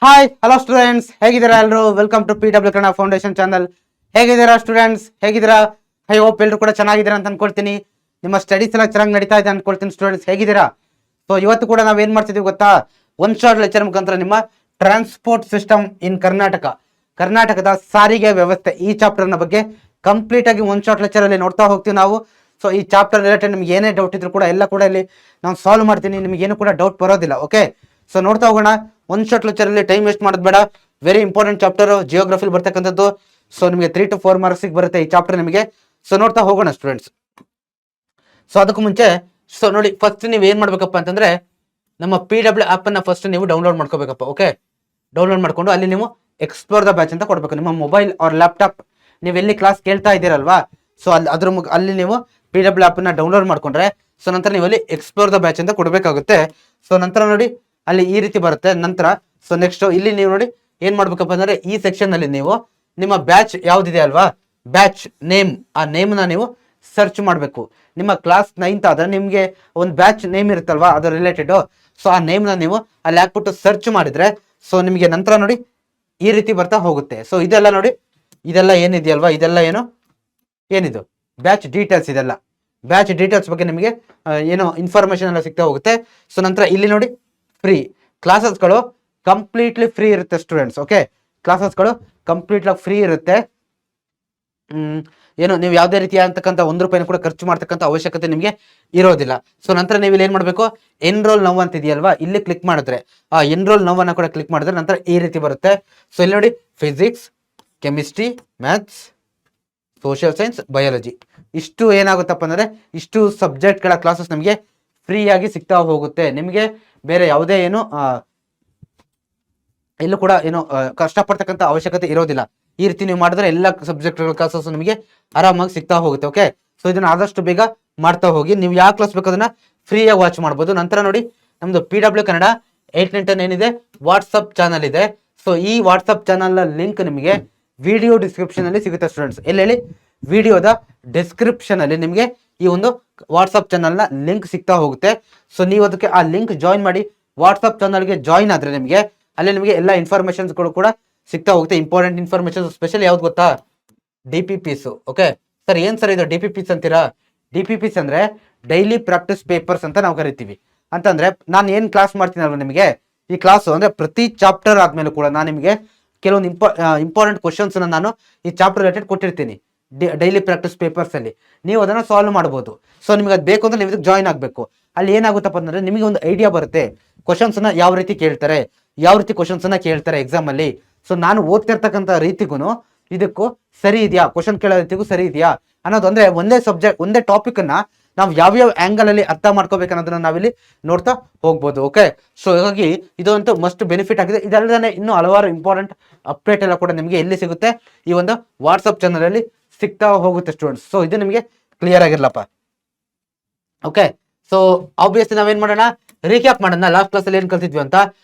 Hi hello students, ಹೇಗಿದ್ದೀರಾ ಎಲ್ಲರೂ? Welcome to PW Kannada foundation channel. ಹೇಗಿದ್ದೀರಾ ಸ್ಟೂಡೆಂಟ್ಸ್? ಹೇಗಿದ್ದೀರಾ? ಐ ಹೋಪ್ ಎಲ್ಲರೂ ಕೂಡ ಚೆನ್ನಾಗಿದ್ದೀರಾ ಅಂತ ಅನ್ಕೊಳ್ತೀನಿ. ನಿಮ್ಮ ಸ್ಟಡೀಸ್ ಎಲ್ಲ ಚೆನ್ನಾಗಿ ನಡೀತಾ ಇದೆ ಅನ್ಕೊಳ್ತೀನಿ. ಸ್ಟೂಡೆಂಟ್ಸ್ ಹೇಗಿದ್ದೀರಾ? ಸೊ ಇವತ್ತು ಕೂಡ ನಾವು ಏನ್ ಮಾಡ್ತಿದೀವಿ ಗೊತ್ತಾ? ಒನ್ ಶಾರ್ಟ್ ಲೆಕ್ಚರ್ ಮುಖಾಂತರ ನಿಮ್ಮ ಟ್ರಾನ್ಸ್ಪೋರ್ಟ್ ಸಿಸ್ಟಮ್ ಇನ್ ಕರ್ನಾಟಕದ ಸಾರಿಗೆ ವ್ಯವಸ್ಥೆ ಈ ಚಾಪ್ಟರ್ ನ ಬಗ್ಗೆ ಕಂಪ್ಲೀಟ್ ಆಗಿ ಒನ್ ಶಾರ್ಟ್ ಲೆಕ್ಚರ್ ಅಲ್ಲಿ ನೋಡ್ತಾ ಹೋಗ್ತೀವಿ ನಾವು. ಸೊ ಈ ಚಾಪ್ಟರ್ ರಿಲೇಟೆಡ್ ನಿಮ್ಗೆ ಏನೇ ಡೌಟ್ ಇದ್ರು ಕೂಡ ಎಲ್ಲ ಕೂಡ ಇಲ್ಲಿ ನಾನು ಸಾಲ್ವ್ ಮಾಡ್ತೀನಿ. ನಿಮ್ಗೆ ಏನು ಕೂಡ ಡೌಟ್ ಬರೋದಿಲ್ಲ. ಓಕೆ, ಸೊ ನೋಡ್ತಾ ಹೋಗೋಣ. ಒನ್ ಶಾರ್ಟ್ ಲೆಕ್ಚರ್ ಅಲ್ಲಿ ಟೈಮ್ ವೇಸ್ಟ್ ಮಾಡೋದು ಬೇಡ. ವೆರಿ ಇಂಪಾರ್ಟೆಂಟ್ ಚಾಪ್ಟರ್, ಜಿಯೋಗ್ರಫಿಲಿ ಬರ್ತಕ್ಕಂಥದ್ದು. ಸೊ ನಿಮಗೆ 3 to 4 ಮಾರ್ಕ್ಸ್ ಬರುತ್ತೆ ಈ ಚಾಪ್ಟರ್ ನಿಮಗೆ. ಸೊ ನೋಡ್ತಾ ಹೋಗೋಣ ಸ್ಟೂಡೆಂಟ್ಸ್. ಸೊ ಅದಕ್ಕೂ ಮುಂಚೆ ಸೊ ನೋಡಿ, ಫಸ್ಟ್ ನೀವು ಏನ್ ಮಾಡ್ಬೇಕಪ್ಪ ಅಂತಂದ್ರೆ ನಮ್ಮ PW ಆಪ್ ಅನ್ನ ಫಸ್ಟ್ ನೀವು ಡೌನ್ಲೋಡ್ ಮಾಡ್ಕೋಬೇಕಪ್ಪ. ಓಕೆ, ಡೌನ್ಲೋಡ್ ಮಾಡ್ಕೊಂಡು ಅಲ್ಲಿ ನೀವು ಎಕ್ಸ್ಪ್ಲೋರ್ ದ ಬ್ಯಾಚ್ ಅಂತ ಕೊಡ್ಬೇಕು. ನಿಮ್ಮ ಮೊಬೈಲ್ ಆರ್ ಲ್ಯಾಪ್ಟಾಪ್ ನೀವು ಎಲ್ಲಿ ಕ್ಲಾಸ್ ಕೇಳ್ತಾ ಇದ್ದೀರಲ್ವಾ, ಸೊ ಅಲ್ಲಿ ನೀವು PW ಆಪ್ ಅನ್ನ ಡೌನ್ಲೋಡ್ ಮಾಡ್ಕೊಂಡ್ರೆ ಸೊ ನಂತರ ನೀವು ಅಲ್ಲಿ ಎಕ್ಸ್ಪ್ಲೋರ್ ದ ಬ್ಯಾಚ್ ಅಂತ ಕೊಡಬೇಕಾಗುತ್ತೆ. ಸೊ ನಂತರ ನೋಡಿ ಅಲ್ಲಿ ಈ ರೀತಿ ಬರುತ್ತೆ. ನಂತರ ಸೊ ನೆಕ್ಸ್ಟ್ ಇಲ್ಲಿ ನೀವು ನೋಡಿ ಏನ್ ಮಾಡ್ಬೇಕಪ್ಪ ಅಂದ್ರೆ ಈ ಸೆಕ್ಷನ್ ಅಲ್ಲಿ ನೀವು ನಿಮ್ಮ ಬ್ಯಾಚ್ ಯಾವ್ದಿದೆ ಅಲ್ವಾ, ಬ್ಯಾಚ್ ನೇಮ್, ಆ ನೇಮ್ ನ ನೀವು ಸರ್ಚ್ ಮಾಡಬೇಕು. ನಿಮ್ಮ ಕ್ಲಾಸ್ 9th ಆದ್ರೆ ನಿಮ್ಗೆ ಒಂದು ಬ್ಯಾಚ್ ನೇಮ್ ಇರುತ್ತಲ್ವಾ ಅದು ರಿಲೇಟೆಡ್. ಸೊ ಆ ನೇಮ್ ನ ನೀವು ಅಲ್ಲಿ ಹಾಕ್ಬಿಟ್ಟು ಸರ್ಚ್ ಮಾಡಿದ್ರೆ ಸೊ ನಿಮಗೆ ನಂತರ ನೋಡಿ ಈ ರೀತಿ ಬರ್ತಾ ಹೋಗುತ್ತೆ. ಸೊ ಇದೆಲ್ಲ ನೋಡಿ, ಇದೆಲ್ಲ ಏನಿದೆಯಲ್ವಾ, ಇದೆಲ್ಲ ಏನಿದು ಬ್ಯಾಚ್ ಡೀಟೇಲ್ಸ್. ಇದೆಲ್ಲ ಬ್ಯಾಚ್ ಡೀಟೇಲ್ಸ್ ಬಗ್ಗೆ ನಿಮಗೆ ಏನೋ ಇನ್ಫಾರ್ಮೇಶನ್ ಎಲ್ಲ ಸಿಗ್ತಾ ಹೋಗುತ್ತೆ. ಸೊ ನಂತರ ಇಲ್ಲಿ ನೋಡಿ ಫ್ರೀ ಕ್ಲಾಸಸ್ಗಳು ಕಂಪ್ಲೀಟ್ಲಿ ಫ್ರೀ ಇರುತ್ತೆ ಸ್ಟೂಡೆಂಟ್ಸ್. ಓಕೆ, ಕ್ಲಾಸಸ್ಗಳು ಕಂಪ್ಲೀಟ್ಲಿ ಫ್ರೀ ಇರುತ್ತೆ. ಏನು ನೀವು ಯಾವುದೇ ರೀತಿಯಾದಂತಕ್ಕಂಥ ₹1 ಕೂಡ ಖರ್ಚು ಮಾಡ್ತಕ್ಕಂಥ ಅವಶ್ಯಕತೆ ನಿಮಗೆ ಇರೋದಿಲ್ಲ. ಸೊ ನಂತರ ನೀವು ಇಲ್ಲಿ ಏನ್ ಮಾಡಬೇಕು, ಎನ್ರೋಲ್ ನೌ ಅಂತ ಇದೆಯಲ್ವಾ, ಇಲ್ಲಿ ಕ್ಲಿಕ್ ಮಾಡಿದ್ರೆ ಆ ಎನ್ರೋಲ್ ನೌ ಅನ್ನ ಕೂಡ ಕ್ಲಿಕ್ ಮಾಡಿದ್ರೆ ನಂತರ ಈ ರೀತಿ ಬರುತ್ತೆ. ಸೊ ಇಲ್ಲಿ ನೋಡಿ physics, chemistry, maths, social science, biology, ಇಷ್ಟು ಏನಾಗುತ್ತಪ್ಪ ಅಂದ್ರೆ ಇಷ್ಟು ಸಬ್ಜೆಕ್ಟ್ಗಳ ಕ್ಲಾಸಸ್ ನಮಗೆ ಫ್ರೀ ಆಗಿ ಸಿಗ್ತಾ ಹೋಗುತ್ತೆ. ನಿಮಗೆ ಬೇರೆ ಯಾವುದೇ ಏನು ಎಲ್ಲೂ ಕೂಡ ಏನು ಕಷ್ಟಪಡ್ತಕ್ಕಂಥ ಅವಶ್ಯಕತೆ ಇರೋದಿಲ್ಲ. ಈ ರೀತಿ ನೀವು ಮಾಡಿದ್ರೆ ಎಲ್ಲ ಸಬ್ಜೆಕ್ಟ್ಗಳ ಕ್ಲಾಸಸ್ ನಿಮಗೆ ಆರಾಮಾಗಿ ಸಿಗ್ತಾ ಹೋಗುತ್ತೆ. ಓಕೆ, ಸೊ ಇದನ್ನ ಆದಷ್ಟು ಬೇಗ ಮಾಡ್ತಾ ಹೋಗಿ. ನೀವು ಯಾವ ಕ್ಲಾಸ್ ಬೇಕು ಅದನ್ನ ಫ್ರೀಯಾಗಿ ವಾಚ್ ಮಾಡ್ಬೋದು. ನಂತರ ನೋಡಿ ನಮ್ದು PW ಕನ್ನಡ 8 ಏನಿದೆ ವಾಟ್ಸಪ್ ಚಾನಲ್ ಇದೆ. ಸೊ ಈ ವಾಟ್ಸಪ್ ಚಾನಲ್ ನ ಲಿಂಕ್ ನಿಮಗೆ ವಿಡಿಯೋ ಡಿಸ್ಕ್ರಿಪ್ಷನ್ ಅಲ್ಲಿ ಸಿಗುತ್ತೆ ಸ್ಟೂಡೆಂಟ್ಸ್. ಎಲ್ಲೆಲ್ಲಿ ವಿಡಿಯೋದ ಡಿಸ್ಕ್ರಿಪ್ಷನ್ ಅಲ್ಲಿ ನಿಮಗೆ ಈ ಒಂದು ವಾಟ್ಸಪ್ ಚಾನಲ್ ನ ಲಿಂಕ್ ಸಿಗ್ತಾ ಹೋಗುತ್ತೆ. ಸೊ ನೀವು ಅದಕ್ಕೆ ಆ ಲಿಂಕ್ ಜಾಯಿನ್ ಮಾಡಿ ವಾಟ್ಸಪ್ ಚಾನಲ್ಗೆ ಜಾಯಿನ್ ಆದ್ರೆ ನಿಮಗೆ ಅಲ್ಲಿ ನಿಮಗೆ ಎಲ್ಲ ಇನ್ಫಾರ್ಮೇಶನ್ಸ್ಗಳು ಕೂಡ ಸಿಗ್ತಾ ಹೋಗುತ್ತೆ. ಇಂಪಾರ್ಟೆಂಟ್ ಇನ್ಫಾರ್ಮೇಶನ್ ಸ್ಪೆಷಲ್ ಯಾವ್ದು ಗೊತ್ತಾ, DPPs. ಓಕೆ ಸರ್, ಏನ್ ಸರ್ ಇದು DPPs ಅಂತೀರಾ? DPPs ಅಂದ್ರೆ ಡೈಲಿ ಪ್ರಾಕ್ಟೀಸ್ ಪೇಪರ್ಸ್ ಅಂತ ನಾವು ಕರಿತೀವಿ. ಅಂತಂದ್ರೆ ನಾನು ಏನ್ ಕ್ಲಾಸ್ ಮಾಡ್ತೀನಲ್ವ ನಿಮಗೆ, ಈ ಕ್ಲಾಸ್ ಅಂದ್ರೆ ಪ್ರತಿ ಚಾಪ್ಟರ್ ಆದ್ಮೇಲೆ ಕೂಡ ನಾನು ನಿಮಗೆ ಕೆಲವೊಂದು ಇಂಪಾರ್ಟೆಂಟ್ ಕ್ವಶನ್ಸ್ ನಾನು ಈ ಚಾಪ್ಟರ್ ರಿಲೇಟೆಡ್ ಕೊಟ್ಟಿರ್ತೀನಿ ಡೈಲಿ ಪ್ರಾಕ್ಟೀಸ್ ಪೇಪರ್ಸ್ ಅಲ್ಲಿ. ನೀವು ಅದನ್ನ ಸಾಲ್ವ್ ಮಾಡ್ಬೋದು. ಸೊ ನಿಮ್ಗೆ ಅದು ಬೇಕು ಅಂದ್ರೆ ನೀವು ಇದಕ್ಕೆ ಜಾಯಿನ್ ಆಗಬೇಕು. ಅಲ್ಲಿ ಏನಾಗುತ್ತಪ್ಪ ಅಂದ್ರೆ ನಿಮಗೆ ಒಂದು ಐಡಿಯಾ ಬರುತ್ತೆ, ಕ್ವಶನ್ಸ್ ನ ಯಾವ ರೀತಿ ಕೇಳ್ತಾರೆ, ಯಾವ ರೀತಿ ಕ್ವಶನ್ಸ್ ನ ಕೇಳ್ತಾರೆ ಎಕ್ಸಾಮ್ ಅಲ್ಲಿ. ಸೊ ನಾನು ಓದ್ತಿರ್ತಕ್ಕಂಥ ರೀತಿಗೂ ಇದಕ್ಕೂ ಸರಿ ಇದೆಯಾ, ಕ್ವಶನ್ ಕೇಳೋ ರೀತಿಗೂ ಸರಿ ಇದೆಯಾ ಅನ್ನೋದು, ಅಂದ್ರೆ ಒಂದೇ ಸಬ್ಜೆಕ್ಟ್ ಒಂದೇ ಟಾಪಿಕ್ ಅನ್ನ ನಾವು ಯಾವ್ಯಾವ ಆಂಗಲ್ ಅಲ್ಲಿ ಅರ್ಥ ಮಾಡ್ಕೋಬೇಕು ಅನ್ನೋದನ್ನ ನಾವಿಲ್ಲಿ ನೋಡ್ತಾ ಹೋಗ್ಬೋದು. ಓಕೆ, ಸೊ ಹಾಗಾಗಿ ಇದಂತೂ ಮಸ್ಟ್ ಬೆನಿಫಿಟ್ ಆಗಿದೆ. ಇದಲ್ಲದೆ ಇನ್ನೂ ಹಲವಾರು ಇಂಪಾರ್ಟೆಂಟ್ ಅಪ್ಡೇಟ್ ಎಲ್ಲ ಕೂಡ ನಿಮಗೆ ಎಲ್ಲಿ ಸಿಗುತ್ತೆ, ಈ ಒಂದು ವಾಟ್ಸಪ್ ಚಾನಲ್ ಅಲ್ಲಿ ಸಿಗ್ತಾ ಹೋಗುತ್ತೆ ಸ್ಟೂಡೆಂಟ್ಸ್. ಸೊ ಇದು ನಿಮಗೆ ಕ್ಲಿಯರ್ ಆಗಿರ್ಲಪ್ಪ. ಓಕೆ, ಸೊ ಆಬ್ವಿಯಸ್ಲಿ ನಾವೇನ್ ಮಾಡೋಣ, ರೀಕ್ಯಾಪ್ ಮಾಡೋಣ. ಲಾಸ್ಟ್ ಕ್ಲಾಸ್ ಅಲ್ಲಿ ಏನ್ ಕಲ್ತಿದ್ವಿ ಅಂತ,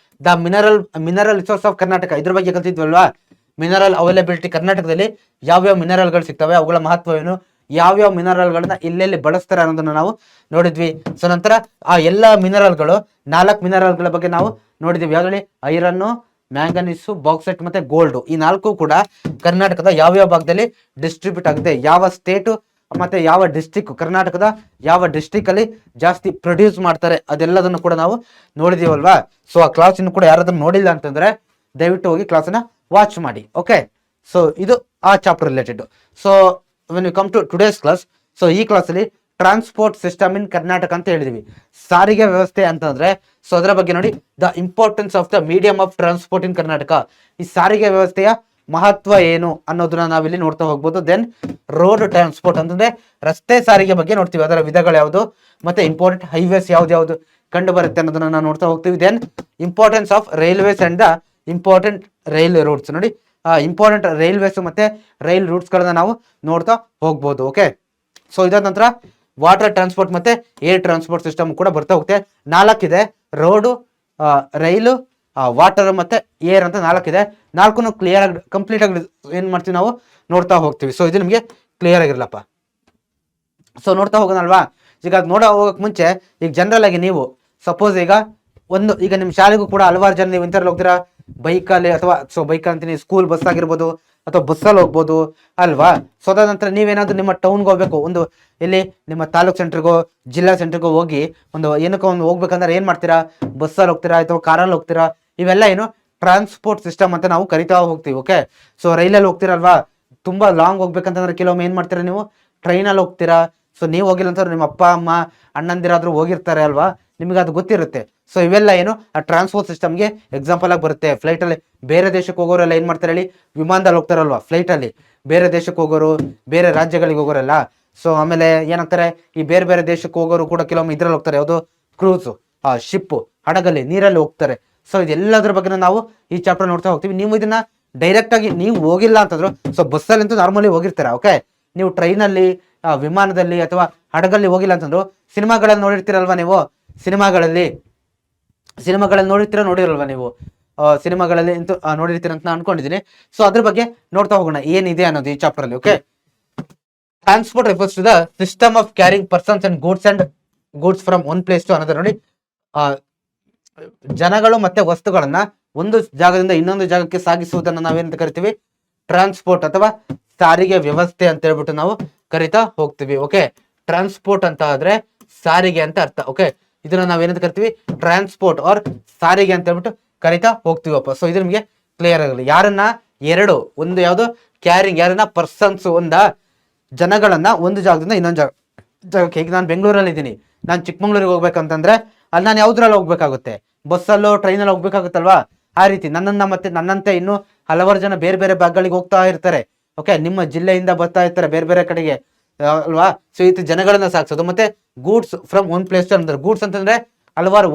the mineral resource of Karnataka ಇದ್ರ ಬಗ್ಗೆ ಕಲ್ತಿದ್ವಲ್ವಾ. ಮಿನರಲ್ ಅವೈಲಬಿಲಿಟಿ, ಕರ್ನಾಟಕದಲ್ಲಿ ಯಾವ್ಯಾವ ಮಿನರಲ್ಗಳು ಸಿಗ್ತವೆ, ಅವುಗಳ ಮಹತ್ವ ಏನು, ಯಾವ್ಯಾವ ಮಿನರಲ್ಗಳನ್ನ ಎಲ್ಲೆಲ್ಲಿ ಬಳಸ್ತಾರೆ ಅನ್ನೋದನ್ನ ನಾವು ನೋಡಿದ್ವಿ. ಸೊ ನಂತರ ಆ ಎಲ್ಲ ಮಿನರಲ್ಗಳು 4 ಮಿನರಲ್ಗಳ ಬಗ್ಗೆ ನಾವು ನೋಡಿದ್ವಿ. ಯಾವ್ದ್ರಲ್ಲಿ ಐರನ್, ಮ್ಯಾಂಗನೀಸು, ಬಾಕ್ಸೈಟ್ ಮತ್ತೆ ಗೋಲ್ಡ್. ಈ 4 ಕೂಡ ಕರ್ನಾಟಕದ ಯಾವ್ಯಾವ ಭಾಗದಲ್ಲಿ ಡಿಸ್ಟ್ರಿಬ್ಯೂಟ್ ಆಗಿದೆ, ಯಾವ ಸ್ಟೇಟ್ ಮತ್ತೆ ಯಾವ ಡಿಸ್ಟ್ರಿಕ್ಟ್, ಕರ್ನಾಟಕದ ಯಾವ ಡಿಸ್ಟ್ರಿಕ್ಟ್ ಅಲ್ಲಿ ಜಾಸ್ತಿ ಪ್ರೊಡ್ಯೂಸ್ ಮಾಡ್ತಾರೆ, ಅದೆಲ್ಲದನ್ನು ಕೂಡ ನಾವು ನೋಡಿದೀವಲ್ವಾ. ಸೊ ಆ ಕ್ಲಾಸ್ ಇನ್ನು ಕೂಡ ಯಾರಾದ್ರೂ ನೋಡಿಲ್ಲ ಅಂತಂದ್ರೆ ದಯವಿಟ್ಟು ಹೋಗಿ ಕ್ಲಾಸನ್ನ ವಾಚ್ ಮಾಡಿ. ಓಕೆ, ಸೊ ಇದು ಆ chapter related. So when you come to today's class, so ಈ ಕ್ಲಾಸಲ್ಲಿ ಟ್ರಾನ್ಸ್ಪೋರ್ಟ್ ಸಿಸ್ಟಮ್ ಇನ್ ಕರ್ನಾಟಕ ಅಂತ ಹೇಳಿದ್ವಿ, ಸಾರಿಗೆ ವ್ಯವಸ್ಥೆ ಅಂತಂದ್ರೆ. ಸೊ ಅದರ ಬಗ್ಗೆ ನೋಡಿ, the importance of the medium of transport in Karnataka, ಈ ಸಾರಿಗೆ ವ್ಯವಸ್ಥೆಯ ಮಹತ್ವ ಏನು ಅನ್ನೋದನ್ನ ನಾವಿಲ್ಲಿ ನೋಡ್ತಾ ಹೋಗ್ಬೋದು. ದೆನ್ ರೋಡ್ ಟ್ರಾನ್ಸ್ಪೋರ್ಟ್ ಅಂತಂದ್ರೆ ರಸ್ತೆ ಸಾರಿಗೆ ಬಗ್ಗೆ ನೋಡ್ತೀವಿ, ಅದರ ವಿಧಗಳು ಯಾವುದು, ಮತ್ತೆ ಇಂಪಾರ್ಟೆಂಟ್ ಹೈವೇಸ್ ಯಾವ್ದು ಕಂಡು ಬರುತ್ತೆ ಅನ್ನೋದನ್ನ ನಾವು ನೋಡ್ತಾ ಹೋಗ್ತೀವಿ. Then importance of railways and the important rail routes. ನೋಡಿ ಇಂಪಾರ್ಟೆಂಟ್ ರೈಲ್ವೇಸ್ ಮತ್ತೆ ರೈಲ್ ರೂಟ್ಸ್ ಗಳನ್ನ ನಾವು ನೋಡ್ತಾ ಹೋಗ್ಬೋದು. ಓಕೆ, ಸೊ ಇದಾದ ನಂತರ ವಾಟರ್ ಟ್ರಾನ್ಸ್ಪೋರ್ಟ್ ಮತ್ತೆ ಏರ್ ಟ್ರಾನ್ಸ್ಪೋರ್ಟ್ ಸಿಸ್ಟಮ್ ಕೂಡ ಬರ್ತಾ ಹೋಗುತ್ತೆ. 4 ಇದೆ, ರೋಡು, ರೈಲು, ವಾಟರ್ ಮತ್ತೆ ಏರ್ ಅಂತ 4 ಇದೆ. 4 ಕ್ಲಿಯರ್ ಆಗಿ ಕಂಪ್ಲೀಟ್ ಆಗಿ ಏನ್ ಮಾಡ್ತೀವಿ ನಾವು ನೋಡ್ತಾ ಹೋಗ್ತೀವಿ. ಸೊ ಇದು ನಿಮಗೆ ಕ್ಲಿಯರ್ ಆಗಿರ್ಲಪ್ಪ. ಸೊ ನೋಡ್ತಾ ಹೋಗೋಣಲ್ವಾ. ಈಗ ಅದು ಹೋಗಕ್ ಮುಂಚೆ ಈಗ ಜನರಲ್ ಆಗಿ ನೀವು ಸಪೋಸ್ ಈಗ ನಿಮ್ಮ ಶಾಲೆಗೂ ಕೂಡ ಹಲವಾರು ಜನ ನೀವು ಇಂಟರ್ವ್ಯೂ ಹೋಗ್ತೀರಾ, ಬೈಕಲ್ಲಿ ಅಥವಾ ಬೈಕ್ ಅಂತೀನಿ, ಸ್ಕೂಲ್ ಬಸ್ ಆಗಿರ್ಬೋದು ಅಥವಾ ಬಸ್ಸಲ್ಲಿ ಹೋಗ್ಬೋದು ಅಲ್ವಾ. ಸೊ ಅದಾದ ನಂತರ ನೀವೇನಾದ್ರೂ ನಿಮ್ಮ ಟೌನ್ಗೆ ಹೋಗ್ಬೇಕು, ಒಂದು ಇಲ್ಲಿ ನಿಮ್ಮ ತಾಲೂಕ್ ಸೆಂಟ್ರಿಗೋ ಜಿಲ್ಲಾ ಸೆಂಟ್ರಿಗೋ ಹೋಗಿ ಒಂದು ಏನಕ್ಕೋ ಒಂದು ಹೋಗ್ಬೇಕಂದ್ರೆ ಏನ್ ಮಾಡ್ತೀರಾ, ಬಸ್ಸಲ್ಲಿ ಹೋಗ್ತೀರಾ ಅಥವಾ ಕಾರಲ್ಲಿ ಹೋಗ್ತೀರಾ. ಇವೆಲ್ಲ ಏನು ಟ್ರಾನ್ಸ್ಪೋರ್ಟ್ ಸಿಸ್ಟಮ್ ಅಂತ ನಾವು ಕರಿತಾ ಹೋಗ್ತೀವಿ. ಓಕೆ, ಸೊ ರೈಲಲ್ಲಿ ಹೋಗ್ತೀರಲ್ವಾ, ತುಂಬಾ ಲಾಂಗ್ ಹೋಗ್ಬೇಕಂತಂದ್ರೆ ಕೆಲವೊಮ್ಮೆ ಏನ್ ಮಾಡ್ತೀರಾ ನೀವು, ಟ್ರೈನಲ್ಲಿ ಹೋಗ್ತೀರಾ. ಸೊ ನೀವು ಹೋಗಿಲ್ಲ ಅಂತಂದ್ರೆ ನಿಮ್ಮ ಅಪ್ಪ ಅಮ್ಮ ಅಣ್ಣಂದಿರಾದ್ರೂ ಹೋಗಿರ್ತಾರೆ ಅಲ್ವಾ, ನಿಮಗೆ ಅದು ಗೊತ್ತಿರುತ್ತೆ. ಸೊ ಇವೆಲ್ಲ ಏನು ಆ ಟ್ರಾನ್ಸ್ಪೋರ್ಟ್ ಸಿಸ್ಟಮ್ಗೆ ಎಕ್ಸಾಂಪಲ್ ಆಗಿ ಬರುತ್ತೆ. ಫ್ಲೈಟ್ ಅಲ್ಲಿ ಬೇರೆ ದೇಶಕ್ಕೆ ಹೋಗೋರೆಲ್ಲ ಏನ್ ಮಾಡ್ತಾರೆ ಹೇಳಿ, ವಿಮಾನದಲ್ಲಿ ಹೋಗ್ತಾರಲ್ವಾ, ಫ್ಲೈಟ್ ಅಲ್ಲಿ ಬೇರೆ ದೇಶಕ್ಕೆ ಹೋಗೋರು, ಬೇರೆ ರಾಜ್ಯಗಳಿಗೆ ಹೋಗೋರಲ್ಲ. ಸೊ ಆಮೇಲೆ ಏನಂತಾರೆ, ಈ ಬೇರೆ ಬೇರೆ ದೇಶಕ್ಕೆ ಹೋಗೋರು ಕೂಡ ಕೆಲವೊಮ್ಮೆ ಇದ್ರಲ್ಲಿ ಹೋಗ್ತಾರೆ, ಯಾವುದು ಕ್ರೂಸು, ಶಿಪ್, ಹಡಗಲ್ಲಿ, ನೀರಲ್ಲಿ ಹೋಗ್ತಾರೆ. ಸೊ ಇದೆಲ್ಲದ್ರ ಬಗ್ಗೆ ನಾವು ಈ ಚಾಪ್ಟರ್ ನೋಡ್ತಾ ಹೋಗ್ತೀವಿ. ನೀವು ಇದನ್ನ ಡೈರೆಕ್ಟ್ ಆಗಿ ನೀವು ಹೋಗಿಲ್ಲ ಅಂತಂದ್ರು, ಸೊ ಬಸ್ಸಲ್ಲಿ ಅಂತೂ ನಾರ್ಮಲಿ ಹೋಗಿರ್ತೀರ. ಓಕೆ, ನೀವು ಟ್ರೈನಲ್ಲಿ, ವಿಮಾನದಲ್ಲಿ ಅಥವಾ ಹಡಗಲ್ಲಿ ಹೋಗಿಲ್ಲ ಅಂತಂದ್ರು ಸಿನಿಮಾಗಳಲ್ಲಿ ನೋಡಿರ್ತೀರಲ್ವಾ ನೀವು, ಸಿನಿಮಾಗಳಲ್ಲಿ ನೋಡಿರಲ್ವಾ ನೀವು, ಸಿನಿಮಾಗಳಲ್ಲಿ ಅಂತೂ ನೋಡಿರ್ತೀರ ಅಂತ ನಾನು ಅನ್ಕೊಂಡಿದ್ದೀನಿ. ಸೊ ಅದ್ರ ಬಗ್ಗೆ ನೋಡ್ತಾ ಹೋಗೋಣ ಏನಿದೆ ಅನ್ನೋದು ಈ ಚಾಪ್ಟರ್ ಅಲ್ಲಿ. Okay, transport refers to the system of carrying persons and goods from one place to another. ನೋಡಿ, ಜನಗಳು ಮತ್ತೆ ವಸ್ತುಗಳನ್ನ ಒಂದು ಜಾಗದಿಂದ ಇನ್ನೊಂದು ಜಾಗಕ್ಕೆ ಸಾಗಿಸುವುದನ್ನು ನಾವೇನಂತ ಕರಿತೀವಿ, ಟ್ರಾನ್ಸ್ಪೋರ್ಟ್ ಅಥವಾ ಸಾರಿಗೆ ವ್ಯವಸ್ಥೆ ಅಂತ ಹೇಳ್ಬಿಟ್ಟು ನಾವು ಕರಿತಾ ಹೋಗ್ತೀವಿ. ಓಕೆ, ಟ್ರಾನ್ಸ್ಪೋರ್ಟ್ ಅಂತ ಆದ್ರೆ ಸಾರಿಗೆ ಅಂತ ಅರ್ಥ. ಓಕೆ, ಇದನ್ನ ನಾವೇನಂತ ಕರಿತೀವಿ, ಟ್ರಾನ್ಸ್ಪೋರ್ಟ್ ಆರ್ ಸಾರಿಗೆ ಅಂತ ಹೇಳ್ಬಿಟ್ಟು ಕರಿತಾ ಹೋಗ್ತೀವಪ್ಪ. ಸೊ ಇದು ನಿಮಗೆ ಕ್ಲಿಯರ್ ಆಗಲಿ. ಯಾರನ್ನ ಒಂದು ಯಾವ್ದು ಕ್ಯಾರಿಂಗ್, ಯಾರನ್ನ ಪರ್ಸನ್ಸ್, ಜನಗಳನ್ನ ಒಂದು ಜಾಗದಿಂದ ಇನ್ನೊಂದು ಜಾಗಕ್ಕೆ. ಈಗ ನಾನು ಬೆಂಗಳೂರಲ್ಲಿ ಇದ್ದೀನಿ, ನಾನು ಚಿಕ್ಕಮಂಗ್ಳೂರಿಗೆ ಹೋಗ್ಬೇಕಂತಂದ್ರೆ ಅಲ್ಲಿ ನಾನು ಯಾವ್ದ್ರಲ್ಲಿ ಹೋಗ್ಬೇಕಾಗುತ್ತೆ, ಬಸ್ಸಲ್ಲೋ ಟ್ರೈನಲ್ಲಿ ಹೋಗ್ಬೇಕಾಗುತ್ತಲ್ವಾ. ಆ ರೀತಿ ನನ್ನಂತೆ ಇನ್ನೂ ಹಲವಾರು ಜನ ಬೇರೆ ಬೇರೆ ಭಾಗಗಳಿಗೆ ಹೋಗ್ತಾ ಇರ್ತಾರೆ. ಓಕೆ, ನಿಮ್ಮ ಜಿಲ್ಲೆಯಿಂದ ಬರ್ತಾ ಇರ್ತಾರೆ ಬೇರೆ ಬೇರೆ ಕಡೆಗೆ ಅಲ್ವಾ. ಸೊ ಈ ಜನಗಳನ್ನ ಸಾಗಿಸೋದು. ಮತ್ತೆ goods from one place to another. Goods ಅಂತಂದ್ರೆ ಹಲವಾರು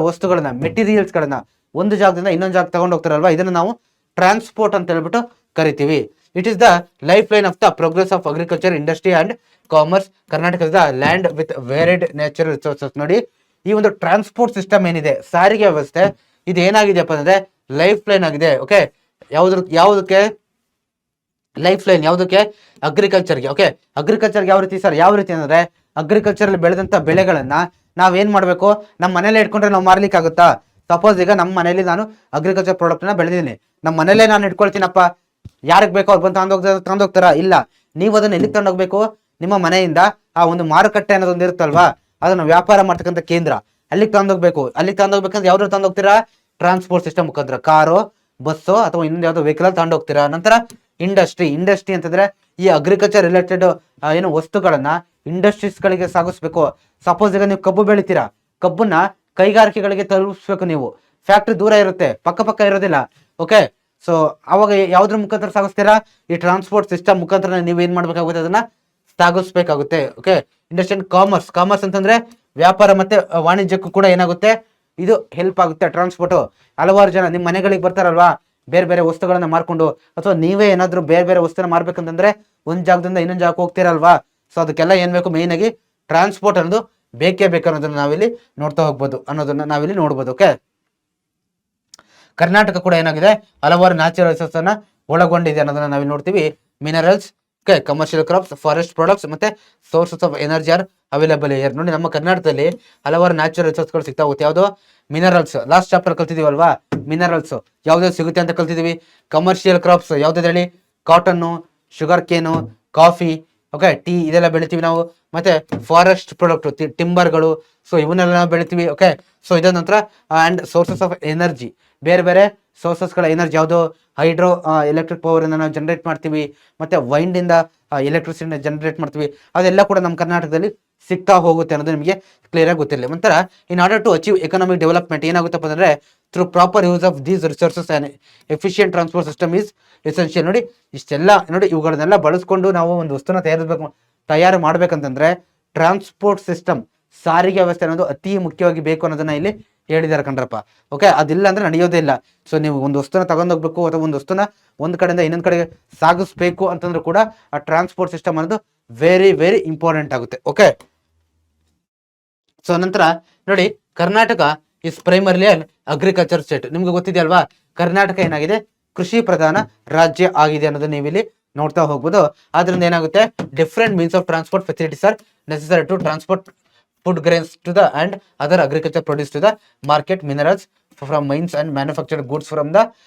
ವಸ್ತುಗಳನ್ನ ಮೆಟೀರಿಯಲ್ಸ್ ಗಳನ್ನ ಒಂದು ಜಾಗದಿಂದ ಇನ್ನೊಂದು ಜಾಗ ತಗೊಂಡು ಹೋಗ್ತಾರಲ್ವಾ, ಇದನ್ನ ನಾವು ಟ್ರಾನ್ಸ್ಪೋರ್ಟ್ ಅಂತ ಹೇಳ್ಬಿಟ್ಟು ಕರಿತೀವಿ. It is the life line of the progress of agriculture, industry and commerce. Karnataka is the land with varied natural resources. ನೋಡಿ, ಈ ಒಂದು ಟ್ರಾನ್ಸ್ಪೋರ್ಟ್ ಸಿಸ್ಟಮ್ ಏನಿದೆ, ಸಾರಿಗೆ ವ್ಯವಸ್ಥೆ, ಇದು ಏನಾಗಿದೆಯಪ್ಪ ಅಂದ್ರೆ ಲೈಫ್ ಲೈನ್ ಆಗಿದೆ. ಓಕೆ, ಯಾವುದಕ್ಕೆ ಲೈಫ್ ಲೈನ್, ಯಾವುದಕ್ಕೆ, ಅಗ್ರಿಕಲ್ಚರ್ಗೆ. ಓಕೆ, ಅಗ್ರಿಕಲ್ಚರ್ಗೆ ಯಾವ ರೀತಿ ಅಂದ್ರೆ ಅಗ್ರಿಕಲ್ಚರ್ ಅಲ್ಲಿ ಬೆಳೆದಂತ ಬೆಳೆಗಳನ್ನ ನಾವೇನ್ ಮಾಡ್ಬೇಕು, ನಮ್ಮ ಮನೇಲೆ ಇಟ್ಕೊಂಡ್ರೆ ನಾವು ಮಾರ್ಲಿಕ್ಕೆ ಆಗುತ್ತಾ. ಸಪೋಸ್ ಈಗ ನಮ್ಮ ಮನೇಲಿ ನಾನು ಅಗ್ರಿಕಲ್ಚರ್ ಪ್ರಾಡಕ್ಟ್ ನ ಬೆಳೆದಿದ್ದೀನಿ, ನಮ್ಮ ಮನೇಲೆ ನಾನು ಇಟ್ಕೊಳ್ತೀನಪ್ಪ, ಯಾರಿಗೆ ಬೇಕೋ ಅವ್ರು ಬಂದು ತಗೊಂಡೋಗ್ತಾರ? ಇಲ್ಲ, ನೀವು ಅದನ್ನ ಎಲ್ಲಿಗೆ ತಗೊಂಡೋಗ್ಬೇಕು, ನಿಮ್ಮ ಮನೆಯಿಂದ ಆ ಒಂದು ಮಾರುಕಟ್ಟೆ ಅನ್ನೋದೊಂದು ಇರುತ್ತಲ್ವಾ, ಅದನ್ನ ವ್ಯಾಪಾರ ಮಾಡ್ತಕ್ಕಂಥ ಕೇಂದ್ರ, ಅಲ್ಲಿಗೆ ತಗೊಂಡೋಗ್ಬೇಕು. ಅಲ್ಲಿಗೆ ತಗೊಂಡೋಗ್ಬೇಕಂದ್ರೆ ಯಾವ್ದು ತಗೊಂಡೋಗ್ತೀರಾ, ಟ್ರಾನ್ಸ್ಪೋರ್ಟ್ ಸಿಸ್ಟಮ್ ಮುಖಾಂತರ, ಕಾರೋ ಬಸ್ಸೋ ಅಥವಾ ಇನ್ನೊಂದು ಯಾವ್ದೋ ವೆಹಿಕಲ್ ತಗೊಂಡೋಗ್ತೀರಾ. ನಂತರ ಇಂಡಸ್ಟ್ರಿ ಅಂತಂದ್ರೆ ಈ ಅಗ್ರಿಕಲ್ಚರ್ ರಿಲೇಟೆಡ್ ಏನು ವಸ್ತುಗಳನ್ನ ಇಂಡಸ್ಟ್ರೀಸ್ ಗಳಿಗೆ ಸಾಗಿಸ್ಬೇಕು. ಸಪೋಸ್ ಈಗ ನೀವು ಕಬ್ಬು ಬೆಳಿತೀರಾ, ಕಬ್ಬನ್ನ ಕೈಗಾರಿಕೆಗಳಿಗೆ ತಲುಪಿಸ್ಬೇಕು. ನೀವು ಫ್ಯಾಕ್ಟ್ರಿ ದೂರ ಇರುತ್ತೆ, ಪಕ್ಕ ಇರೋದಿಲ್ಲ. ಓಕೆ, ಸೊ ಅವಾಗ ಯಾವ್ದ್ರ ಮುಖಾಂತರ ಸಾಗಿಸ್ತೀರಾ, ಈ ಟ್ರಾನ್ಸ್ಪೋರ್ಟ್ ಸಿಸ್ಟಮ್ ಮುಖಾಂತರ ನೀವು ಏನ್ ಮಾಡ್ಬೇಕಾಗುತ್ತೆ, ಅದನ್ನ ಸಾಗಿಸ್ಬೇಕಾಗುತ್ತೆ. ಓಕೆ, ಇಂಡಸ್ಟ್ರಿ ಅಂಡ್ ಕಾಮರ್ಸ್ ಅಂತಂದ್ರೆ ವ್ಯಾಪಾರ ಮತ್ತೆ ವಾಣಿಜ್ಯಕ್ಕೂ ಕೂಡ ಏನಾಗುತ್ತೆ, ಇದು ಹೆಲ್ಪ್ ಆಗುತ್ತೆ ಟ್ರಾನ್ಸ್ಪೋರ್ಟ್. ಹಲವಾರು ಜನ ನಿಮ್ಮ ಮನೆಗಳಿಗೆ ಬರ್ತಾರಲ್ವಾ, ಬೇರೆ ಬೇರೆ ವಸ್ತುಗಳನ್ನ ಮಾರ್ಕೊಂಡು, ಅಥವಾ ನೀವೇ ಏನಾದ್ರು ಬೇರೆ ಬೇರೆ ವಸ್ತುನ ಮಾರ್ಬೇಕಂತಂದ್ರೆ ಒಂದ್ ಜಾಗದಿಂದ ಇನ್ನೊಂದು ಜಾಗಕ್ಕೆ ಹೋಗ್ತೀರಲ್ವಾ. ಸೊ ಅದಕ್ಕೆಲ್ಲ ಏನ್ ಬೇಕು, ಮೇನ್ ಆಗಿ ಟ್ರಾನ್ಸ್ಪೋರ್ಟ್ ಅನ್ನೋದು ಬೇಕೇ ಬೇಕು ಅನ್ನೋದನ್ನ ನಾವಿಲ್ಲಿ ನೋಡ್ತಾ ಹೋಗ್ಬೋದು, ಅನ್ನೋದನ್ನ ನಾವಿಲ್ಲಿ ನೋಡ್ಬೋದು. ಓಕೆ, ಕರ್ನಾಟಕ ಕೂಡ ಏನಾಗಿದೆ, ಹಲವಾರು ನ್ಯಾಚುರಲ್ ರಿಸೋರ್ಸ್ ಅನ್ನ ಒಳಗೊಂಡಿದೆ ಅನ್ನೋದನ್ನ ನಾವಿಲ್ಲಿ ನೋಡ್ತೀವಿ. Minerals, commercial crops, forest products ಮತ್ತೆ sources of energy are available here. ನೋಡಿ, ನಮ್ಮ ಕರ್ನಾಟಕದಲ್ಲಿ ಹಲವಾರು ನ್ಯಾಚುರಲ್ ರಿಸೋರ್ಸ್ಗಳು ಸಿಗ್ತಾ ಹೋಗುತ್ತೆ. ಯಾವುದು, ಮಿನರಲ್ಸ್, ಲಾಸ್ಟ್ ಚಾಪ್ಟರ್ ಕಲ್ತಿದೀವಲ್ವಾ, ಮಿನರಲ್ಸ್ ಯಾವ್ದು ಸಿಗುತ್ತೆ ಅಂತ ಕಲ್ತಿದೀವಿ. ಕಮರ್ಷಿಯಲ್ ಕ್ರಾಪ್ಸ್ ಯಾವ್ದ್ರಲ್ಲಿ, cotton, sugar cane, coffee, okay, tea, ಇದೆಲ್ಲ ಬೆಳಿತೀವಿ ನಾವು. ಮತ್ತೆ ಫಾರೆಸ್ಟ್ ಪ್ರಾಡಕ್ಟ್, ಟಿಂಬರ್ಗಳು, ಸೊ ಇವನ್ನೆಲ್ಲ ನಾವು ಬೆಳಿತೀವಿ. ಓಕೆ, ಸೊ ಇದರ ನಂತರ ಅಂಡ್ ಸೋರ್ಸಸ್ ಆಫ್ ಎನರ್ಜಿ, ಬೇರೆ ಬೇರೆ ಸೋರ್ಸಸ್ಗಳ ಎನರ್ಜಿ, ಯಾವುದು, ಹೈಡ್ರೋ ಎಲೆಕ್ಟ್ರಿಕ್ ಪವರ್ ಇಂದ ನಾವು ಜನರೇಟ್ ಮಾಡ್ತೀವಿ, ಮತ್ತೆ ವೈಂಡ್ ಇಂದ ಎಲೆಕ್ಟ್ರಿಸಿಟಿ ಜನರೇಟ್ ಮಾಡ್ತೀವಿ. ಅದೆಲ್ಲ ಕೂಡ ನಮ್ಮ ಕರ್ನಾಟಕದಲ್ಲಿ ಸಿಗ್ತಾ ಹೋಗುತ್ತೆ ಅನ್ನೋದು ನಿಮಗೆ ಕ್ಲಿಯರ್ ಆಗಿ ಗೊತ್ತಿರಲಿ. ನಂತರ in order to achieve economic development ಏನಾಗುತ್ತಪ್ಪ ಅಂದ್ರೆ through proper use of these resources and efficient transport system is essential. ನೋಡಿ, ಇಷ್ಟೆಲ್ಲ ನೋಡಿ, ಇವುಗಳನ್ನೆಲ್ಲ ಬಳಸ್ಕೊಂಡು ನಾವು ಒಂದು ವಸ್ತುನ ತಯಾರು ಮಾಡ್ಬೇಕಂತಂದ್ರೆ ಟ್ರಾನ್ಸ್ಪೋರ್ಟ್ ಸಿಸ್ಟಮ್, ಸಾರಿಗೆ ವ್ಯವಸ್ಥೆ ಅನ್ನೋದು ಅತಿ ಮುಖ್ಯವಾಗಿ ಬೇಕು ಅನ್ನೋದನ್ನ ಇಲ್ಲಿ ಹೇಳಿದಾರೆ ಕಣ್ರಪ್ಪ. ಓಕೆ, ಅದಿಲ್ಲ ಅಂದ್ರೆ ನಡೆಯೋದೇ ಇಲ್ಲ. ಸೊ ನೀವು ಒಂದು ವಸ್ತುನ ತಗೊಂಡೋಗ್ಬೇಕು ಅಥವಾ ಒಂದು ವಸ್ತುನ ಒಂದ್ ಕಡೆಯಿಂದ ಇನ್ನೊಂದ್ ಕಡೆಗೆ ಸಾಗಿಸ್ಬೇಕು ಅಂತಂದ್ರೂ ಕೂಡ ಆ ಟ್ರಾನ್ಸ್ಪೋರ್ಟ್ ಸಿಸ್ಟಮ್ ಅನ್ನೋದು ವೆರಿ ವೆರಿ ಇಂಪಾರ್ಟೆಂಟ್ ಆಗುತ್ತೆ. ಓಕೆ, ಸೊ ನಂತರ ನೋಡಿ, Karnataka is primarily an agriculture state. ನಿಮ್ಗೆ ಗೊತ್ತಿದೆಯಲ್ವಾ, ಕರ್ನಾಟಕ ಏನಾಗಿದೆ, ಕೃಷಿ ಪ್ರಧಾನ ರಾಜ್ಯ ಆಗಿದೆ ಅನ್ನೋದು ನೀವು ಇಲ್ಲಿ ನೋಡ್ತಾ ಹೋಗ್ಬೋದು. ಆದ್ರಿಂದ ಏನಾಗುತ್ತೆ, different means of transport facilities are necessary to transport food grains to the and other agriculture produce to the market, minerals, from mines and manufactured goods from the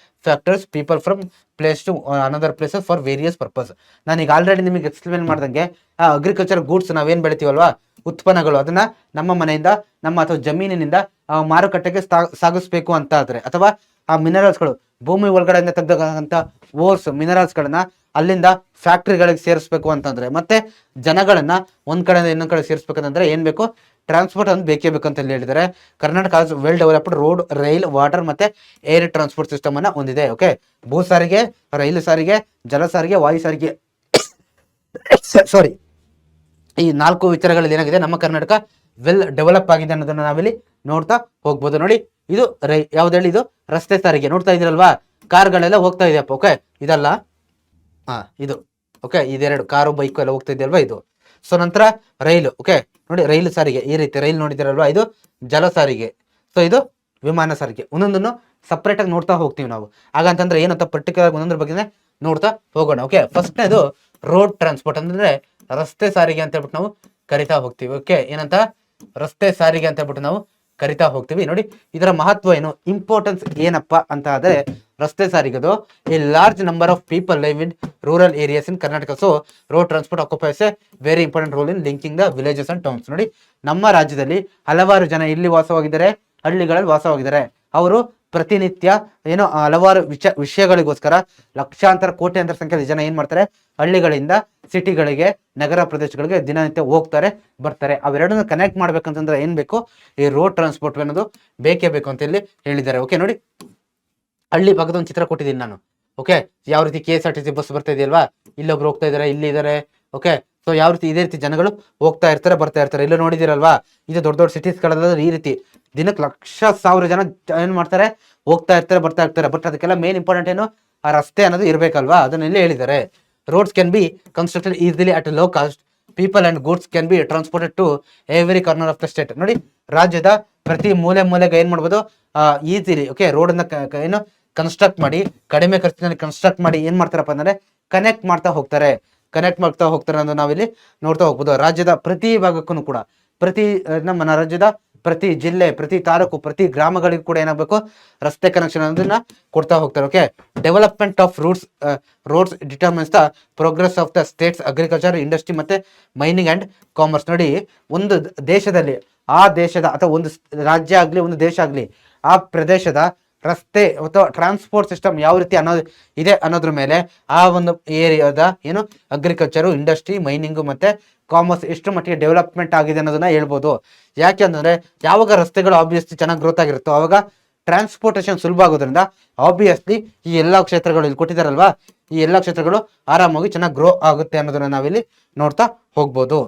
factors people from place to another places for various purpose. ನಾನೀಗ already ನಿಮಗೆ explain ಮಾಡ್ದಂಗೆ agriculture goods ನಾವೇನ್ ಬೆಳಿತೀವಲ್ವಾ, ಉತ್ಪನ್ನಗಳು, ಅದನ್ನ ನಮ್ಮ ಮನೆಯಿಂದ ನಮ್ಮ ಅಥವಾ ಜಮೀನಿನಿಂದ ಮಾರುಕಟ್ಟೆಗೆ ಸಾಗಿಸ್ಬೇಕು ಅಂತ ಆದ್ರೆ, ಅಥವಾ ಆ ಮಿನರಲ್ಸ್ಗಳು ಭೂಮಿ ಒಳಗಡೆಯಿಂದ ತೆಗೆದಂತ ಓರ್ಸ್ ಮಿನರಲ್ಸ್ಗಳನ್ನ ಅಲ್ಲಿಂದ ಫ್ಯಾಕ್ಟ್ರಿಗಳಿಗೆ ಸೇರಿಸ್ಬೇಕು ಅಂತಂದ್ರೆ, ಮತ್ತೆ ಜನಗಳನ್ನ ಒಂದ್ ಕಡೆಯಿಂದ ಇನ್ನೊಂದ್ ಕಡೆ ಸೇರಿಸ್ಬೇಕಂತಂದ್ರೆ ಏನ್ ಬೇಕು, ಟ್ರಾನ್ಸ್ಪೋರ್ಟ್ ಒಂದು ಬೇಕೇ ಬೇಕಂತ ಹೇಳಿದ್ದಾರೆ. Karnataka has well developed road, rail, water ಮತ್ತೆ ಏರ್ ಟ್ರಾನ್ಸ್ಪೋರ್ಟ್ ಸಿಸ್ಟಮ್ ಅನ್ನ ಹೊಂದಿದೆ. ಓಕೆ, ಭೂ ಸಾರಿಗೆ, ರೈಲು ಸಾರಿಗೆ, ಜಲ ಸಾರಿಗೆ, ವಾಯು ಸಾರಿಗೆ ಸಾರಿ, ಈ 4 ವಿಚಾರಗಳಲ್ಲಿ ಏನಾಗಿದೆ, ನಮ್ಮ ಕರ್ನಾಟಕ ವೆಲ್ ಡೆವಲಪ್ ಆಗಿದೆ ಅನ್ನೋದನ್ನ ನಾವಿಲ್ಲಿ ನೋಡ್ತಾ ಹೋಗ್ಬೋದು. ನೋಡಿ, ಇದು ಯಾವ್ದು ಹೇಳಿ, ಇದು ರಸ್ತೆ ಸಾರಿಗೆ. ನೋಡ್ತಾ ಇದ್ರಲ್ವಾ, ಕಾರ್ಗಳೆಲ್ಲ ಹೋಗ್ತಾ ಇದೆಯಪ್ಪ. ಓಕೆ, ಇದಲ್ಲ, ಇದು ಓಕೆ, ಇದೆರಡು ಕಾರು ಬೈಕ್ ಎಲ್ಲ ಹೋಗ್ತಾ ಇದೆಯಲ್ವಾ, ಇದು. ಸೊ ನಂತರ ರೈಲು. ಓಕೆ, ನೋಡಿ ರೈಲು ಸಾರಿಗೆ ಈ ರೀತಿ ರೈಲು ನೋಡಿದಿರಲ್ವಾ, ಇದು ಜಲ ಸಾರಿಗೆ. ಸೊ ಇದು ವಿಮಾನ ಸಾರಿಗೆ. ಒಂದೊಂದನ್ನು ಸಪ್ರೇಟ್ ಆಗಿ ನೋಡ್ತಾ ಹೋಗ್ತೀವಿ ನಾವು. ಹಾಗಂತಂದ್ರೆ ಏನಂತ ಪರ್ಟಿಕ್ಯುಲರ್ ಒಂದೊಂದ್ರ ಬಗ್ಗೆ ನೋಡ್ತಾ ಹೋಗೋಣ. ಓಕೆ, ಫಸ್ಟ್ನೇದು ರೋಡ್ ಟ್ರಾನ್ಸ್ಪೋರ್ಟ್ ಅಂದ್ರೆ ರಸ್ತೆ ಸಾರಿಗೆ ಅಂತ ಹೇಳ್ಬಿಟ್ಟು ನಾವು ಕರಿತಾ ಹೋಗ್ತೀವಿ. ಓಕೆ, ಏನಂತ, ರಸ್ತೆ ಸಾರಿಗೆ ಅಂತ ಹೇಳ್ಬಿಟ್ಟು ನಾವು ಕರಿತಾ ಹೋಗ್ತೀವಿ. ನೋಡಿ, ಇದರ ಮಹತ್ವ ಏನು, ಇಂಪಾರ್ಟೆನ್ಸ್ ಏನಪ್ಪ ಅಂತ ಆದ್ರೆ, ರಸ್ತೆ ಸಾರಿಗೆದು a large number of people live in rural areas in Karnataka. So road transport occupies a very important role in linking the villages and towns. ನೋಡಿ, ನಮ್ಮ ರಾಜ್ಯದಲ್ಲಿ ಹಲವಾರು ಜನ ಇಲ್ಲಿ ವಾಸವಾಗಿದ್ದಾರೆ, ಹಳ್ಳಿಗಳಲ್ಲಿ ವಾಸವಾಗಿದ್ದಾರೆ. ಅವರು ಪ್ರತಿನಿತ್ಯ ಏನೋ ಹಲವಾರು ವಿಷಯಗಳಿಗೋಸ್ಕರ ಲಕ್ಷಾಂತರ ಕೋಟ್ಯಾಂತರ ಸಂಖ್ಯೆಯ ಜನ ಏನ್ ಮಾಡ್ತಾರೆ, ಹಳ್ಳಿಗಳಿಂದ ಸಿಟಿಗಳಿಗೆ, ನಗರ ಪ್ರದೇಶಗಳಿಗೆ ದಿನನಿತ್ಯ ಹೋಗ್ತಾರೆ ಬರ್ತಾರೆ. ಅವೆರಡನ್ನ ಕನೆಕ್ಟ್ ಮಾಡ್ಬೇಕಂತಂದ್ರೆ ಏನ್ ಬೇಕು, ಈ ರೋಡ್ ಟ್ರಾನ್ಸ್ಪೋರ್ಟ್ ಅನ್ನೋದು ಬೇಕೇ ಬೇಕು ಅಂತ ಇಲ್ಲಿ ಹೇಳಿದ್ದಾರೆ. ಓಕೆ, ನೋಡಿ ಹಳ್ಳಿ ಭಾಗದ ಒಂದು ಚಿತ್ರ ಕೊಟ್ಟಿದ್ದೀನಿ ನಾನು. ಓಕೆ, ಯಾವ ರೀತಿ KSRTC ಬಸ್ ಬರ್ತಾ ಇದೆಯಲ್ವಾ, ಇಲ್ಲೊಬ್ರು ಹೋಗ್ತಾ ಇದಾರೆ, ಇಲ್ಲಿ ಇದಾರೆ. ಓಕೆ, ಸೊ ಯಾವ ರೀತಿ ಇದೇ ರೀತಿ ಜನಗಳು ಹೋಗ್ತಾ ಇರ್ತಾರೆ ಬರ್ತಾ ಇರ್ತಾರೆ. ಇಲ್ಲೂ ನೋಡಿದಿರಲ್ವಾ, ಇದು ದೊಡ್ಡ ದೊಡ್ಡ ಸಿಟೀಸ್ಗಳಲ್ಲಿ ಈ ರೀತಿ ದಿನಕ್ಕೆ ಲಕ್ಷ ಸಾವಿರ ಜನ ಏನ್ ಮಾಡ್ತಾರೆ, ಹೋಗ್ತಾ ಇರ್ತಾರೆ ಬರ್ತಾ ಇರ್ತಾರೆ. ಬಟ್ ಅದಕ್ಕೆಲ್ಲ ಮೇನ್ ಇಂಪಾರ್ಟೆಂಟ್ ಏನು, ಆ ರಸ್ತೆ ಅನ್ನೋದು ಇರ್ಬೇಕಲ್ವಾ, ಅದನ್ನ ಇಲ್ಲಿ ಹೇಳಿದ್ದಾರೆ. Roads can be constructed easily at low cost, people and goods can be transported to every corner of the state. ನೋಡಿ, ರಾಜ್ಯದ ಪ್ರತಿ ಮೂಲೆಗೆ ಏನ್ ಮಾಡ್ಬೋದು, ಈಸಿಲಿ ಓಕೆ ರೋಡ್ ಅನ್ನ ಏನು ಕನ್ಸ್ಟ್ರಕ್ಟ್ ಮಾಡಿ, ಕಡಿಮೆ ಖರ್ಚಿನಲ್ಲಿ ಕನ್ಸ್ಟ್ರಕ್ಟ್ ಮಾಡಿ ಏನ್ ಮಾಡ್ತಾರಪ್ಪ ಅಂದ್ರೆ ಕನೆಕ್ಟ್ ಮಾಡ್ತಾ ಹೋಗ್ತಾರೆ ಅನ್ನೋದು ನಾವಿಲ್ಲಿ ನೋಡ್ತಾ ಹೋಗ್ಬೋದು. ರಾಜ್ಯದ ಪ್ರತಿ ಭಾಗಕ್ಕೂ ಕೂಡ, ನಮ್ಮ ರಾಜ್ಯದ ಪ್ರತಿ ಜಿಲ್ಲೆ, ಪ್ರತಿ ತಾಲೂಕು, ಪ್ರತಿ ಗ್ರಾಮಗಳಿಗೂ ಕೂಡ ಏನಾಗಬೇಕು, ರಸ್ತೆ ಕನೆಕ್ಷನ್ ಅನ್ನೋದನ್ನ ಕೊಡ್ತಾ ಹೋಗ್ತಾರೆ. Okay, development of roads determines the progress of the States agriculture, industry ಮತ್ತೆ ಮೈನಿಂಗ್ ಅಂಡ್ ಕಾಮರ್ಸ್. ನೋಡಿ, ಒಂದು ದೇಶದಲ್ಲಿ, ಆ ದೇಶದ ಅಥವಾ ಒಂದು ರಾಜ್ಯ ಆಗ್ಲಿ, ಒಂದು ದೇಶ ಆಗ್ಲಿ, ಆ ಪ್ರದೇಶದ ರಸ್ತೆ ಅಥವಾ ಟ್ರಾನ್ಸ್ಪೋರ್ಟ್ ಸಿಸ್ಟಮ್ ಯಾವ ರೀತಿ ಇದೆ ಅನ್ನೋದ್ರ ಮೇಲೆ ಆ ಒಂದು ಏರಿಯಾದ ಏನು ಅಗ್ರಿಕಲ್ಚರು, ಇಂಡಸ್ಟ್ರಿ, ಮೈನಿಂಗು ಮತ್ತೆ ಕಾಮರ್ಸ್ ಎಷ್ಟು ಮಟ್ಟಿಗೆ ಡೆವಲಪ್ಮೆಂಟ್ ಆಗಿದೆ ಅನ್ನೋದನ್ನ ಹೇಳ್ಬೋದು. ಯಾಕೆ ಅಂತಂದ್ರೆ, ಯಾವಾಗ ರಸ್ತೆಗಳು ಆಬ್ವಿಯಸ್ಲಿ ಚೆನ್ನಾಗಿ ಗ್ರೋತ್ ಆಗಿರುತ್ತೋ ಅವಾಗ ಟ್ರಾನ್ಸ್ಪೋರ್ಟೇಷನ್ ಸುಲಭ ಆಗೋದ್ರಿಂದ ಆಬ್ವಿಯಸ್ಲಿ ಈ ಎಲ್ಲಾ ಕ್ಷೇತ್ರಗಳು ಇಲ್ಲಿ ಕೊಟ್ಟಿದ್ದಾರಲ್ವಾ, ಈ ಎಲ್ಲಾ ಕ್ಷೇತ್ರಗಳು ಆರಾಮಾಗಿ ಚೆನ್ನಾಗಿ ಗ್ರೋ ಆಗುತ್ತೆ ಅನ್ನೋದನ್ನ ನಾವಿಲ್ಲಿ ನೋಡ್ತಾ ಹೋಗ್ಬೋದು.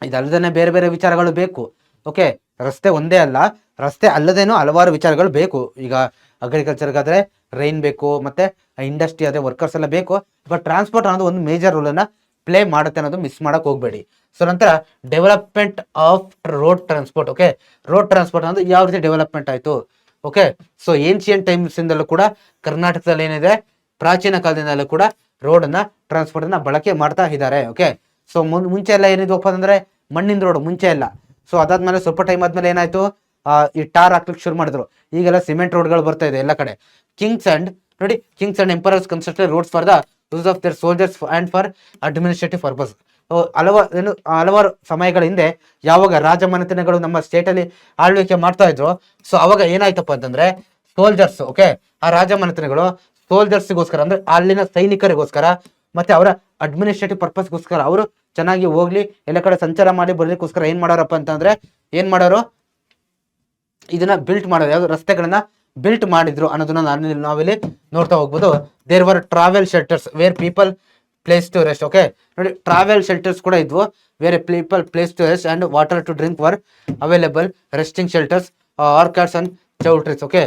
ಇದಲ್ಲದೇ ಬೇರೆ ಬೇರೆ ವಿಚಾರಗಳು ಬೇಕು. ಓಕೆ, ರಸ್ತೆ ಒಂದೇ ಅಲ್ಲ, ರಸ್ತೆ ಅಲ್ಲದೇನೋ ಹಲವಾರು ವಿಚಾರಗಳು ಬೇಕು. ಈಗ ಅಗ್ರಿಕಲ್ಚರ್ಗಾದ್ರೆ ರೈನ್ ಬೇಕು, ಮತ್ತೆ ಇಂಡಸ್ಟ್ರಿ ಆದ್ರೆ ವರ್ಕರ್ಸ್ ಎಲ್ಲ ಬೇಕು. ಬಟ್ ಟ್ರಾನ್ಸ್ಪೋರ್ಟ್ ಅನ್ನೋದು ಒಂದು ಮೇಜರ್ ರೋಲ್ ಅನ್ನ ಪ್ಲೇ ಮಾಡುತ್ತೆ ಅನ್ನೋದು ಮಿಸ್ ಮಾಡಕ್ ಹೋಗ್ಬೇಡಿ. ಸೊ ನಂತರ development of road transport. Okay, road transport ಅನ್ನೋದು ಯಾವ ರೀತಿ ಡೆವಲಪ್ಮೆಂಟ್ ಆಯ್ತು. ಓಕೆ, ಸೊ ಏನ್ಷಿಯಂಟ್ ಟೈಮ್ಸ್ ಇಂದಲೂ ಕೂಡ ಕರ್ನಾಟಕದಲ್ಲಿ ಏನಿದೆ, ಪ್ರಾಚೀನ ಕಾಲದಿಂದಲೂ ಕೂಡ ರೋಡ್ ಅನ್ನ ಟ್ರಾನ್ಸ್ಪೋರ್ಟ್ ಅನ್ನ ಬಳಕೆ ಮಾಡ್ತಾ ಇದ್ದಾರೆ. ಓಕೆ, ಸೊ ಮುಂಚೆ ಎಲ್ಲ ಏನಿದ್ವಪ್ಪ ಅಂದ್ರೆ ಮಣ್ಣಿನ ರೋಡ್ ಮುಂಚೆ ಎಲ್ಲ. ಸೊ ಅದಾದ್ಮೇಲೆ ಸ್ವಲ್ಪ ಟೈಮ್ ಆದ್ಮೇಲೆ ಏನಾಯ್ತು, ಈ ಟಾರ್ ಹಾಕ್ಲಿಕ್ಕೆ ಶುರು ಮಾಡಿದ್ರು. ಈಗೆಲ್ಲ ಸಿಮೆಂಟ್ ರೋಡ್ಗಳು ಬರ್ತಾ ಇದೆ ಎಲ್ಲ ಕಡೆ. Kings and emperor's constructed roads for the use of their soldiers and for administrative purpose. ಹಲವಾರು ಸಮಯಗಳ ಹಿಂದೆ ಯಾವಾಗ ರಾಜಮನೆತನಗಳು ನಮ್ಮ ಸ್ಟೇಟ್ ಅಲ್ಲಿ ಆಳ್ವಿಕೆ ಮಾಡ್ತಾ ಇದ್ರು, ಸೊ ಅವಾಗ ಏನಾಯ್ತಪ್ಪ ಅಂತಂದ್ರೆ ಸೋಲ್ಜರ್ಸ್, ಓಕೆ, ಆ ರಾಜಮನೆತನಗಳು ಸೋಲ್ಜರ್ಸ್ಗೋಸ್ಕರ ಅಂದ್ರೆ ಅಲ್ಲಿನ ಸೈನಿಕರಿಗೋಸ್ಕರ ಮತ್ತೆ ಅವರ ಅಡ್ಮಿನಿಸ್ಟ್ರೇಟಿವ್ ಪರ್ಪಸ್ಗೋಸ್ಕರ ಅವರು ಚೆನ್ನಾಗಿ ಹೋಗ್ಲಿ, ಎಲ್ಲ ಕಡೆ ಸಂಚಾರ ಮಾಡಿ ಬರ್ಲಿಕ್ಕೋಸ್ಕರ ಏನ್ ಮಾಡೋರಪ್ಪ ಅಂತಂದ್ರೆ ಇದನ್ನ ಬಿಲ್ಟ್ ಮಾಡೋದು, ಯಾವ್ದು ರಸ್ತೆಗಳನ್ನ ಬಿಲ್ಟ್ ಮಾಡಿದ್ರು ಅನ್ನೋದನ್ನ ನಾವಿಲ್ಲಿ ನೋಡ್ತಾ ಹೋಗ್ಬೋದು. There were travel shelters where people place to rest. Okay, ನೋಡಿ ಟ್ರಾವೆಲ್ ಶೆಲ್ಟರ್ಸ್ ಕೂಡ ಇದ್ವು, where people place to rest and water to drink were available. Resting shelters, arcades and choultries. Okay,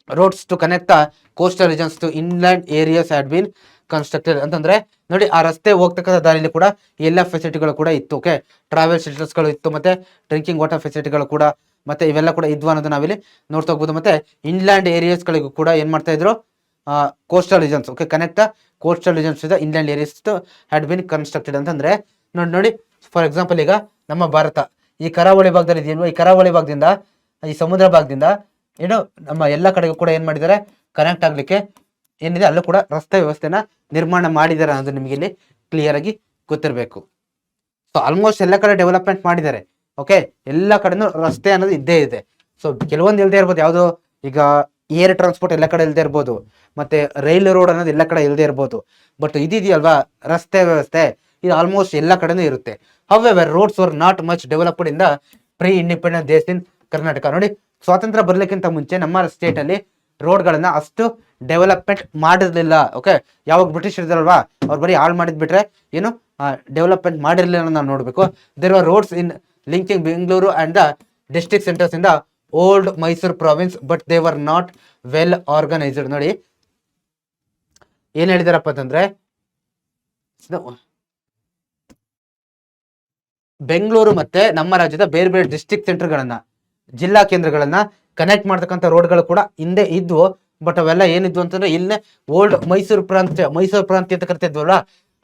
roads to connect the coastal regions to inland areas had been constructed. ಅಂತಂದ್ರೆ ನೋಡಿ, ಆ ರಸ್ತೆ ಹೋಗ್ತಕ್ಕಂಥ ದಾರಿಯಲ್ಲಿ ಕೂಡ ಎಲ್ಲ ಫೆಸಿಲಿಟಿಗಳು ಕೂಡ ಇತ್ತು. ಓಕೆ, ಟ್ರಾವೆಲ್ ಶೆಲ್ಟರ್ಸ್ಗಳು ಇತ್ತು, ಮತ್ತೆ ಡ್ರಿಂಕಿಂಗ್ ವಾಟರ್ ಫೆಸಿಲಿಟಿಗಳು ಕೂಡ ಮತ್ತೆ ಇವೆಲ್ಲ ಕೂಡ ಇದ್ವು ಅನ್ನೋದು ನಾವಿಲ್ಲಿ ನೋಡ್ತಾ ಹೋಗ್ಬೋದು. ಮತ್ತೆ ಇನ್ಲ್ಯಾಂಡ್ ಏರಿಯಾಸ್ಗಳಿಗೂ ಕೂಡ ಏನ್ ಮಾಡ್ತಾ ಇದ್ರು, coastal regions. Okay, connect the coastal regions with inland areas had been constructed. ಅಂತಂದ್ರೆ ನೋಡಿ ಫಾರ್ ಎಕ್ಸಾಂಪಲ್ ಈಗ ನಮ್ಮ ಭಾರತ ಈ ಕರಾವಳಿ ಭಾಗದಲ್ಲಿ ಇದೆಯಲ್ವಾ, ಈ ಕರಾವಳಿ ಭಾಗದಿಂದ ಈ ಸಮುದ್ರ ಭಾಗದಿಂದ ಏನು ನಮ್ಮ ಎಲ್ಲ ಕಡೆಗೂ ಕೂಡ ಏನ್ ಮಾಡಿದ್ದಾರೆ, ಕನೆಕ್ಟ್ ಆಗ್ಲಿಕ್ಕೆ ಏನಿದೆ ಅಲ್ಲೂ ಕೂಡ ರಸ್ತೆ ವ್ಯವಸ್ಥೆನ ನಿರ್ಮಾಣ ಮಾಡಿದ್ದಾರೆ ಅನ್ನೋದು ನಿಮಗೆ ಇಲ್ಲಿ ಕ್ಲಿಯರ್ ಆಗಿ ಗೊತ್ತಿರಬೇಕು. ಸೊ ಆಲ್ಮೋಸ್ಟ್ ಎಲ್ಲ ಕಡೆ ಡೆವಲಪ್ಮೆಂಟ್ ಮಾಡಿದ್ದಾರೆ. ಓಕೆ, ಎಲ್ಲ ಕಡೆನೂ ರಸ್ತೆ ಅನ್ನೋದು ಇದ್ದೇ ಇದೆ. ಸೊ ಕೆಲವೊಂದು ಇಲ್ಲದೆ ಇರ್ಬೋದು, ಯಾವುದು ಈಗ ಏರ್ ಟ್ರಾನ್ಸ್ಪೋರ್ಟ್ ಎಲ್ಲ ಕಡೆ ಇಲ್ಲದೆ ಇರ್ಬೋದು, ಮತ್ತೆ ರೈಲ್ ರೋಡ್ ಅನ್ನೋದು ಎಲ್ಲ ಕಡೆ ಇಲ್ಲದೆ ಇರ್ಬೋದು. ಬಟ್ ಇದೆಯಲ್ವಾ ರಸ್ತೆ ವ್ಯವಸ್ಥೆ, ಇದು ಆಲ್ಮೋಸ್ಟ್ ಎಲ್ಲ ಕಡೆನೂ ಇರುತ್ತೆ. However roads were not much developed in the pre independent days in Karnataka. ನೋಡಿ, ಸ್ವಾತಂತ್ರ್ಯ ಬರ್ಲಿಕ್ಕಿಂತ ಮುಂಚೆ ನಮ್ಮ ಸ್ಟೇಟ್ ಅಲ್ಲಿ ರೋಡ್ಗಳನ್ನ ಅಷ್ಟು ಡೆವಲಪ್ಮೆಂಟ್ ಮಾಡಿರ್ಲಿಲ್ಲ. ಓಕೆ, ಯಾವಾಗ ಬ್ರಿಟಿಷ್ ಇದ್ದಾರಲ್ವಾ ಅವ್ರು ಬರೀ ಹಾಳು ಮಾಡಿದ್ ಬಿಟ್ರೆ ಏನು ಡೆವಲಪ್ಮೆಂಟ್ ಮಾಡಿರ್ಲಿಲ್ಲ ನಾವು ನೋಡ್ಬೇಕು. There are roads in linking Bengaluru and the district centres in the old Mysuru province, but they were not well organised. ನೋಡಿ ಏನ್ ಹೇಳಿದಾರಪ್ಪ ಅಂತಂದ್ರೆ, ಬೆಂಗಳೂರು ಮತ್ತೆ ನಮ್ಮ ರಾಜ್ಯದ ಬೇರೆ ಬೇರೆ ಡಿಸ್ಟ್ರಿಕ್ಟ್ ಸೆಂಟರ್ಗಳನ್ನ, ಜಿಲ್ಲಾ ಕೇಂದ್ರಗಳನ್ನ ಕನೆಕ್ಟ್ ಮಾಡ್ತಕ್ಕಂಥ ರೋಡ್ಗಳು ಕೂಡ ಹಿಂದೆ ಇದ್ವು. ಬಟ್ ಅವೆಲ್ಲ ಏನಿದ್ವು ಅಂತಂದ್ರೆ ಇಲ್ಲೇ ಓಲ್ಡ್ ಮೈಸೂರು ಪ್ರಾಂತ್ಯ ಅಂತ ಕರಿತಿದ್ವಲ್ಲ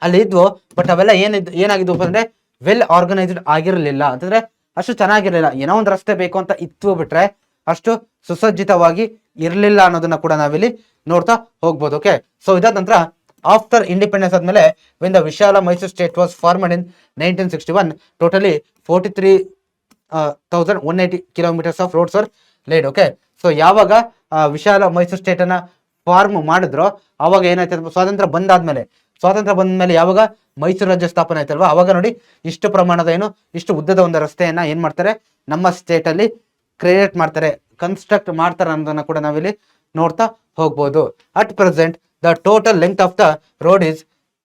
ಅಲ್ಲಿ ಇದ್ವು. ಬಟ್ ಅವೆಲ್ಲ ಏನಾಗಿದ್ವು ಅಂದ್ರೆ ವೆಲ್ ಆರ್ಗನೈಸ್ಡ್ ಆಗಿರಲಿಲ್ಲ, ಅಂತಂದ್ರೆ ಅಷ್ಟು ಚೆನ್ನಾಗಿರ್ಲಿಲ್ಲ. ಏನೋ ಒಂದು ರಸ್ತೆ ಬೇಕು ಅಂತ ಇತ್ತು ಬಿಟ್ರೆ ಅಷ್ಟು ಸುಸಜ್ಜಿತವಾಗಿ ಇರಲಿಲ್ಲ ಅನ್ನೋದನ್ನ ಕೂಡ ನಾವಿಲ್ಲಿ ನೋಡ್ತಾ ಹೋಗ್ಬೋದು. ಓಕೆ, ಸೊ ಇದಾದ ನಂತರ ಆಫ್ಟರ್ ಇಂಡಿಪೆಂಡೆನ್ಸ್ ಆದ್ಮೇಲೆ when the Vishala Mysuru state was formed in 1961, totally 43,180 kilometres of roads are laid. Okay, so ಯಾವಾಗ ವಿಶಾಲ ಮೈಸೂರು ಸ್ಟೇಟ್ ಅನ್ನ ಫಾರ್ಮ್ ಮಾಡಿದ್ರೋ ಅವಾಗ ಏನಾಯ್ತು, ಸ್ವಾತಂತ್ರ್ಯ ಬಂದ್ಮೇಲೆ ಯಾವಾಗ ಮೈಸೂರು ರಾಜ್ಯ ಸ್ಥಾಪನೆ ಆಯ್ತಲ್ವಾ ಅವಾಗ ನೋಡಿ ಇಷ್ಟು ಪ್ರಮಾಣದ ಇಷ್ಟು ಉದ್ದದ ಒಂದು ರಸ್ತೆಯನ್ನ ಏನ್ ಮಾಡ್ತಾರೆ ನಮ್ಮ ಸ್ಟೇಟ್ ಅಲ್ಲಿ ಕ್ರಿಯೇಟ್ ಮಾಡ್ತಾರೆ, ಕನ್ಸ್ಟ್ರಕ್ಟ್ ಮಾಡ್ತಾರೆ ಅನ್ನೋದನ್ನ ಕೂಡ ನಾವಿಲ್ಲಿ ನೋಡ್ತಾ ಹೋಗ್ಬೋದು. At present the total length of the road is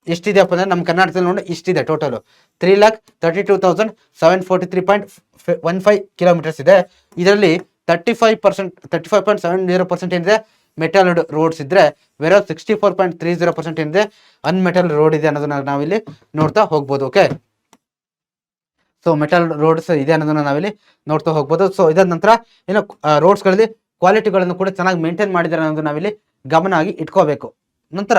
ಎಷ್ಟಿದೆಯಪ್ಪ ಅಂದ್ರೆ ನಮ್ಮ ಕರ್ನಾಟಕದಲ್ಲಿ ನೋಡಿ ಇಷ್ಟಿದೆ. ಟೋಟಲ್ 3,32,743.15 ಕಿಲೋಮೀಟರ್ಸ್ ಇದೆ. ಇದರಲ್ಲಿ 35.70% ಏನಿದೆ ಮೆಟಲ್ಡ್ ರೋಡ್ಸ್ ಇದ್ರೆ, ಬೇರೆ 64.30% ಏನಿದೆ ಅನ್ಮೆಟಲ್ ರೋಡ್ ಇದೆ ಅನ್ನೋದನ್ನ ನಾವಿಲ್ಲಿ ನೋಡ್ತಾ ಹೋಗ್ಬೋದು. ಓಕೆ, ಸೊ ಮೆಟಲ್ ರೋಡ್ಸ್ ಇದೆ ಅನ್ನೋದನ್ನ ನಾವಿಲ್ಲಿ ನೋಡ್ತಾ ಹೋಗ್ಬೋದು. ಸೊ ಇದಾದ ನಂತರ ರೋಡ್ಸ್ ಗಳಲ್ಲಿ ಕ್ವಾಲಿಟಿಗಳನ್ನು ಕೂಡ ಚೆನ್ನಾಗಿ ಮೇಂಟೈನ್ ಮಾಡಿದ್ದಾರೆ ಅನ್ನೋದನ್ನ ನಾವಿಲ್ಲಿ ಗಮನ ಆಗಿ ಇಟ್ಕೋಬೇಕು. ನಂತರ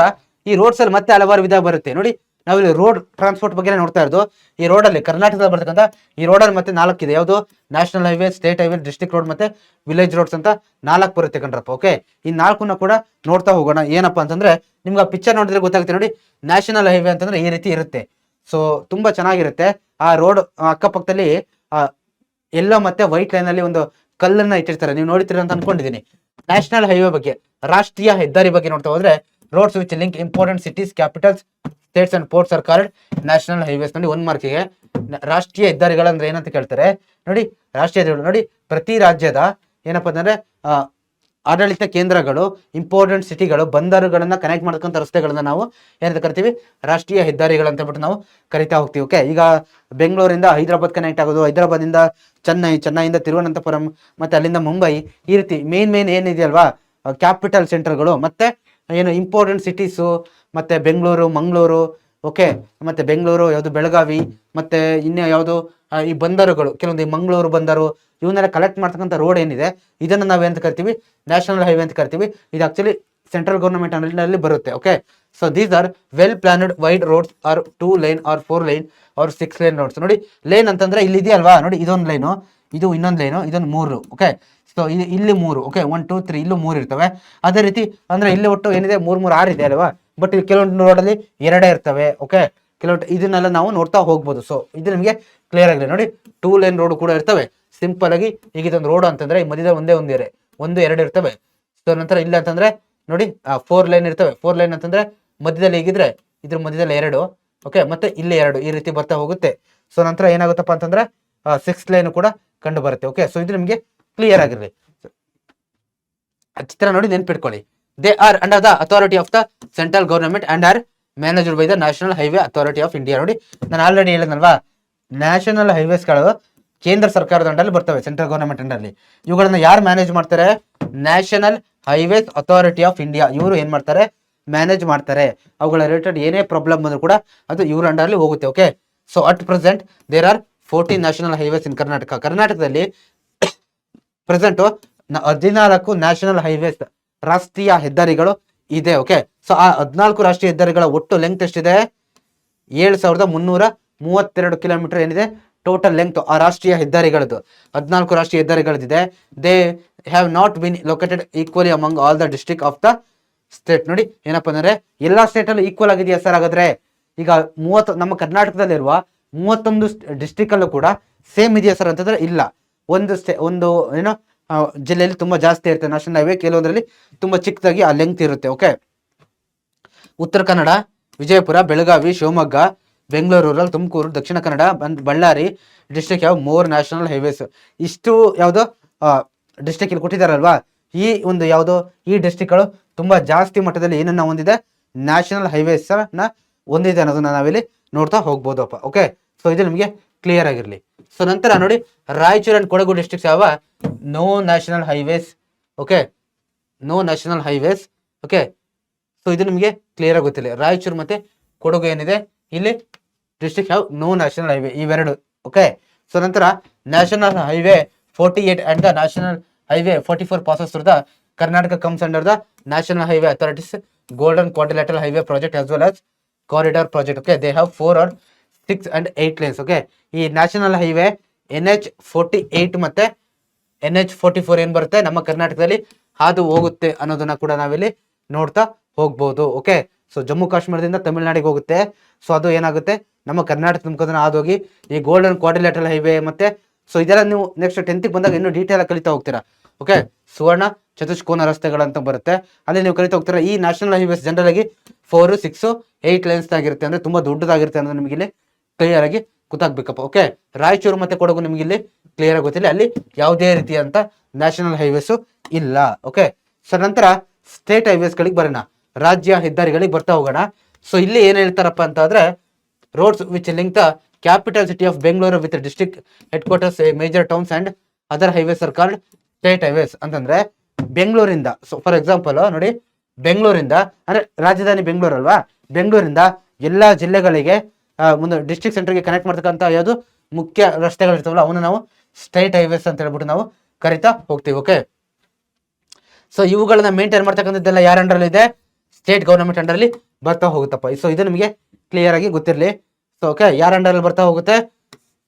ಈ ರೋಡ್ಸ್ ಅಲ್ಲಿ ಮತ್ತೆ ಹಲವಾರು ವಿಧ ಬರುತ್ತೆ. ನೋಡಿ, ನಾವಿಲ್ಲಿ ರೋಡ್ ಟ್ರಾನ್ಸ್ಪೋರ್ಟ್ ಬಗ್ಗೆ ನೋಡ್ತಾ ಇರೋದು. ಈ ರೋಡ್ ಅಲ್ಲಿ ಕರ್ನಾಟಕದಲ್ಲಿ ಬರ್ತಕ್ಕಂಥ ಈ ರೋಡ್ ಅಲ್ಲಿ ಮತ್ತೆ 4 ಇದೆ. ಯಾವುದು national highway, state highway, district road ಮತ್ತೆ ವಿಲೇಜ್ ರೋಡ್ಸ್ ಅಂತ 4 ಬರುತ್ತೆ ಕಣ್ರಪ್ಪ. ಓಕೆ, ಈ 4 ಕೂಡ ನೋಡ್ತಾ ಹೋಗೋಣ. ಏನಪ್ಪಾ ಅಂತಂದ್ರೆ ನಿಮ್ಗೆ ಆ ಪಿಕ್ಚರ್ ನೋಡಿದ್ರೆ ಗೊತ್ತಾಗುತ್ತೆ. ನೋಡಿ, ನ್ಯಾಷನಲ್ ಹೈವೇ ಅಂತಂದ್ರೆ ಈ ರೀತಿ ಇರುತ್ತೆ. ಸೊ ತುಂಬಾ ಚೆನ್ನಾಗಿರುತ್ತೆ. ಆ ರೋಡ್ ಅಕ್ಕಪಕ್ಕದಲ್ಲಿ ಎಲ್ಲೋ ಮತ್ತೆ ವೈಟ್ ಲೈನ್ ಅಲ್ಲಿ ಒಂದು ಕಲ್ಲನ್ನ ಇಟ್ಟಿರ್ತಾರೆ, ನೀವು ನೋಡ್ತೀರ ಅಂತ ಅನ್ಕೊಂಡಿದ್ದೀನಿ. ನ್ಯಾಷನಲ್ ಹೈವೇ ಬಗ್ಗೆ, ರಾಷ್ಟ್ರೀಯ ಹೆದ್ದಾರಿ ಬಗ್ಗೆ ನೋಡ್ತಾ ಹೋದ್ರೆ roads which link important cities, capitals, states and ports are called national highways. ನೋಡಿ, 1 ಮಾರ್ಕಿಗೆ ರಾಷ್ಟ್ರೀಯ ಹೆದ್ದಾರಿಗಳಂದ್ರೆ ಏನಂತ ಕೇಳ್ತಾರೆ. ನೋಡಿ, ರಾಷ್ಟ್ರೀಯ ಹೆದ್ದಾರಿಗಳು ನೋಡಿ ಪ್ರತಿ ರಾಜ್ಯದ ಏನಪ್ಪಾ ಅಂತಂದ್ರೆ ಆಡಳಿತ ಕೇಂದ್ರಗಳು, ಇಂಪಾರ್ಟೆಂಟ್ ಸಿಟಿಗಳು, ಬಂದರುಗಳನ್ನ ಕನೆಕ್ಟ್ ಮಾಡ್ತಕ್ಕಂಥ ರಸ್ತೆಗಳನ್ನ ನಾವು ಏನಂತ ಕರಿತೀವಿ, ರಾಷ್ಟ್ರೀಯ ಹೆದ್ದಾರಿಗಳು ಅಂತ ಹೇಳ್ಬಿಟ್ಟು ನಾವು ಕರಿತಾ ಹೋಗ್ತೀವಿ. ಓಕೆ, ಈಗ ಬೆಂಗಳೂರಿಂದ ಹೈದರಾಬಾದ್ ಕನೆಕ್ಟ್ ಆಗೋದು, ಹೈದರಾಬಾದಿಂದ ಚೆನ್ನೈಯಿಂದ ತಿರುವನಂತಪುರಂ, ಮತ್ತೆ ಅಲ್ಲಿಂದ ಮುಂಬೈ, ಈ ರೀತಿ ಮೇನ್ ಏನಿದೆಯಲ್ವಾ ಕ್ಯಾಪಿಟಲ್ ಸೆಂಟರ್ಗಳು, ಮತ್ತೆ ಇಂಪಾರ್ಟೆಂಟ್ ಸಿಟೀಸು, ಮತ್ತೆ ಬೆಂಗಳೂರು, ಮಂಗಳೂರು, ಓಕೆ, ಮತ್ತೆ ಬೆಂಗಳೂರು ಯಾವುದು, ಬೆಳಗಾವಿ, ಮತ್ತೆ ಇನ್ನು ಯಾವುದು ಈ ಬಂದರುಗಳು, ಕೆಲವೊಂದು ಈ ಮಂಗಳೂರು ಬಂದರು, ಇವನ್ನೆಲ್ಲ ಕಲೆಕ್ಟ್ ಮಾಡ್ತಕ್ಕಂಥ ರೋಡ್ ಏನಿದೆ ಇದನ್ನ ನಾವೇಂತ ಕರಿತೀವಿ, ನ್ಯಾಷನಲ್ ಹೈವೇ ಅಂತ ಕರಿತೀವಿ. ಇದು ಆಕ್ಚುಲಿ ಸೆಂಟ್ರಲ್ ಗವರ್ನಮೆಂಟ್ ಅಂಡರ್ನಲ್ಲಿ ಬರುತ್ತೆ. Okay, so these are well planned wide roads are 2 lane or 4 lane or 6 lane roads. ನೋಡಿ, ಲೇನ್ ಅಂತಂದ್ರೆ ಇಲ್ಲಿ ಇದೆಯಲ್ವಾ, ನೋಡಿ ಇದೊಂದು ಲೈನು, ಇದು ಇನ್ನೊಂದು ಲೈನು, ಇದೊಂದು 3. ಓಕೆ, ಸೊ ಇಲ್ಲಿ 3. ಓಕೆ, 1 2 3 ಇಲ್ಲೂ 3 ಇರ್ತವೆ. ಅದೇ ರೀತಿ ಅಂದ್ರೆ ಇಲ್ಲಿ ಒಟ್ಟು ಏನಿದೆ 3 3 6 ಇದೆ ಅಲ್ವಾ. ಬಟ್ ಕೆಲವೊಂದು ರೋಡಲ್ಲಿ 2 ಇರ್ತವೆ. ಓಕೆ, ಕೆಲವೊಂದು ಇದನ್ನೆಲ್ಲ ನಾವು ನೋಡ್ತಾ ಹೋಗ್ಬೋದು. ಸೊ ಇದು ನಿಮಗೆ ಕ್ಲಿಯರ್ ಆಗಿದೆ. ನೋಡಿ, 2 lane ರೋಡ್ ಕೂಡ ಇರ್ತವೆ. ಸಿಂಪಲ್ ಆಗಿ ಈಗ ಇದೊಂದು ರೋಡ್ ಅಂತಂದ್ರೆ ಮಧ್ಯದಲ್ಲಿ ಒಂದೇ ಒಂದು 2 ಇರ್ತವೆ. ಸೊ ನಂತರ ಇಲ್ಲ ಅಂತಂದ್ರೆ ನೋಡಿ 4 lane ಇರ್ತವೆ. 4 lane ಅಂತಂದ್ರೆ ಮಧ್ಯದಲ್ಲಿ ಹೇಗಿದ್ರೆ ಇದ್ರ ಮಧ್ಯದಲ್ಲಿ 2. ಓಕೆ, ಮತ್ತೆ ಇಲ್ಲಿ 2, ಈ ರೀತಿ ಬರ್ತಾ ಹೋಗುತ್ತೆ. ಸೊ ನಂತರ ಏನಾಗುತ್ತಪ್ಪ ಅಂತಂದ್ರೆ 6 lane ಕೂಡ ಕಂಡು ಬರುತ್ತೆ. ಓಕೆ, ಸೊ ಇದು ನಿಮಗೆ ಕ್ಲಿಯರ್ ಆಗಿರಲಿ. ಚಿತ್ರ ನೋಡಿ ನೆನ್ಪಿಟ್ಕೊಳ್ಳಿ. They are under the authority of the central government and are managed by the national highway authority of India. ನೋಡಿ, ನಾನು ಆಲ್ರೆಡಿ ಹೇಳಿದ್ನಲ್ವಾ, ನ್ಯಾಷನಲ್ ಹೈವೇಸ್ಗಳು ಕೇಂದ್ರ ಸರ್ಕಾರದ ಅಂಡಲ್ಲಿ ಬರ್ತವೆ, ಸೆಂಟ್ರಲ್ ಗವರ್ನಮೆಂಟ್ ಅಂಡಲ್ಲಿ. ಇವುಗಳನ್ನ ಯಾರು ಮ್ಯಾನೇಜ್ ಮಾಡ್ತಾರೆ, national highways authority of India. ಇವರು ಏನ್ ಮಾಡ್ತಾರೆ, ಮ್ಯಾನೇಜ್ ಮಾಡ್ತಾರೆ. ಅವುಗಳ ರಿಲೇಟೆಡ್ ಏನೇ ಪ್ರಾಬ್ಲಮ್ ಬಂದ್ರು ಕೂಡ ಅದು ಇವ್ರ ಅಂಡರ್ಲಿ ಹೋಗುತ್ತೆ. Okay, so at present there are 14 national highways in Karnataka. ಕರ್ನಾಟಕದಲ್ಲಿ ಪ್ರೆಸೆಂಟ್ 14 ನ್ಯಾಷನಲ್ ಹೈವೇಸ್, ರಾಷ್ಟ್ರೀಯ ಹೆದ್ದಾರಿಗಳು ಇದೆ. ಓಕೆ, ಸೊ ಆ 14 ರಾಷ್ಟ್ರೀಯ ಹೆದ್ದಾರಿಗಳ ಒಟ್ಟು ಲೆಂತ್ ಎಷ್ಟಿದೆ, 7,332 ಕಿಲೋಮೀಟರ್ ಏನಿದೆ ಟೋಟಲ್ ಲೆಂತ್ ಆ ರಾಷ್ಟ್ರೀಯ ಹೆದ್ದಾರಿಗಳದ್ದು 14 ರಾಷ್ಟ್ರೀಯ ಹೆದ್ದಾರಿಗಳದಿದೆ. They have not been located equally among all the district of the state. ನೋಡಿ ಏನಪ್ಪಾ ಅಂದ್ರೆ ಎಲ್ಲಾ ಸ್ಟೇಟ್ ಅಲ್ಲೂ ಈಕ್ವಲ್ ಆಗಿದೆಯಾ ಸರ್? ಹಾಗಾದ್ರೆ ಈಗ ನಮ್ಮ ಕರ್ನಾಟಕದಲ್ಲಿರುವ 31 ಡಿಸ್ಟ್ರಿಕ್ಟ್ ಅಲ್ಲೂ ಕೂಡ ಸೇಮ್ ಇದೆಯಾ ಸರ್ ಅಂತಂದ್ರೆ ಇಲ್ಲ. ಒಂದು ಏನೋ ಜಿಲ್ಲೆಯಲ್ಲಿ ತುಂಬಾ ಜಾಸ್ತಿ ಇರುತ್ತೆ ನ್ಯಾಷನಲ್ ಹೈವೇ, ಕೆಲವೊಂದರಲ್ಲಿ ತುಂಬಾ ಚಿಕ್ಕದಾಗಿ ಆ ಲೆಂತ್ ಇರುತ್ತೆ. Okay, Uttara Kannada, Vijayapura, Belagavi, Shivamogga, Bengaluru rural, Tumakuru, Dakshina Kannada, Ballari district ಯಾವ ಮೋರ್ ನ್ಯಾಷನಲ್ ಹೈವೇಸ್. ಇಷ್ಟು ಯಾವ್ದು ಡಿಸ್ಟ್ರಿಕ್ಟ್ ಇಲ್ಲಿ ಕೊಟ್ಟಿದಾರಲ್ವಾ, ಈ ಒಂದು ಯಾವ್ದು ಈ ಡಿಸ್ಟ್ರಿಕ್ಟ್ಗಳು ತುಂಬಾ ಜಾಸ್ತಿ ಮಟ್ಟದಲ್ಲಿ ಏನನ್ನ ಹೊಂದಿದೆ, ನ್ಯಾಷನಲ್ ಹೈವೇಸ್ ನ ಹೊಂದಿದೆ ಅನ್ನೋದನ್ನ ನಾವಿಲ್ಲಿ ನೋಡ್ತಾ ಹೋಗ್ಬೋದಪ್ಪ. ಓಕೆ, ಸೊ ಇದು ನಿಮಗೆ ಕ್ಲಿಯರ್ ಆಗಿರ್ಲಿ. ಸೊ ನಂತರ ನೋಡಿ, ರಾಯಚೂರು ಅಂಡ್ ಕೊಡಗು ಡಿಸ್ಟ್ರಿಕ್ಟ್ಸ್ ಯಾವ no national highways. Okay, no national highways. Okay, so ಇದು ನಿಮಗೆ ಕ್ಲಿಯರ್ ಆಗಿ ಗೊತ್ತಿಲ್ಲ. ರಾಯಚೂರು ಮತ್ತೆ ಕೊಡಗು ಏನಿದೆ ಇಲ್ಲಿ district have no national highway, ಇವೆರಡು. ಓಕೆ, ಸೊ ನಂತರ national highway 48 and the national highway 44 passes through the Karnataka comes under the National Highway Authority's Golden Quadrilateral Highway Project as well as Corridor Project. Okay, they have 4 or 6 and 8 lanes. Okay, ಈ national highway NH48 ಮತ್ತೆ NH44 ಏನ್ ಬರುತ್ತೆ ನಮ್ಮ ಕರ್ನಾಟಕದಲ್ಲಿ ಹಾದು ಹೋಗುತ್ತೆ ಅನ್ನೋದನ್ನ ಕೂಡ ನಾವಿಲ್ಲಿ ನೋಡ್ತಾ ಹೋಗ್ಬೋದು. ಓಕೆ, ಸೊ ಜಮ್ಮು ಕಾಶ್ಮೀರದಿಂದ ತಮಿಳುನಾಡಿಗೆ ಹೋಗುತ್ತೆ. ಸೊ ಅದು ಏನಾಗುತ್ತೆ ನಮ್ಮ ಕರ್ನಾಟಕದ ಮುಖಾಂತರ ಹಾದೋಗಿ ಈ ಗೋಲ್ಡನ್ ಕ್ವಾಡ್ರಿಲ್ಯಾಟರಲ್ ಹೈವೇ ಮತ್ತೆ ಸೊ ಇದೆಲ್ಲ ನೀವು ನೆಕ್ಸ್ಟ್ 10th ಬಂದಾಗ ಇನ್ನೂ ಡೀಟೇಲ್ ಆಗಿ ಕಲಿತಾ ಹೋಗ್ತೀರಾ. ಓಕೆ, ಸುವರ್ಣ ಚತುಷ್ಕೋನ ರಸ್ತೆಗಳಂತ ಬರುತ್ತೆ, ಅಲ್ಲಿ ನೀವು ಕಲಿತಾ ಹೋಗ್ತೀರಾ. ಈ ನ್ಯಾಷನಲ್ ಹೈವೇಸ್ ಜನರಲ್ ಆಗಿ 4, 6, 8 ಲೇನ್ಸ್ ಆಗಿರುತ್ತೆ, ಅಂದ್ರೆ ತುಂಬಾ ದೊಡ್ಡದಾಗಿರುತ್ತೆ ಅನ್ನೋದು ನಿಮಗೆ ಇಲ್ಲಿ ಕ್ಲಿಯರ್ ಆಗಿ ಗೊತ್ತಾಗ್ಬೇಕಪ್ಪ. ಓಕೆ, ರಾಯಚೂರು ಮತ್ತೆ ಕೊಡಗು ನಿಮಗೆ ಇಲ್ಲಿ ಕ್ಲಿಯರ್ ಆಗಿ ಗೊತ್ತಿಲ್ಲ, ಅಲ್ಲಿ ಯಾವುದೇ ರೀತಿಯಂತ ನ್ಯಾಷನಲ್ ಹೈವೇಸ್ ಇಲ್ಲ. ಓಕೆ, ಸೊ ನಂತರ ಸ್ಟೇಟ್ ಹೈವೇಸ್ ಗಳಿಗೆ ಬರೋಣ, ರಾಜ್ಯ ಹೆದ್ದಾರಿಗಳಿಗೆ ಬರ್ತಾ ಹೋಗೋಣ. ಸೊ ಇಲ್ಲಿ ಏನ್ ಹೇಳ್ತಾರಪ್ಪ ಅಂತ ಆದ್ರೆ, roads which link the capital city of Bengaluru with district head quarters, major towns and other highways are called state highways. ಅಂತಂದ್ರೆ ಬೆಂಗಳೂರಿಂದ, ಸೊ ಫಾರ್ ಎಕ್ಸಾಂಪಲ್ ನೋಡಿ, ಬೆಂಗಳೂರಿಂದ ಅಂದ್ರೆ ರಾಜಧಾನಿ ಬೆಂಗಳೂರು ಅಲ್ವಾ, ಬೆಂಗಳೂರಿಂದ ಎಲ್ಲಾ ಜಿಲ್ಲೆಗಳಿಗೆ ಒಂದು ಡಿಸ್ಟ್ರಿಕ್ಟ್ ಸೆಂಟರ್ಗೆ ಕನೆಕ್ಟ್ ಮಾಡ್ತಕ್ಕಂಥ ಯಾವುದು ಮುಖ್ಯ ರಸ್ತೆಗಳಿರ್ತಾವಲ್ಲ ಅವನ್ನ ನಾವು ಸ್ಟೇಟ್ ಹೈವೇಸ್ ಅಂತ ಹೇಳ್ಬಿಟ್ಟು ನಾವು ಕರಿತಾ ಹೋಗ್ತೀವಿ. ಓಕೆ, ಸೊ ಇವುಗಳನ್ನ ಮೇಂಟೈನ್ ಮಾಡ್ತಕ್ಕಂಥದ್ದೆಲ್ಲ ಯಾರ ಅಂಡರ್ ಇದೆ? ಸ್ಟೇಟ್ ಗವರ್ನಮೆಂಟ್ ಅಂಡರ್ ಅಲ್ಲಿ ಬರ್ತಾ ಹೋಗುತ್ತಪ್ಪ. ಸೊ ಇದು ನಿಮಗೆ ಕ್ಲಿಯರ್ ಆಗಿ ಗೊತ್ತಿರಲಿ. ಸೊ ಓಕೆ, ಯಾರ ಅಂಡರ್ ಅಲ್ಲಿ ಬರ್ತಾ ಹೋಗುತ್ತೆ?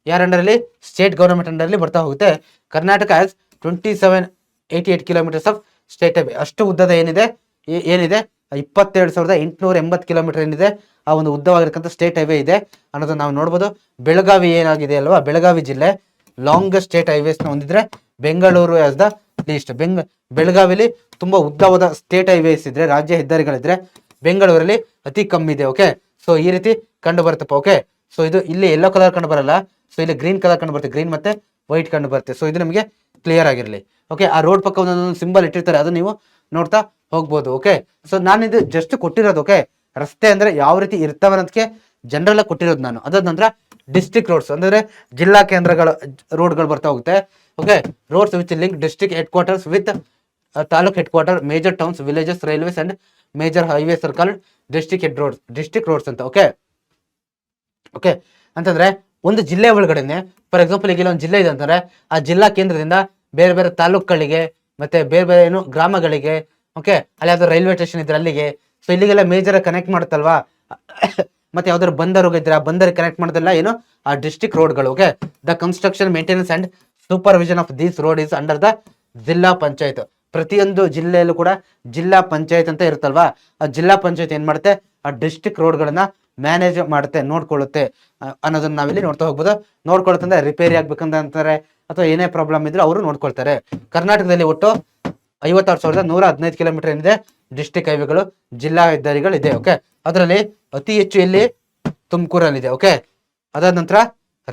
ಯಾರ ಅಂಡರ್ ಅಲ್ಲಿ? ಸ್ಟೇಟ್ ಗವರ್ನಮೆಂಟ್ ಅಂಡರ್ ಅಲ್ಲಿ ಬರ್ತಾ ಹೋಗುತ್ತೆ. Karnataka has 2788 kilometres of state highway. ಅಷ್ಟು ಉದ್ದದ ಏನಿದೆ 22,880 ಕಿಲೋಮೀಟರ್ ಏನಿದೆ ಆ ಒಂದು ಉದ್ದವಾಗಿರ್ತಕ್ಕಂಥ ಸ್ಟೇಟ್ ಹೈವೇ ಇದೆ ಅನ್ನೋದನ್ನ ನಾವು ನೋಡ್ಬೋದು. ಬೆಳಗಾವಿ ಏನಾಗಿದೆ ಅಲ್ವಾ, ಬೆಳಗಾವಿ ಜಿಲ್ಲೆ ಲಾಂಗೆಸ್ಟ್ ಸ್ಟೇಟ್ ಹೈವೇಸ್ ನ ಹೊಂದಿದ್ರೆ ಬೆಂಗಳೂರು ಆಸ್ ದ ಲೀಸ್ಟ್. ಬೆಳಗಾವಿಲಿ ತುಂಬಾ ಉದ್ದವಾದ ಸ್ಟೇಟ್ ಹೈವೇಸ್ ಇದ್ರೆ, ರಾಜ್ಯ ಹೆದ್ದಾರಿಗಳಿದ್ರೆ, ಬೆಂಗಳೂರಲ್ಲಿ ಅತಿ ಕಮ್ಮಿ ಇದೆ. ಓಕೆ, ಸೊ ಈ ರೀತಿ ಕಂಡು ಬರುತ್ತಪ್ಪ. ಓಕೆ, ಸೊ ಇದು ಇಲ್ಲಿ ಯೆಲ್ಲೋ ಕಲರ್ ಕಂಡು ಬರಲ್ಲ, ಸೊ ಇಲ್ಲಿ ಗ್ರೀನ್ ಕಲರ್ ಕಂಡು ಬರುತ್ತೆ, ಗ್ರೀನ್ ಮತ್ತೆ ವೈಟ್ ಕಂಡು ಬರುತ್ತೆ. ಸೊ ಇದು ನಿಮಗೆ ಕ್ಲಿಯರ್ ಆಗಿರಲಿ. ಓಕೆ, ಆ ರೋಡ್ ಪಕ್ಕ ಒಂದೊಂದು ಸಿಂಬಲ್ ಇಟ್ಟಿರ್ತಾರೆ, ಅದು ನೀವು ನೋಡ್ತಾ ಹೋಗ್ಬೋದು. ಓಕೆ, ಸೊ ನಾನು ಇದು ಜಸ್ಟ್ ಕೊಟ್ಟಿರೋದು. ಓಕೆ, ರಸ್ತೆ ಅಂದ್ರೆ ಯಾವ ರೀತಿ ಇರ್ತವೆ ಅನ್ನೋದಕ್ಕೆ ಜನರಲ್ ಕೊಟ್ಟಿರೋದು ನಾನು. ಅದಾದ ನಂತರ ಡಿಸ್ಟ್ರಿಕ್ಟ್ ರೋಡ್ಸ್ ಅಂದ್ರೆ ಜಿಲ್ಲಾ ಕೇಂದ್ರಗಳ ರೋಡ್ಗಳು ಬರ್ತಾ ಹೋಗುತ್ತೆ. Okay, roads which link district head quarters with taluk head quarter, major towns, villages, railways and major highways are called district roads ಅಂತ. ಓಕೆ, ಓಕೆ ಅಂತಂದ್ರೆ ಒಂದು ಜಿಲ್ಲೆ ಒಳಗಡೆನೆ, ಫಾರ್ ಎಕ್ಸಾಂಪಲ್ ಈಗ ಒಂದು ಜಿಲ್ಲೆ ಇದೆ ಅಂತಂದ್ರೆ ಆ ಜಿಲ್ಲಾ ಕೇಂದ್ರದಿಂದ ಬೇರೆ ಬೇರೆ ತಾಲೂಕುಗಳಿಗೆ ಮತ್ತೆ ಬೇರೆ ಬೇರೆ ಏನು ಗ್ರಾಮಗಳಿಗೆ, ಓಕೆ, ಅಲ್ಲಿ ಯಾವ್ದಾದ್ರು ರೈಲ್ವೆ ಸ್ಟೇಷನ್ ಇದ್ರೆ ಅಲ್ಲಿಗೆ, ಸೊ ಇಲ್ಲಿಗೆಲ್ಲ ಮೇಜರ್ ಕನೆಕ್ಟ್ ಮಾಡುತ್ತಲ್ವಾ. ಮತ್ತೆ ಯಾವ್ದಾದ್ರು ಬಂದರು ಇದ್ರೆ ಆ ಬಂದರಿಗೆ ಕನೆಕ್ಟ್ ಮಾಡೋದಲ್ಲ ಏನು ಆ ಡಿಸ್ಟ್ರಿಕ್ಟ್ ರೋಡ್ಗಳು. Okay, the construction, maintenance and supervision of these road is under the ಜಿಲ್ಲಾ ಪಂಚಾಯತ್. ಪ್ರತಿಯೊಂದು ಜಿಲ್ಲೆಯಲ್ಲೂ ಕೂಡ ಜಿಲ್ಲಾ ಪಂಚಾಯತ್ ಅಂತ ಇರುತ್ತಲ್ವಾ, ಆ ಜಿಲ್ಲಾ ಪಂಚಾಯತ್ ಏನ್ ಮಾಡುತ್ತೆ, ಆ ಡಿಸ್ಟ್ರಿಕ್ಟ್ ರೋಡ್ಗಳನ್ನ ಮ್ಯಾನೇಜ್ ಮಾಡುತ್ತೆ, ನೋಡ್ಕೊಳ್ಳುತ್ತೆ ಅನ್ನೋದನ್ನ ನಾವಿಲ್ಲಿ ನೋಡ್ತಾ ಹೋಗ್ಬೋದು. ನೋಡ್ಕೊಳ್ಳುತ್ತೆ ಅಂದ್ರೆ ರಿಪೇರಿ ಆಗ್ಬೇಕಂತ ಅಂತಾರೆ ಅಥವಾ ಏನೇ ಪ್ರಾಬ್ಲಮ್ ಇದ್ರೆ ಅವರು ನೋಡ್ಕೊಳ್ತಾರೆ. ಕರ್ನಾಟಕದಲ್ಲಿ ಒಟ್ಟು 56,115 ಕಿಲೋಮೀಟರ್ ಏನಿದೆ ಡಿಸ್ಟ್ರಿಕ್ಟ್ ಹೈವೇಗಳು, ಜಿಲ್ಲಾ ಹೆದ್ದಾರಿಗಳು ಇದೆ. ಓಕೆ, ಅದರಲ್ಲಿ ಅತಿ ಹೆಚ್ಚು ಇಲ್ಲಿ ತುಮಕೂರಲ್ಲಿ ಇದೆ. ಓಕೆ, ಅದಾದ ನಂತರ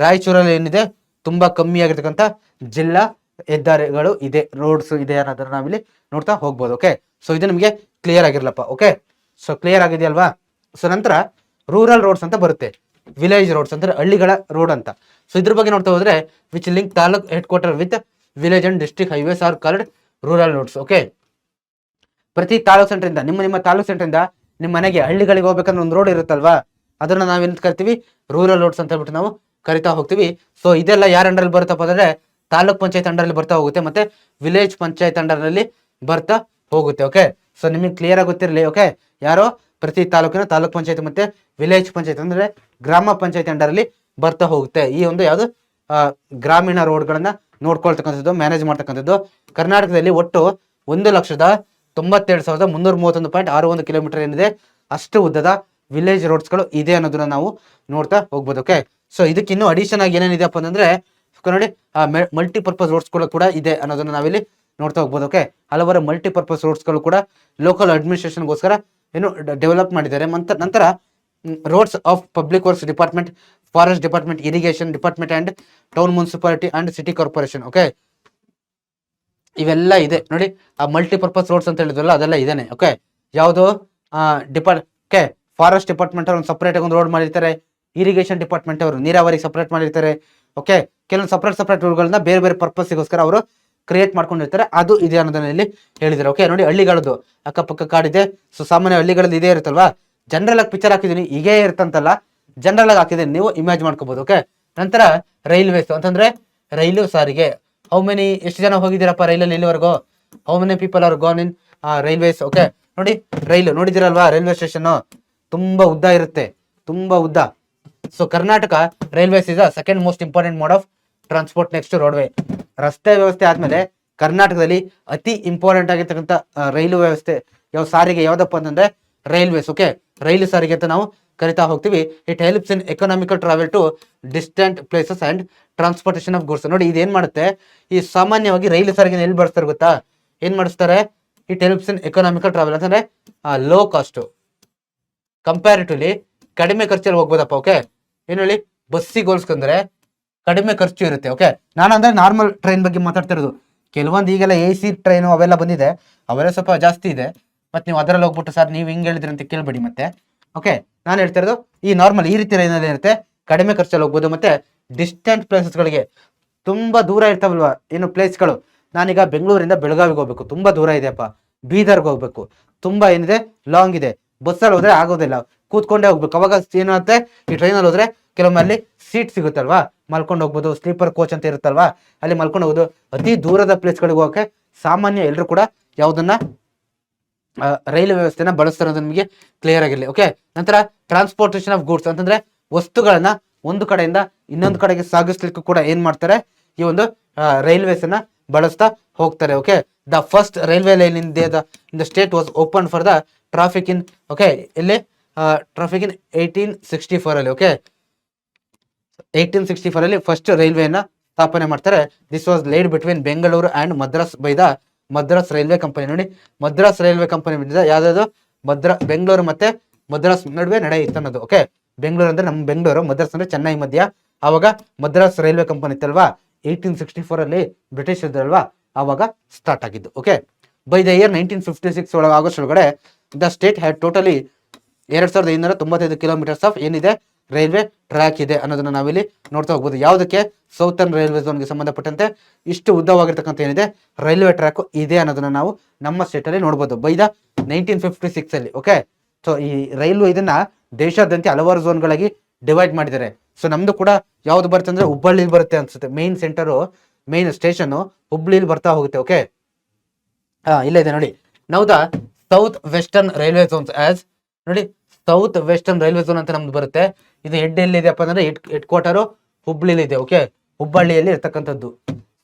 ರಾಯಚೂರಲ್ಲಿ ಏನಿದೆ ತುಂಬಾ ಕಮ್ಮಿ ಆಗಿರ್ತಕ್ಕಂಥ ಜಿಲ್ಲಾ ಹೆದ್ದಾರಿಗಳು ಇದೆ, ರೋಡ್ಸ್ ಇದೆ ಅನ್ನೋದನ್ನ ನಾವಿಲ್ಲಿ ನೋಡ್ತಾ ಹೋಗ್ಬೋದು. ಓಕೆ, ಸೊ ಇದು ನಿಮಗೆ ಕ್ಲಿಯರ್ ಆಗಿರ್ಲಪ್ಪ. ಓಕೆ, ಸೊ ಕ್ಲಿಯರ್ ಆಗಿದೆಯಲ್ವಾ. ಸೊ ನಂತರ ರೂರಲ್ ರೋಡ್ಸ್ ಅಂತ ಬರುತ್ತೆ, ವಿಲೇಜ್ ರೋಡ್ಸ್ ಅಂದ್ರೆ ಹಳ್ಳಿಗಳ ರೋಡ್ ಅಂತ. ಸೊ ಇದ್ರ ಬಗ್ಗೆ ನೋಡ್ತಾ ಹೋದ್ರೆ which link taluk head quarter with village and district highways are called rural roads. Okay, ಪ್ರತಿ ತಾಲೂಕ್ ಸೆಂಟರ್ ಇಂದ ನಿಮ್ಮ ತಾಲೂಕ್ ಸೆಂಟರ್ ಇಂದ ನಿಮ್ಮ ಮನೆಗೆ ಹಳ್ಳಿಗಳಿಗೆ ಹೋಗ್ಬೇಕಂದ್ರೆ ಒಂದು ರೋಡ್ ಇರುತ್ತಲ್ವಾ, ಅದನ್ನ ನಾವೇನ್ ಕರಿತೀವಿ, ರೂರಲ್ ರೋಡ್ಸ್ ಅಂತ ಹೇಳ್ಬಿಟ್ಟು ನಾವು ಕರಿತಾ ಹೋಗ್ತೀವಿ. ಸೊ ಇದೆಲ್ಲ ಯಾರ ಅಂಡರ್ ಬರುತ್ತಪ್ಪ ಅಂದ್ರೆ ತಾಲೂಕ್ ಪಂಚಾಯತ್ ಅಂಡರ್ ಅಲ್ಲಿ ಬರ್ತಾ ಹೋಗುತ್ತೆ, ಮತ್ತೆ ವಿಲೇಜ್ ಪಂಚಾಯತ್ ಅಂಡರ್ ಅಲ್ಲಿ ಬರ್ತಾ ಹೋಗುತ್ತೆ. ಓಕೆ, ಸೊ ನಿಮಗೆ ಕ್ಲಿಯರ್ ಆಗಿ ಗೊತ್ತಿರಲಿ. ಓಕೆ, ಯಾರೋ ಪ್ರತಿ ತಾಲೂಕಿನ ತಾಲೂಕ್ ಪಂಚಾಯತ್ ಮತ್ತೆ ವಿಲೇಜ್ ಪಂಚಾಯತ್ ಅಂದ್ರೆ ಗ್ರಾಮ ಪಂಚಾಯತ್ ಅಂಡರ್ ಅಲ್ಲಿ ಬರ್ತಾ ಹೋಗುತ್ತೆ ಈ ಒಂದು ಯಾವುದು ಗ್ರಾಮೀಣ ರೋಡ್ಗಳನ್ನ ನೋಡ್ಕೊಳ್ತಕ್ಕಂಥದ್ದು, ಮ್ಯಾನೇಜ್ ಮಾಡ್ತಕ್ಕಂಥದ್ದು. ಕರ್ನಾಟಕದಲ್ಲಿ ಒಟ್ಟು 1,97,331.61 ಕಿಲೋಮೀಟರ್ ಏನಿದೆ ಅಷ್ಟು ಉದ್ದದ ವಿಲೇಜ್ ರೋಡ್ಸ್ಗಳು ಇದೆ ಅನ್ನೋದನ್ನ ನಾವು ನೋಡ್ತಾ ಹೋಗ್ಬೋದು. ಓಕೆ, ಸೊ ಇದಕ್ಕೆ ಇನ್ನೂ ಅಡಿಷನ್ ಆಗಿ ಏನೇನಿದೆಪ್ಪ ಅಂತಂದ್ರೆ ನೋಡಿ ಮಲ್ಟಿಪರ್ಪಸ್ ರೋಡ್ಸ್ಗಳು ಕೂಡ ಇದೆ ಅನ್ನೋದನ್ನ ನಾವಿಲ್ಲಿ ನೋಡ್ತಾ ಹೋಗ್ಬೋದು. ಓಕೆ, ಹಲವಾರು ಮಲ್ಟಿಪರ್ಪಸ್ ರೋಡ್ಸ್ಗಳು ಕೂಡ ಲೋಕಲ್ ಅಡ್ಮಿನಿಸ್ಟ್ರೇಷನ್ಗೋಸ್ಕರ ಏನು ಡೆವಲಪ್ ಮಾಡಿದ್ದಾರೆ. ನಂತರ roads of public works department, forest department, irrigation department and town municipality and city corporation. Okay, ಇವೆಲ್ಲ ಇದೆ ನೋಡಿ. ಆ ಮಲ್ಟಿಪರ್ಪಸ್ ರೋಡ್ಸ್ ಅಂತ ಹೇಳಿದ್ರಲ್ಲ ಅದೆಲ್ಲ ಇದೇನೆ. ಓಕೆ, ಯಾವುದು ಓಕೆ, ಫಾರೆಸ್ಟ್ ಡಿಪಾರ್ಟ್ಮೆಂಟ್ ಅವರು ಸಪರೇಟ್ ಆಗಿ ಒಂದು ರೋಡ್ ಮಾಡಿರ್ತಾರೆ. ಇರಿಗೇಷನ್ ಡಿಪಾರ್ಟ್ಮೆಂಟ್ ಅವರು ನೀರಾವರಿ ಸಪರೇಟ್ ಮಾಡಿರ್ತಾರೆ. ಓಕೆ, ಕೆಲವೊಂದು ಸಪರೇಟ್ ರೋಡ್ಗಳನ್ನ ಬೇರೆ ಬೇರೆ ಪರ್ಪಸ್ಗೋಸ್ಕರ ಅವರು ಕ್ರಿಯೇಟ್ ಮಾಡ್ಕೊಂಡಿರ್ತಾರೆ. ಅದು ಇದೆ ಅನ್ನೋದನ್ನ ಇಲ್ಲಿ ಹೇಳಿದ್ದಾರೆ. ಓಕೆ, ನೋಡಿ ಹಳ್ಳಿಗಳದ್ದು ಅಕ್ಕಪಕ್ಕ ಕಾಡಿದೆ. ಸೊ ಸಾಮಾನ್ಯ ಹಳ್ಳಿಗಳಲ್ಲಿ ಇದೇ ಇರುತ್ತಲ್ವಾ. ಜನರಲ್ ಆಗಿ ಪಿಕ್ಚರ್ ಹಾಕಿದೀನಿ, ಹೀಗೆ ಇರ್ತಂತಲ್ಲ, ಜನರಲ್ ಆಗಿ ಹಾಕಿದ್ದೀನಿ, ನೀವು ಇಮ್ಯಾಜ್ ಮಾಡ್ಕೋಬಹುದು. ಓಕೆ, ನಂತರ ರೈಲ್ವೇಸ್ ಅಂತಂದ್ರೆ ರೈಲು ಸಾರಿಗೆ. ಎಷ್ಟು ಜನ ಹೋಗಿದ್ದೀರಪ್ಪ ರೈಲಲ್ಲಿ ಇಲ್ಲಿವರೆಗೂ? How many people are gone in railways? Okay, ನೋಡಿ ರೈಲು ನೋಡಿದಿರಲ್ವಾ, ರೈಲ್ವೆ ಸ್ಟೇಷನ್ ತುಂಬಾ ಉದ್ದ ಇರುತ್ತೆ, ತುಂಬಾ ಉದ್ದ. So Karnataka railways is second most important mode of transport next roadway. ರಸ್ತೆ ವ್ಯವಸ್ಥೆ ಆದ್ಮೇಲೆ ಕರ್ನಾಟಕದಲ್ಲಿ ಅತಿ ಇಂಪಾರ್ಟೆಂಟ್ ಆಗಿರ್ತಕ್ಕಂಥ ರೈಲು ವ್ಯವಸ್ಥೆ ಸಾರಿಗೆ ಯಾವ್ದಪ್ಪ ಅಂತಂದ್ರೆ ರೈಲ್ವೇಸ್. ಓಕೆ, ರೈಲು ಸಾರಿಗೆ ಅಂತ ನಾವು ಕರಿತಾ ಹೋಗ್ತೀವಿ. It helps in economical travel to distant places and transportation of goods. ನೋಡಿ ಇದೇನ್ ಮಾಡುತ್ತೆ, ಈ ಸಾಮಾನ್ಯವಾಗಿ ರೈಲು ಸಾರಿಗೆ ಎಲ್ಲಿ ಬಳಸ್ತಾರೆ ಗೊತ್ತಾ? ಏನ್ ಮಾಡಿಸ್ತಾರೆ? It helps in economical travel ಅಂತಂದ್ರೆ ಲೋ ಕಾಸ್ಟ್, ಕಂಪ್ಯಾರಿಟಿವ್ಲಿ ಕಡಿಮೆ ಖರ್ಚಲ್ಲಿ ಹೋಗ್ಬೋದಪ್ಪ. ಓಕೆ, ಏನ್ ಹೇಳಿ, ಬಸ್ಸಿಗೆ ಹೋಲಿಸ್ಕೊಂಡ್ರೆ ಕಡಿಮೆ ಖರ್ಚು ಇರುತ್ತೆ. ಓಕೆ, ನಾನಂದ್ರೆ ನಾರ್ಮಲ್ ಟ್ರೈನ್ ಬಗ್ಗೆ ಮಾತಾಡ್ತಿರೋದು. ಕೆಲವೊಂದು ಈಗೆಲ್ಲ AC ಟ್ರೈನು ಅವೆಲ್ಲ ಬಂದಿದೆ, ಅವೆಲ್ಲ ಸ್ವಲ್ಪ ಜಾಸ್ತಿ ಇದೆ. ಮತ್ತೆ ನೀವು ಅದರಲ್ಲಿ ಹೋಗ್ಬಿಟ್ಟು ಸರ್ ನೀವು ಹಿಂಗೆ ಹೇಳಿದ್ರಿ ಅಂತ ಕೇಳ್ಬೇಡಿ ಮತ್ತೆ. ಓಕೆ, ನಾನು ಹೇಳ್ತಾ ಇರೋದು ಈ ನಾರ್ಮಲ್ ಈ ರೀತಿ ಟ್ರೈನಲ್ಲಿ ಇರುತ್ತೆ, ಕಡಿಮೆ ಖರ್ಚಲ್ಲಿ ಹೋಗ್ಬೋದು. ಮತ್ತೆ ಡಿಸ್ಟೆಂಟ್ ಪ್ಲೇಸಸ್ಗಳಿಗೆ, ತುಂಬಾ ದೂರ ಇರ್ತಾವಲ್ವಾ ಏನು ಪ್ಲೇಸ್ಗಳು. ನಾನೀಗ ಬೆಂಗಳೂರಿಂದ ಬೆಳಗಾವಿಗೆ ಹೋಗ್ಬೇಕು, ತುಂಬಾ ದೂರ ಇದೆಯಪ್ಪ. ಬೀದರ್ಗೆ ಹೋಗ್ಬೇಕು, ತುಂಬಾ ಏನಿದೆ ಲಾಂಗ್ ಇದೆ. ಬಸ್ಸಲ್ಲಿ ಹೋದ್ರೆ ಆಗೋದಿಲ್ಲ, ಕೂತ್ಕೊಂಡೇ ಹೋಗ್ಬೇಕು. ಅವಾಗ ಏನಾಗುತ್ತೆ, ಈ ಟ್ರೈನಲ್ಲಿ ಹೋದ್ರೆ ಕೆಲವೊಮ್ಮೆ ಅಲ್ಲಿ ಸೀಟ್ ಸಿಗುತ್ತಲ್ವಾ, ಮಲ್ಕೊಂಡು ಹೋಗ್ಬೋದು. ಸ್ಲೀಪರ್ ಕೋಚ್ ಅಂತ ಇರುತ್ತಲ್ವಾ, ಅಲ್ಲಿ ಮಲ್ಕೊಂಡು ಹೋಗೋದು. ಅತಿ ದೂರದ ಪ್ಲೇಸ್ಗಳಿಗೆ ಹೋಗಕ್ಕೆ ಸಾಮಾನ್ಯ ಎಲ್ಲರೂ ಕೂಡ ಯಾವುದನ್ನ ರೈಲು ವ್ಯವಸ್ಥೆನ ಬಳಸ್ತಾರೆ ಅನ್ನೋದು ನಿಮಗೆ ಕ್ಲಿಯರ್ ಆಗಿರಲಿ. ಓಕೆ, ನಂತರ ಟ್ರಾನ್ಸ್ಪೋರ್ಟೇಷನ್ ಆಫ್ ಗೂಡ್ಸ್ ಅಂತಂದ್ರೆ ವಸ್ತುಗಳನ್ನ ಒಂದು ಕಡೆಯಿಂದ ಇನ್ನೊಂದು ಕಡೆಗೆ ಸಾಗಿಸ್ಲಿಕ್ಕೂ ಕೂಡ ಏನ್ ಮಾಡ್ತಾರೆ, ಈ ಒಂದು ರೈಲ್ವೇಸ್ ಅನ್ನ ಬಳಸ್ತಾ ಹೋಗ್ತಾರೆ. Okay, the first railway line in the state was open for the traffic in. Okay, ಇಲ್ಲಿ ಟ್ರಾಫಿಕ್ ಇನ್ 1864 ಅಲ್ಲಿ. ಓಕೆ, 1864 ಅಲ್ಲಿ ಫಸ್ಟ್ ರೈಲ್ವೆನ ಸ್ಥಾಪನೆ ಮಾಡ್ತಾರೆ. This was laid between Bengaluru and Madras by the Madras railway company. ನೋಡಿ ಮದ್ರಾಸ್ ರೈಲ್ವೆ ಕಂಪನಿ ಬಿಟ್ಟಿದೆ, ಯಾವ್ದಾದ್ರು ಬೆಂಗಳೂರು ಮತ್ತೆ ಮದ್ರಾಸ್ ನಡುವೆ ನಡೆಯಿತು ಅನ್ನೋದು. ಓಕೆ, ಬೆಂಗಳೂರು ಅಂದ್ರೆ ನಮ್ಮ ಬೆಂಗಳೂರು, ಮದ್ರಾಸ್ ಅಂದ್ರೆ ಚೆನ್ನೈ ಮಧ್ಯ. ಆವಾಗ ಮದ್ರಾಸ್ ರೈಲ್ವೆ ಕಂಪನಿ ಇತ್ತಲ್ವಾ, 1864 ಅಲ್ಲಿ ಬ್ರಿಟಿಷ್ ಇದ್ರಲ್ವಾ, ಆವಾಗ ಸ್ಟಾರ್ಟ್ ಆಗಿದ್ದು. Okay, by the year 1956 August ಒಳಗಡೆ the state had totally 2595 kilometres of ಏನಿದೆ ರೈಲ್ವೆ ಟ್ರ್ಯಾಕ್ ಇದೆ ಅನ್ನೋದನ್ನ ನಾವಿಲ್ಲಿ ನೋಡ್ತಾ ಹೋಗ್ಬೋದು. ಯಾವುದಕ್ಕೆ? ಸೌತರ್ನ್ ರೈಲ್ವೆ ಝೋನ್ಗೆ ಸಂಬಂಧಪಟ್ಟಂತೆ ಇಷ್ಟು ಉದ್ದವಾಗಿರ್ತಕ್ಕಂಥ ಏನಿದೆ ರೈಲ್ವೆ ಟ್ರ್ಯಾಕ್ ಇದೆ ಅನ್ನೋದನ್ನ ನಾವು ನಮ್ಮ ಸ್ಟೇಟ್ ಅಲ್ಲಿ ನೋಡ್ಬೋದು ಬೈ ದ 1956 ಅಲ್ಲಿ. ಓಕೆ, ಸೊ ಈ ರೈಲು ಇದನ್ನ ದೇಶಾದ್ಯಂತ ಹಲವಾರು ಝೋನ್ಗಳಾಗಿ ಡಿವೈಡ್ ಮಾಡಿದ್ದಾರೆ. ಸೊ ನಮ್ದು ಕೂಡ ಯಾವ್ದು ಬರುತ್ತೆ ಅಂದ್ರೆ ಹುಬ್ಬಳ್ಳಿಲಿ ಬರುತ್ತೆ ಅನ್ಸುತ್ತೆ. ಮೇನ್ ಸ್ಟೇಷನ್ ಹುಬ್ಳಿಲಿ ಬರ್ತಾ ಹೋಗುತ್ತೆ. ಓಕೆ, ಇಲ್ಲ ಇದೆ ನೋಡಿ. Now the south western railway zones as ನೋಡಿ, ಸೌತ್ ವೆಸ್ಟರ್ನ್ ರೈಲ್ವೆ ಝೋನ್ ಅಂತ ನಮ್ದು ಬರುತ್ತೆ. ಇದು ಹೆಡ್ ಎಲ್ಲಿದೆಪ್ಪ ಅಂದ್ರೆ ಹೆಡ್ ಕ್ವಾರ್ಟರ್ ಹುಬ್ಳಿಲಿ ಇದೆ. ಓಕೆ, ಹುಬ್ಬಳ್ಳಿಯಲ್ಲಿ ಇರ್ತಕ್ಕಂಥದ್ದು.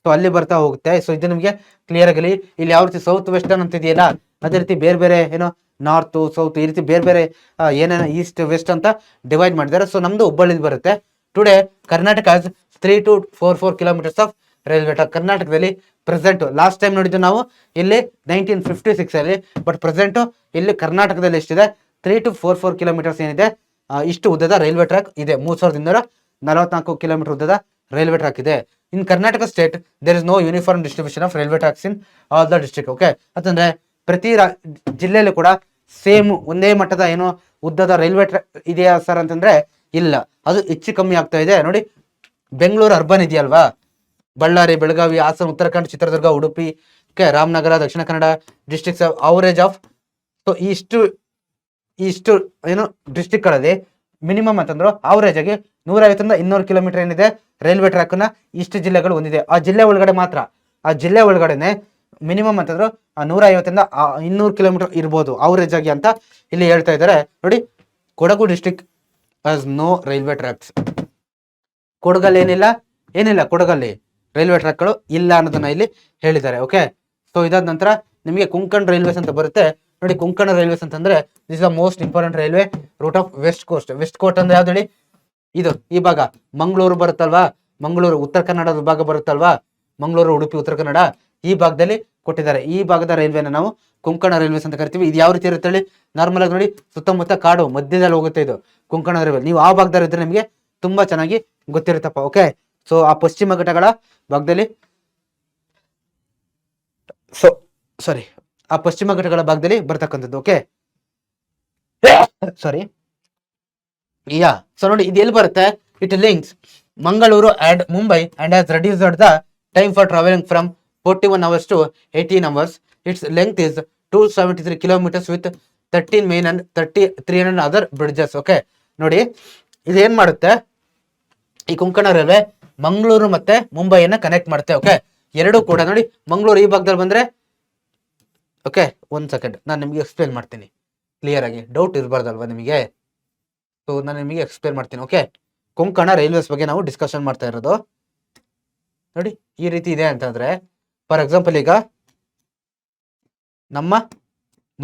ಸೊ ಅಲ್ಲಿ ಬರ್ತಾ ಹೋಗುತ್ತೆ. ಸೊ ಇದು ನಿಮಗೆ ಕ್ಲಿಯರ್ ಆಗಲಿ. ಇಲ್ಲಿ ಯಾವ ರೀತಿ ಸೌತ್ ವೆಸ್ಟರ್ನ್ ಅಂತ ಇದೆಯಲ್ಲ, ಅದೇ ರೀತಿ ಬೇರೆ ಬೇರೆ ಏನೋ ನಾರ್ತ್ ಸೌತ್ ಈ ರೀತಿ ಬೇರೆ ಬೇರೆ ಏನೇನೋ ಈಸ್ಟ್ ವೆಸ್ಟ್ ಅಂತ ಡಿವೈಡ್ ಮಾಡಿದ್ದಾರೆ. ಸೊ ನಮ್ದು ಹುಬ್ಬಳ್ಳಿ ಬರುತ್ತೆ. Today Karnataka 3 to 4 kilometres of railway track. ಕರ್ನಾಟಕದಲ್ಲಿ ಪ್ರೆಸೆಂಟ್ ಲಾಸ್ಟ್ ಟೈಮ್ ನೋಡಿದ್ದು ನಾವು ಇಲ್ಲಿ 1956 ಅಲ್ಲಿ, ಬಟ್ ಪ್ರೆಸೆಂಟ್ ಇಲ್ಲಿ ಕರ್ನಾಟಕದಲ್ಲಿ ಎಷ್ಟಿದೆ 3 to 4 ಕಿಲೋಮೀಟರ್ಸ್ ಏನಿದೆ ಇಷ್ಟು ಉದ್ದದ ರೈಲ್ವೆ ಟ್ರ್ಯಾಕ್ ಇದೆ. 3244 ಕಿಲೋಮೀಟರ್ ಉದ್ದದ ರೈಲ್ವೆ ಟ್ರ್ಯಾಕ್ ಇದೆ. In Karnataka state there is no uniform distribution of railway tracks in all the district. Okay, ಅಂತಂದ್ರೆ ಪ್ರತಿ ಜಿಲ್ಲೆಯಲ್ಲೂ ಕೂಡ ಸೇಮ್ ಒಂದೇ ಮಟ್ಟದ ಏನೋ ಉದ್ದದ ರೈಲ್ವೆ ಟ್ರ್ಯಾಕ್ ಇದೆಯಾ ಸರ್ ಅಂತಂದ್ರೆ ಇಲ್ಲ, ಅದು ಹೆಚ್ಚು ಕಮ್ಮಿ ಆಗ್ತಾ ಇದೆ. ನೋಡಿ ಬೆಂಗಳೂರು ಅರ್ಬನ್ ಇದೆಯಲ್ವಾ, Ballari, Belagavi, Hassan, Uttarakhand, Chitradurga, Udupi, Ramanagara, Dakshina Kannada districts average of. So ಇಷ್ಟು ಏನು ಡಿಸ್ಟ್ರಿಕ್ಟ್ಗಳಲ್ಲಿ ಮಿನಿಮಮ್ ಅಂತಂದ್ರು ಅವರೇಜ್ ಆಗಿ 150-200 ಕಿಲೋಮೀಟರ್ ಏನಿದೆ ರೈಲ್ವೆ ಟ್ರ್ಯಾಕ್ ನ ಇಷ್ಟು ಜಿಲ್ಲೆಗಳು ಹೊಂದಿದೆ. ಆ ಜಿಲ್ಲೆ ಒಳಗಡೆನೆ ಮಿನಿಮಮ್ ಅಂತಂದ್ರು 150-200 ಕಿಲೋಮೀಟರ್ ಇರ್ಬೋದು ಅವರೇಜ್ ಆಗಿ ಅಂತ ಇಲ್ಲಿ ಹೇಳ್ತಾ ಇದ್ದಾರೆ. ನೋಡಿ, Kodagu district has no railway tracks. ಕೊಡಗಲ್ಲಿ ಏನಿಲ್ಲ, ಏನಿಲ್ಲ ಕೊಡಗಲ್ಲಿ ರೈಲ್ವೆ ಟ್ರ್ಯಾಕ್ಗಳು ಇಲ್ಲ ಅನ್ನೋದನ್ನ ಇಲ್ಲಿ ಹೇಳಿದ್ದಾರೆ. ಓಕೆ, ಸೊ ಇದಾದ ನಂತರ ನಿಮಗೆ ಕೊಂಕಣ್ ರೈಲ್ವೇಸ್ ಅಂತ ಬರುತ್ತೆ ನೋಡಿ. ಕೊಂಕಣ ರೈಲ್ವೇಸ್ ಅಂತಂದ್ರೆ this is the most important railway route of west coast. West coast ಅಂದ್ರೆ ಯಾವ್ದು ಹೇಳಿ? ಇದು ಈ ಭಾಗ ಮಂಗಳೂರು ಬರುತ್ತಲ್ವಾ, ಮಂಗಳೂರು ಉತ್ತರ ಕನ್ನಡದ ಭಾಗ ಬರುತ್ತಲ್ವಾ, ಮಂಗಳೂರು ಉಡುಪಿ ಉತ್ತರ ಕನ್ನಡ, ಈ ಭಾಗದಲ್ಲಿ ಕೊಟ್ಟಿದ್ದಾರೆ. ಈ ಭಾಗದ ರೈಲ್ವೆನ ನಾವು ಕೊಂಕಣ ರೈಲ್ವೇಸ್ ಅಂತ ಕರಿತೀವಿ. ಇದು ಯಾವ ರೀತಿ ಇರುತ್ತೆ ಹೇಳಿ? ನಾರ್ಮಲ್ ಆಗಿ ನೋಡಿ, ಸುತ್ತಮುತ್ತ ಕಾಡು ಮಧ್ಯದಲ್ಲಿ ಹೋಗುತ್ತೆ ಇದು ಕೊಂಕಣ ರೈಲ್ವೆ. ನೀವು ಆ ಭಾಗದಲ್ಲಿ ಇದ್ರೆ ನಿಮಗೆ ತುಂಬಾ ಚೆನ್ನಾಗಿ ಗೊತ್ತಿರುತ್ತಪ್ಪ. ಓಕೆ, ಸೊ ಆ ಪಶ್ಚಿಮ ಘಟ್ಟಗಳ ಭಾಗದಲ್ಲಿ ಆ ಪಶ್ಚಿಮ ಘಟ್ಟಗಳ ಭಾಗದಲ್ಲಿ ಬರ್ತಕ್ಕಂಥದ್ದು. ಓಕೆ, ಸಾರಿ, ಯಾ. ಸೊ ನೋಡಿ, ಇದು ಎಲ್ಲಿ ಬರುತ್ತೆ? It links Mangaluru and Mumbai and has reduced the time for travelling from 41 hours to 18 hours. Its length is 273 kilometers with 13 main and 300 other bridges. Okay, ನೋಡಿ ಇದೇನ್ ಮಾಡುತ್ತೆ? ಈ ಕೊಂಕಣ ರೈಲ್ವೆ ಮಂಗಳೂರು ಮತ್ತೆ ಮುಂಬೈಯನ್ನ ಕನೆಕ್ಟ್ ಮಾಡುತ್ತೆ. ಓಕೆ, ಎರಡು ಕೂಡ ನೋಡಿ, ಮಂಗಳೂರು ಈ ಭಾಗದಲ್ಲಿ ಬಂದ್ರೆ, ಓಕೆ ಒಂದ್ ಸೆಕೆಂಡ್ ನಾನು ನಿಮಗೆ ಎಕ್ಸ್ಪ್ಲೇನ್ ಮಾಡ್ತೀನಿ ಕ್ಲಿಯರ್ ಆಗಿ, ಡೌಟ್ ಇರಬಾರ್ದಲ್ವಾ ನಿಮಗೆ? ಸೊ ನಾನು ನಿಮಗೆ ಎಕ್ಸ್ಪ್ಲೇನ್ ಮಾಡ್ತೀನಿ. ಓಕೆ, ಕೊಂಕಣ ರೈಲ್ವೇಸ್ ಬಗ್ಗೆ ನಾವು ಡಿಸ್ಕಷನ್ ಮಾಡ್ತಾ ಇರೋದು. ನೋಡಿ ಈ ರೀತಿ ಇದೆ ಅಂತಂದ್ರೆ, ಫಾರ್ ಎಕ್ಸಾಂಪಲ್ ಈಗ ನಮ್ಮ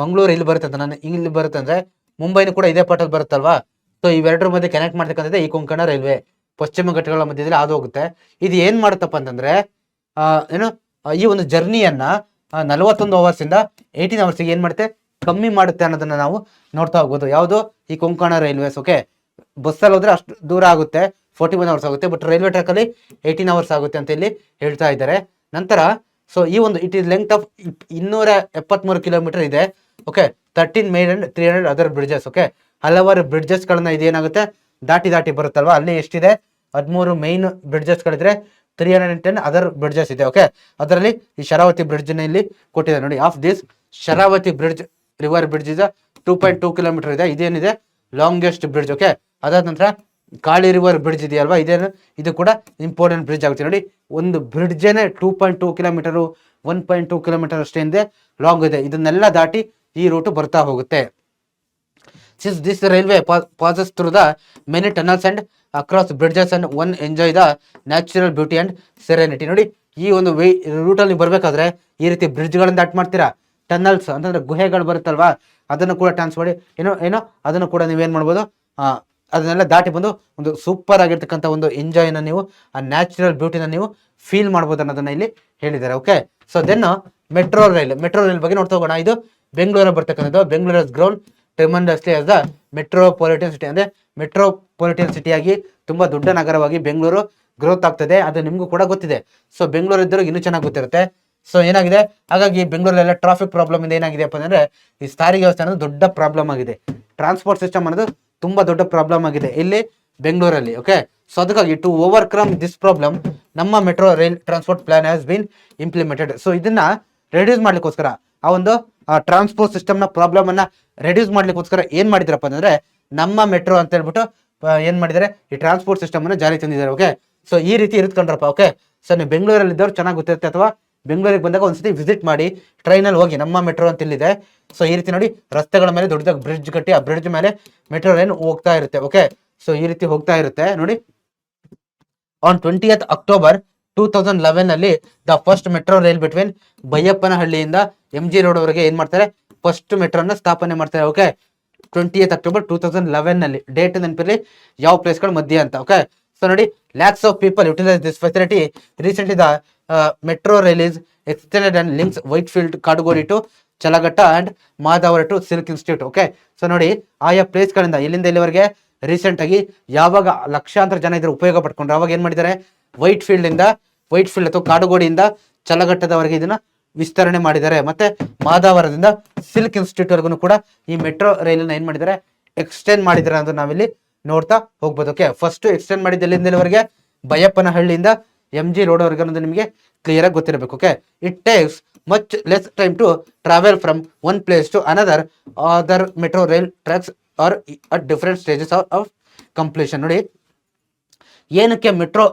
ಮಂಗಳೂರು ಇಲ್ಲಿ ಬರುತ್ತೆ ಅಂತ, ನಾನು ಇಲ್ಲಿ ಬರುತ್ತೆ ಅಂದ್ರೆ ಮುಂಬೈನ ಕೂಡ ಇದೇ ಪಾರ್ಟಲ್ಲಿ ಬರುತ್ತಲ್ವಾ. ಸೊ ಇವೆರಡರ ಮಧ್ಯೆ ಕನೆಕ್ಟ್ ಮಾಡ್ತಕ್ಕಂಥದ್ದೇ ಈ ಕೊಂಕಣ ರೈಲ್ವೆ. ಪಶ್ಚಿಮ ಘಟ್ಟಗಳ ಮಧ್ಯದಲ್ಲಿ ಅದು ಹೋಗುತ್ತೆ. ಇದು ಏನ್ ಮಾಡುತ್ತಪ್ಪ ಅಂತಂದ್ರೆ ಏನು ಈ ಒಂದು ಜರ್ನಿಯನ್ನ 41 hours ಇಂದ 18 hours ಏನ್ ಮಾಡುತ್ತೆ? ಕಮ್ಮಿ ಮಾಡುತ್ತೆ ಅನ್ನೋದನ್ನ ನಾವು ನೋಡ್ತಾ ಹೋಗ್ಬೋದು. ಯಾವುದು? ಈ ಕೊಂಕಣ ರೈಲ್ವೇಸ್. ಓಕೆ, ಬಸ್ಸಲ್ಲಿ ಹೋದ್ರೆ ಅಷ್ಟು ದೂರ ಆಗುತ್ತೆ, 41 hours ಆಗುತ್ತೆ. ಬಟ್ ರೈಲ್ವೆ ಟ್ರ್ಯಾಕ್ ಅಲ್ಲಿ 18 hours ಆಗುತ್ತೆ ಅಂತ ಇಲ್ಲಿ ಹೇಳ್ತಾ ಇದ್ದಾರೆ. ನಂತರ ಸೊ ಈ ಒಂದು it is length of 273 kilometre ಇದೆ. Okay, 13 main and 300 other bridges. Okay, ಹಲವಾರು ಬ್ರಿಡ್ಜಸ್ ಗಳನ್ನ ಇದೇನಾಗುತ್ತೆ ದಾಟಿ ಬರುತ್ತಲ್ವಾ. ಅಲ್ಲಿ ಎಷ್ಟಿದೆ? 13 ಮೈನ್ ಬ್ರಿಡ್ಜಸ್ ಗಳಿದ್ರೆ 310 ಅದರ್ ಬ್ರಿಡ್ಜಸ್ ಇದೆ. ಓಕೆ, ಅದರಲ್ಲಿ ಈ ಶರಾವತಿ ಬ್ರಿಡ್ಜ್ ನ ಇಲ್ಲಿ ಕೊಟ್ಟಿದೆ ನೋಡಿ. Of this Sharavathi bridge river bridge is 2.2 kilometre ಇದೆ. ಇದೇನಿದೆ ಲಾಂಗೆಸ್ಟ್ ಬ್ರಿಡ್ಜ್. ಓಕೆ, ಅದಾದ ನಂತರ ಕಾಳಿ ರಿವರ್ ಬ್ರಿಡ್ಜ್ ಇದೆಯಲ್ವಾ, ಇದು ಕೂಡ ಇಂಪಾರ್ಟೆಂಟ್ ಬ್ರಿಡ್ಜ್ ಆಗುತ್ತೆ ನೋಡಿ. ಒಂದು ಬ್ರಿಡ್ಜೇನೆ 2.2 ಕಿಲೋಮೀಟರ್ 1.2 ಕಿಲೋಮೀಟರ್ ಅಷ್ಟೇ ಲಾಂಗ್ ಇದೆ. ಇದನ್ನೆಲ್ಲ ದಾಟಿ ಈ ರೂಟ್ ಬರ್ತಾ ಹೋಗುತ್ತೆ. Since this railway passes through the many tunnels and across bridges and one enjoy the natural beauty and serenity. ನೋಡಿ, ಈ ಒಂದು ರೂಟ್ ಅಲ್ಲಿ ಬರ್ಬೇಕಾದ್ರೆ ಈ ರೀತಿ ಬ್ರಿಡ್ಜ್ ಗಳನ್ನ ದಾಟ್ ಮಾಡ್ತೀರಾ. ಟನಲ್ಸ್ ಅಂತಂದ್ರೆ ಗುಹೆಗಳು ಬರುತ್ತಲ್ವಾ, ಅದನ್ನು ಕೂಡ ಟ್ರಾನ್ಸ್ ಮಾಡಿ ಏನೋ ಅದನ್ನು ಕೂಡ ನೀವೇನ್ ಮಾಡ್ಬೋದು, ಅದನ್ನೆಲ್ಲ ದಾಟಿ ಬಂದು ಒಂದು ಸೂಪರ್ ಆಗಿರ್ತಕ್ಕಂಥ ಒಂದು ಎಂಜಾಯ್ನ ನೀವು, ಆ ನ್ಯಾಚುರಲ್ ಬ್ಯೂಟಿನ ನೀವು ಫೀಲ್ ಮಾಡ್ಬೋದು ಅನ್ನೋದನ್ನ ಇಲ್ಲಿ ಹೇಳಿದ್ದಾರೆ. Okay, so then metro rail ಬಗ್ಗೆ ನೋಡ್ತಾ ಹೋಗೋಣ. ಇದು ಬೆಂಗಳೂರಲ್ಲಿ ಬರ್ತಕ್ಕಂಥದ್ದು. Bengaluru has grown tremendously as the metropolitan city. ಅಂದ್ರೆ ಮೆಟ್ರೋಪಾಲಿಟನ್ ಸಿಟಿಯಾಗಿ ತುಂಬಾ ದೊಡ್ಡ ನಗರವಾಗಿ ಬೆಂಗಳೂರು ಗ್ರೋತ್ ಆಗ್ತದೆ. ಅದು ನಿಮ್ಗೂ ಕೂಡ ಗೊತ್ತಿದೆ. ಸೊ ಬೆಂಗಳೂರು ಇದ್ದವ್ರಿಗೆ ಇನ್ನೂ ಚೆನ್ನಾಗಿ ಗೊತ್ತಿರುತ್ತೆ. ಸೊ ಏನಾಗಿದೆ, ಹಾಗಾಗಿ ಬೆಂಗಳೂರಲ್ಲೆಲ್ಲ ಟ್ರಾಫಿಕ್ ಪ್ರಾಬ್ಲಮ್ ಇಂದ ಏನಾಗಿದೆಪ್ಪ ಅಂದ್ರೆ ಈ ಸಾರಿಗೆ ವ್ಯವಸ್ಥೆ ಅನ್ನೋದು ದೊಡ್ಡ ಪ್ರಾಬ್ಲಮ್ ಆಗಿದೆ. ಟ್ರಾನ್ಸ್ಪೋರ್ಟ್ ಸಿಸ್ಟಮ್ ಅನ್ನೋದು ತುಂಬಾ ದೊಡ್ಡ ಪ್ರಾಬ್ಲಮ್ ಆಗಿದೆ ಇಲ್ಲಿ ಬೆಂಗಳೂರಲ್ಲಿ. ಓಕೆ, ಸೊ ಅದಕ್ಕಾಗಿ ಟು ಓವರ್ಕಮ್ ದಿಸ್ ಪ್ರಾಬ್ಲಮ್ ನಮ್ಮ metro rail transport plan has been implemented. So ಇದನ್ನ ರೆಡ್ಯೂಸ್ ಮಾಡ್ಲಿಕ್ಕೋಸ್ಕರ, ಆ ಒಂದು ಟ್ರಾನ್ಸ್ಪೋರ್ಟ್ ಸಿಸ್ಟಮ್ ನ ಪ್ರಾಬ್ಲಮ್ ಅನ್ನ ರೆಡ್ಯೂಸ್ ಮಾಡ್ಲಿಕ್ಕೋಸ್ಕರ ಏನ್ ಮಾಡಿದ್ರಪ್ಪ ಅಂದ್ರೆ ನಮ್ಮ ಮೆಟ್ರೋ ಅಂತ ಹೇಳ್ಬಿಟ್ಟು ಏನ್ ಮಾಡಿದ್ದಾರೆ, ಈ ಟ್ರಾನ್ಸ್ಪೋರ್ಟ್ ಸಿಸ್ಟಮ್ ಅನ್ನ ಜಾರಿ ತಂದಿದ್ದಾರೆ. ಓಕೆ, ಸೊ ಈ ರೀತಿ ಇರುತ್ಕೊಂಡ್ರಪ್ಪ. ಓಕೆ, ಸೊ ನೀವು ಬೆಂಗಳೂರಲ್ಲಿ ಇದ್ದವ್ರು ಚೆನ್ನಾಗಿ ಗೊತ್ತಿರುತ್ತೆ, ಅಥವಾ ಬೆಂಗಳೂರಿಗೆ ಬಂದಾಗ ಒಂದ್ಸತಿ ವಿಸಿಟ್ ಮಾಡಿ, ಟ್ರೈನಲ್ಲಿ ಹೋಗಿ ನಮ್ಮ ಮೆಟ್ರೋ ಅಂತ ಇಲ್ಲಿದೆ. ಸೊ ಈ ರೀತಿ ನೋಡಿ, ರಸ್ತೆಗಳ ಮೇಲೆ ದೊಡ್ಡದಾಗ ಬ್ರಿಡ್ಜ್ ಕಟ್ಟಿ ಆ ಬ್ರಿಡ್ಜ್ ಮೇಲೆ ಮೆಟ್ರೋ ರೈಲ್ ಹೋಗ್ತಾ ಇರುತ್ತೆ. ಓಕೆ, ಸೊ ಈ ರೀತಿ ಹೋಗ್ತಾ ಇರುತ್ತೆ ನೋಡಿ. ಆನ್ 20th October 2011 ಅಲ್ಲಿ the first metro rail between ಬೈಯಪ್ಪನಹಳ್ಳಿಯಿಂದ MG ರೋಡ್ ವರೆಗೆ ಏನ್ ಮಾಡ್ತಾರೆ, ಫಸ್ಟ್ ಮೆಟ್ರೋನ ಸ್ಥಾಪನೆ ಮಾಡ್ತಾರೆ. ಓಕೆ, 20th October 2011 ನಲ್ಲಿ ಡೇಟ್ ನೆನಪಿರಲಿ, ಯಾವ ಪ್ಲೇಸ್ಗಳ ಮಧ್ಯೆ ಅಂತ. ಓಕೆ, ಸೊ ನೋಡಿ, lakhs of people utilise this facility. Recently the metro rail is extended and links Whitefield Kadugodi to Challaghatta and Madavara to Silk Institute. Okay, so ನೋಡಿ, ಆಯಾ ಪ್ಲೇಸ್ ಗಳಿಂದ ಇಲ್ಲಿಂದ ಇಲ್ಲಿವರೆಗೆ ರೀಸೆಂಟ್ ಆಗಿ ಯಾವಾಗ ಲಕ್ಷಾಂತರ ಜನ ಇದ್ರ ಉಪಯೋಗ ಪಡ್ಕೊಂಡ್ರು, ಅವಾಗ ಏನ್ ಮಾಡಿದ್ದಾರೆ, ವೈಟ್ಫೀಲ್ಡ್ ಅಥವಾ ಕಾಡುಗೋಡಿಯಿಂದ ಚಲಘಟ್ಟದವರೆಗೆ ಇದನ್ನ ವಿಸ್ತರಣೆ ಮಾಡಿದ್ದಾರೆ. ಮತ್ತೆ ಮಾದಾವರದಿಂದ ಸಿಲ್ಕ್ ಇನ್ಸ್ಟಿಟ್ಯೂಟ್ ವರೆಗೂ ಕೂಡ ಈ ಮೆಟ್ರೋ ರೈಲನ್ನ ಏನ್ ಮಾಡಿದ್ದಾರೆ, ಎಕ್ಸ್ಟೆಂಡ್ ಮಾಡಿದ್ದಾರೆ ಅಂತ ನಾವಿಲ್ಲಿ ನೋಡ್ತಾ ಹೋಗ್ಬೋದು. ಓಕೆ, ಫಸ್ಟ್ ಎಕ್ಸ್ಟೆಂಡ್ ಮಾಡಿದ್ದು ಎಲ್ಲಿಂದವರೆಗೆ, ಬೈಯಪ್ಪನಹಳ್ಳಿಯಿಂದ MG ರೋಡ್ ವರೆಗೆ ಅನ್ನೋದು ನಿಮಗೆ ಕ್ಲಿಯರ್ ಆಗಿ ಗೊತ್ತಿರಬೇಕು. Okay, it takes much less time to travel from one place to another. Other metro rail tracks are at different stages of completion. ನೋಡಿ, ಏನಕ್ಕೆ ಮೆಟ್ರೋ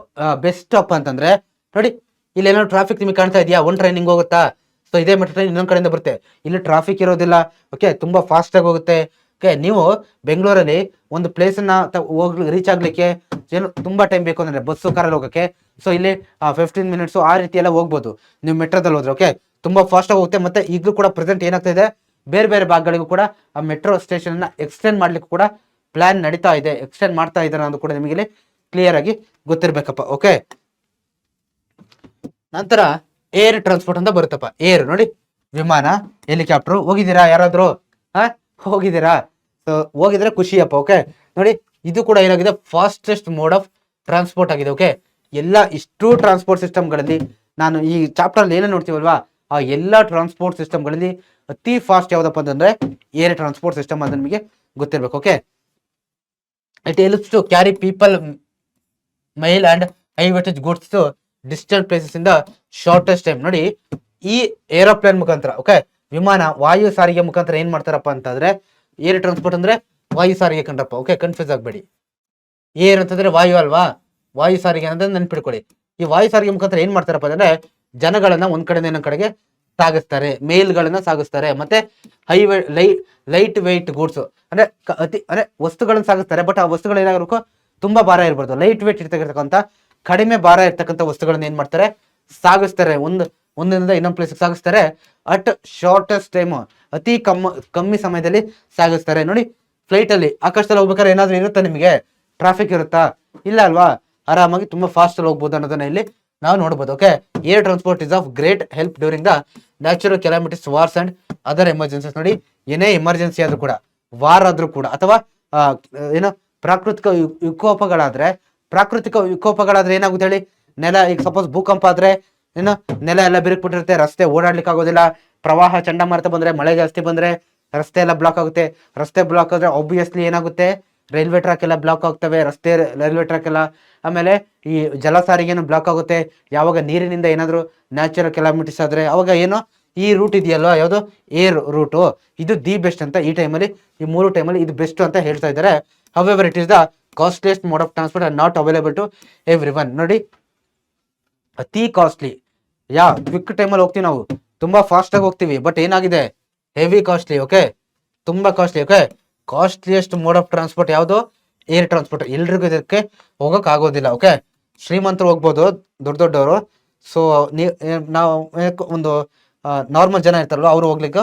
ಬೆಸ್ಟ್ ಅಪ್ ಅಂತಂದ್ರೆ, ನೋಡಿ ಇಲ್ಲಿ ಏನೋ ಟ್ರಾಫಿಕ್ ನಿಮಗೆ ಕಾಣ್ತಾ ಇದೆಯಾ, ಒಂದು ಟ್ರೈನಿಂಗ್ ಹೋಗುತ್ತಾ, ಸೊ ಇದೇ ಮೆಟ್ರೋ ಟ್ರೈನ್ ಇನ್ನೊಂದು ಕಡೆಯಿಂದ ಬರುತ್ತೆ, ಇಲ್ಲಿ ಟ್ರಾಫಿಕ್ ಇರೋದಿಲ್ಲ. ಓಕೆ, ತುಂಬಾ ಫಾಸ್ಟ್ ಆಗಿ ಹೋಗುತ್ತೆ. ಓಕೆ, ನೀವು ಬೆಂಗಳೂರಲ್ಲಿ ಒಂದು ಪ್ಲೇಸ್ ಅನ್ನ ರೀಚ್ ಆಗ್ಲಿಕ್ಕೆ ಏನು ತುಂಬಾ ಟೈಮ್ ಬೇಕು ಅಂದ್ರೆ ಬಸ್ಸು ಕಾರಲ್ಲಿ ಹೋಗೋಕ್ಕೆ, ಸೊ ಇಲ್ಲಿ 15 ಮಿನಿಟ್ಸು ಆ ರೀತಿ ಎಲ್ಲ ಹೋಗ್ಬೋದು ನೀವು ಮೆಟ್ರೋದಲ್ಲಿ ಹೋದ್ರೆ. ಓಕೆ, ತುಂಬಾ ಫಾಸ್ಟ್ ಆಗಿ ಹೋಗುತ್ತೆ. ಮತ್ತೆ ಈಗಲೂ ಕೂಡ ಪ್ರೆಸೆಂಟ್ ಏನಾಗ್ತಾ ಇದೆ, ಬೇರೆ ಬೇರೆ ಭಾಗಗಳಿಗೂ ಕೂಡ ಆ ಮೆಟ್ರೋ ಸ್ಟೇಷನ್ ಎಕ್ಸ್ಟೆಂಡ್ ಮಾಡ್ಲಿಕ್ಕೆ ಕೂಡ ಪ್ಲಾನ್ ನಡೀತಾ ಇದೆ, ಎಕ್ಸ್ಟೆಂಡ್ ಮಾಡ್ತಾ ಇದ್ದಾರೆ ಅನ್ನೋದು ಕೂಡ ನಿಮಗೆ ಕ್ಲಿಯರ್ ಆಗಿ ಗೊತ್ತಿರ್ಬೇಕಪ್ಪ. ಓಕೆ, ನಂತರ ಏರ್ ಟ್ರಾನ್ಸ್ಪೋರ್ಟ್ ಅಂತ ಬರುತ್ತಪ್ಪ. ಏರ್ ನೋಡಿ, ವಿಮಾನ, ಹೆಲಿಕಾಪ್ಟರ್. ಹೋಗಿದ್ದೀರಾ ಯಾರಾದ್ರೂ? ಹೋಗಿದ್ದೀರಾ? ಸೊ ಹೋಗಿದ್ರೆ ಖುಷಿಯಪ್ಪ. ಓಕೆ ನೋಡಿ, ಇದು ಕೂಡ ಏನಾಗಿದೆ, ಫಾಸ್ಟೆಸ್ಟ್ ಮೋಡ್ ಆಫ್ ಟ್ರಾನ್ಸ್ಪೋರ್ಟ್ ಆಗಿದೆ. ಓಕೆ, ಎಲ್ಲ ಇಷ್ಟು ಟ್ರಾನ್ಸ್ಪೋರ್ಟ್ ಸಿಸ್ಟಮ್ಗಳಲ್ಲಿ ನಾನು ಈ ಚಾಪ್ಟರ್ ಅಲ್ಲಿ ಏನೇ ನೋಡ್ತೀವಲ್ವಾ, ಆ ಎಲ್ಲ ಟ್ರಾನ್ಸ್ಪೋರ್ಟ್ ಸಿಸ್ಟಮ್ಗಳಲ್ಲಿ ಅತಿ ಫಾಸ್ಟ್ ಯಾವ್ದಪ್ಪ ಅಂತಂದ್ರೆ ಏರ್ ಟ್ರಾನ್ಸ್ಪೋರ್ಟ್ ಸಿಸ್ಟಮ್ ಅಂತ ನಿಮಗೆ ಗೊತ್ತಿರ್ಬೇಕು. Okay, it helps to carry people, mail and high weightage goods to distant places ಇಂದ ಶಾರ್ಟೆಸ್ಟ್ ಟೈಮ್. ನೋಡಿ, ಈ ಏರೋಪ್ಲೇನ್ ಮುಖಾಂತರ, ಓಕೆ, ವಿಮಾನ ವಾಯು ಸಾರಿಗೆ ಮುಖಾಂತರ ಏನ್ ಮಾಡ್ತಾರಪ್ಪ ಅಂತಂದ್ರೆ, ಏರ್ ಟ್ರಾನ್ಸ್ಪೋರ್ಟ್ ಅಂದ್ರೆ ವಾಯು ಸಾರಿಗೆ ಕಂಡ್ರಪ್ಪ. ಓಕೆ, ಕನ್ಫ್ಯೂಸ್ ಆಗ್ಬೇಡಿ. ಏರ್ ಅಂತಂದ್ರೆ ವಾಯು ಅಲ್ವಾ, ವಾಯು ಸಾರಿಗೆ ಅಂದ್ರೆ ನೆನ್ಪಿಡ್ಕೊಳ್ಳಿ. ಈ ವಾಯು ಸಾರಿಗೆ ಮುಖಾಂತರ ಏನ್ ಮಾಡ್ತಾರಪ್ಪ ಅಂದ್ರೆ, ಜನಗಳನ್ನ ಒಂದ್ ಕಡೆಯಿಂದ ಇನ್ನೊಂದ್ ಕಡೆಗೆ ಸಾಗಿಸ್ತಾರೆ, ಮೇಲ್ಗಳನ್ನ ಸಾಗಿಸ್ತಾರೆ, ಮತ್ತೆ ಲೈಟ್ ವೆಯ್ಟ್ ಗೂಡ್ಸ್ ಅಂದ್ರೆ ಅಂದ್ರೆ ವಸ್ತುಗಳನ್ನ ಸಾಗಿಸ್ತಾರೆ. ಬಟ್ ಆ ವಸ್ತುಗಳು ಏನಾಗಬೇಕು, ತುಂಬಾ ಭಾರ ಇರ್ಬಾರ್ದು, ಲೈಟ್ ವೆಯ್ಟ್ ಇರ್ತಕ್ಕಂಥ, ಕಡಿಮೆ ಭಾರ ಇರ್ತಕ್ಕಂಥ ವಸ್ತುಗಳನ್ನ ಏನ್ ಮಾಡ್ತಾರೆ, ಸಾಗಿಸ್ತಾರೆ. ಒಂದರಿಂದ ಇನ್ನೊಂದು ಪ್ಲೇಸ್ ಸಾಗಿಸ್ತಾರೆ. ಅಟ್ ಶಾರ್ಟೆಸ್ಟ್ ಟೈಮ್, ಅತಿ ಕಮ್ಮಿ ಸಮಯದಲ್ಲಿ ಸಾಗಿಸ್ತಾರೆ. ನೋಡಿ, ಫ್ಲೈಟ್ ಅಲ್ಲಿ ಆಕಾಶದಲ್ಲಿ ಹೋಗ್ಬೇಕಾದ್ರೆ ಏನಾದ್ರು ಇರುತ್ತಾ ನಿಮಗೆ, ಟ್ರಾಫಿಕ್ ಇರುತ್ತಾ? ಇಲ್ಲ ಅಲ್ವಾ, ಆರಾಮಾಗಿ ತುಂಬಾ ಫಾಸ್ಟ್ ಅಲ್ಲಿ ಹೋಗ್ಬೋದು ಅನ್ನೋದನ್ನ ಇಲ್ಲಿ ನಾವು ನೋಡ್ಬೋದು. Okay, air transport is of great help during the natural calamities, wars and other emergencies. ನೋಡಿ, ಏನೇ ಎಮರ್ಜೆನ್ಸಿ ಆದ್ರೂ ಕೂಡ, ವಾರ್ ಆದ್ರೂ ಕೂಡ, ಅಥವಾ ಏನೋ ಪ್ರಾಕೃತಿಕ ವಿಕೋಪಗಳಾದ್ರೆ ಏನಾಗುತ್ತೆ ಹೇಳಿ, ನೆಲ, ಈಗ ಸಪೋಸ್ ಭೂಕಂಪ ಆದ್ರೆ ಏನೋ ನೆಲ ಎಲ್ಲ ಬಿರುಕ್ಬಿಟ್ಟಿರುತ್ತೆ, ರಸ್ತೆ ಓಡಾಡ್ಲಿಕ್ಕೆ ಆಗೋದಿಲ್ಲ. ಪ್ರವಾಹ, ಚಂಡಮಾರುತ ಬಂದ್ರೆ, ಮಳೆ ಜಾಸ್ತಿ ಬಂದ್ರೆ ರಸ್ತೆ ಎಲ್ಲ ಬ್ಲಾಕ್ ಆಗುತ್ತೆ. ರಸ್ತೆ ಬ್ಲಾಕ್ ಆದ್ರೆ ಆಬ್ವಿಯಸ್ಲಿ ಏನಾಗುತ್ತೆ, ರೈಲ್ವೆ ಟ್ರ್ಯಾಕ್ ಎಲ್ಲ ಬ್ಲಾಕ್ ಆಗ್ತವೆ, ರೈಲ್ವೆ ಟ್ರ್ಯಾಕ್ ಎಲ್ಲ. ಆಮೇಲೆ ಈ ಜಲ ಸಾರಿಗೆನು ಬ್ಲಾಕ್ ಆಗುತ್ತೆ. ಯಾವಾಗ ನೀರಿನಿಂದ ಏನಾದ್ರು ನ್ಯಾಚುರಲ್ ಕೆಲಾಮಿಟೀಸ್ ಆದ್ರೆ, ಅವಾಗ ಏನೋ ಈ ರೂಟ್ ಇದೆಯಲ್ವಾ, ಯಾವುದು ಏರ್ ರೂಟು, ಇದು ದಿ ಬೆಸ್ಟ್ ಅಂತ ಈ ಟೈಮಲ್ಲಿ, ಈ 3 ಟೈಮಲ್ಲಿ ಇದು ಬೆಸ್ಟ್ ಅಂತ ಹೇಳ್ತಾ ಇದ್ದಾರೆ. However it is the costliest mode of transport and not available to every one. ನೋಡಿ, ಅತಿ ಕಾಸ್ಟ್ಲಿ, ಕ್ವಿಕ್ ಟೈಮಲ್ಲಿ ಹೋಗ್ತೀವಿ ನಾವು, ತುಂಬಾ ಫಾಸ್ಟ್ ಆಗಿ ಹೋಗ್ತೀವಿ, ಬಟ್ ಏನಾಗಿದೆ, ಹೆವಿ ಕಾಸ್ಟ್ಲಿ. ಓಕೆ, ತುಂಬಾ costly. Okay, costliest mode of transport ಯಾವುದು? Air transport. ಎಲ್ರಿಗೂ ಇದಕ್ಕೆ ಹೋಗಕ್ ಆಗೋದಿಲ್ಲ. ಓಕೆ, ಶ್ರೀಮಂತರು ಹೋಗ್ಬೋದು, ದೊಡ್ಡವರು. ಸೊ ನಾವು ಒಂದು ನಾರ್ಮಲ್ ಜನ ಇರ್ತಾರಲ್ಲ, ಅವ್ರು ಹೋಗ್ಲಿಕ್ಕೆ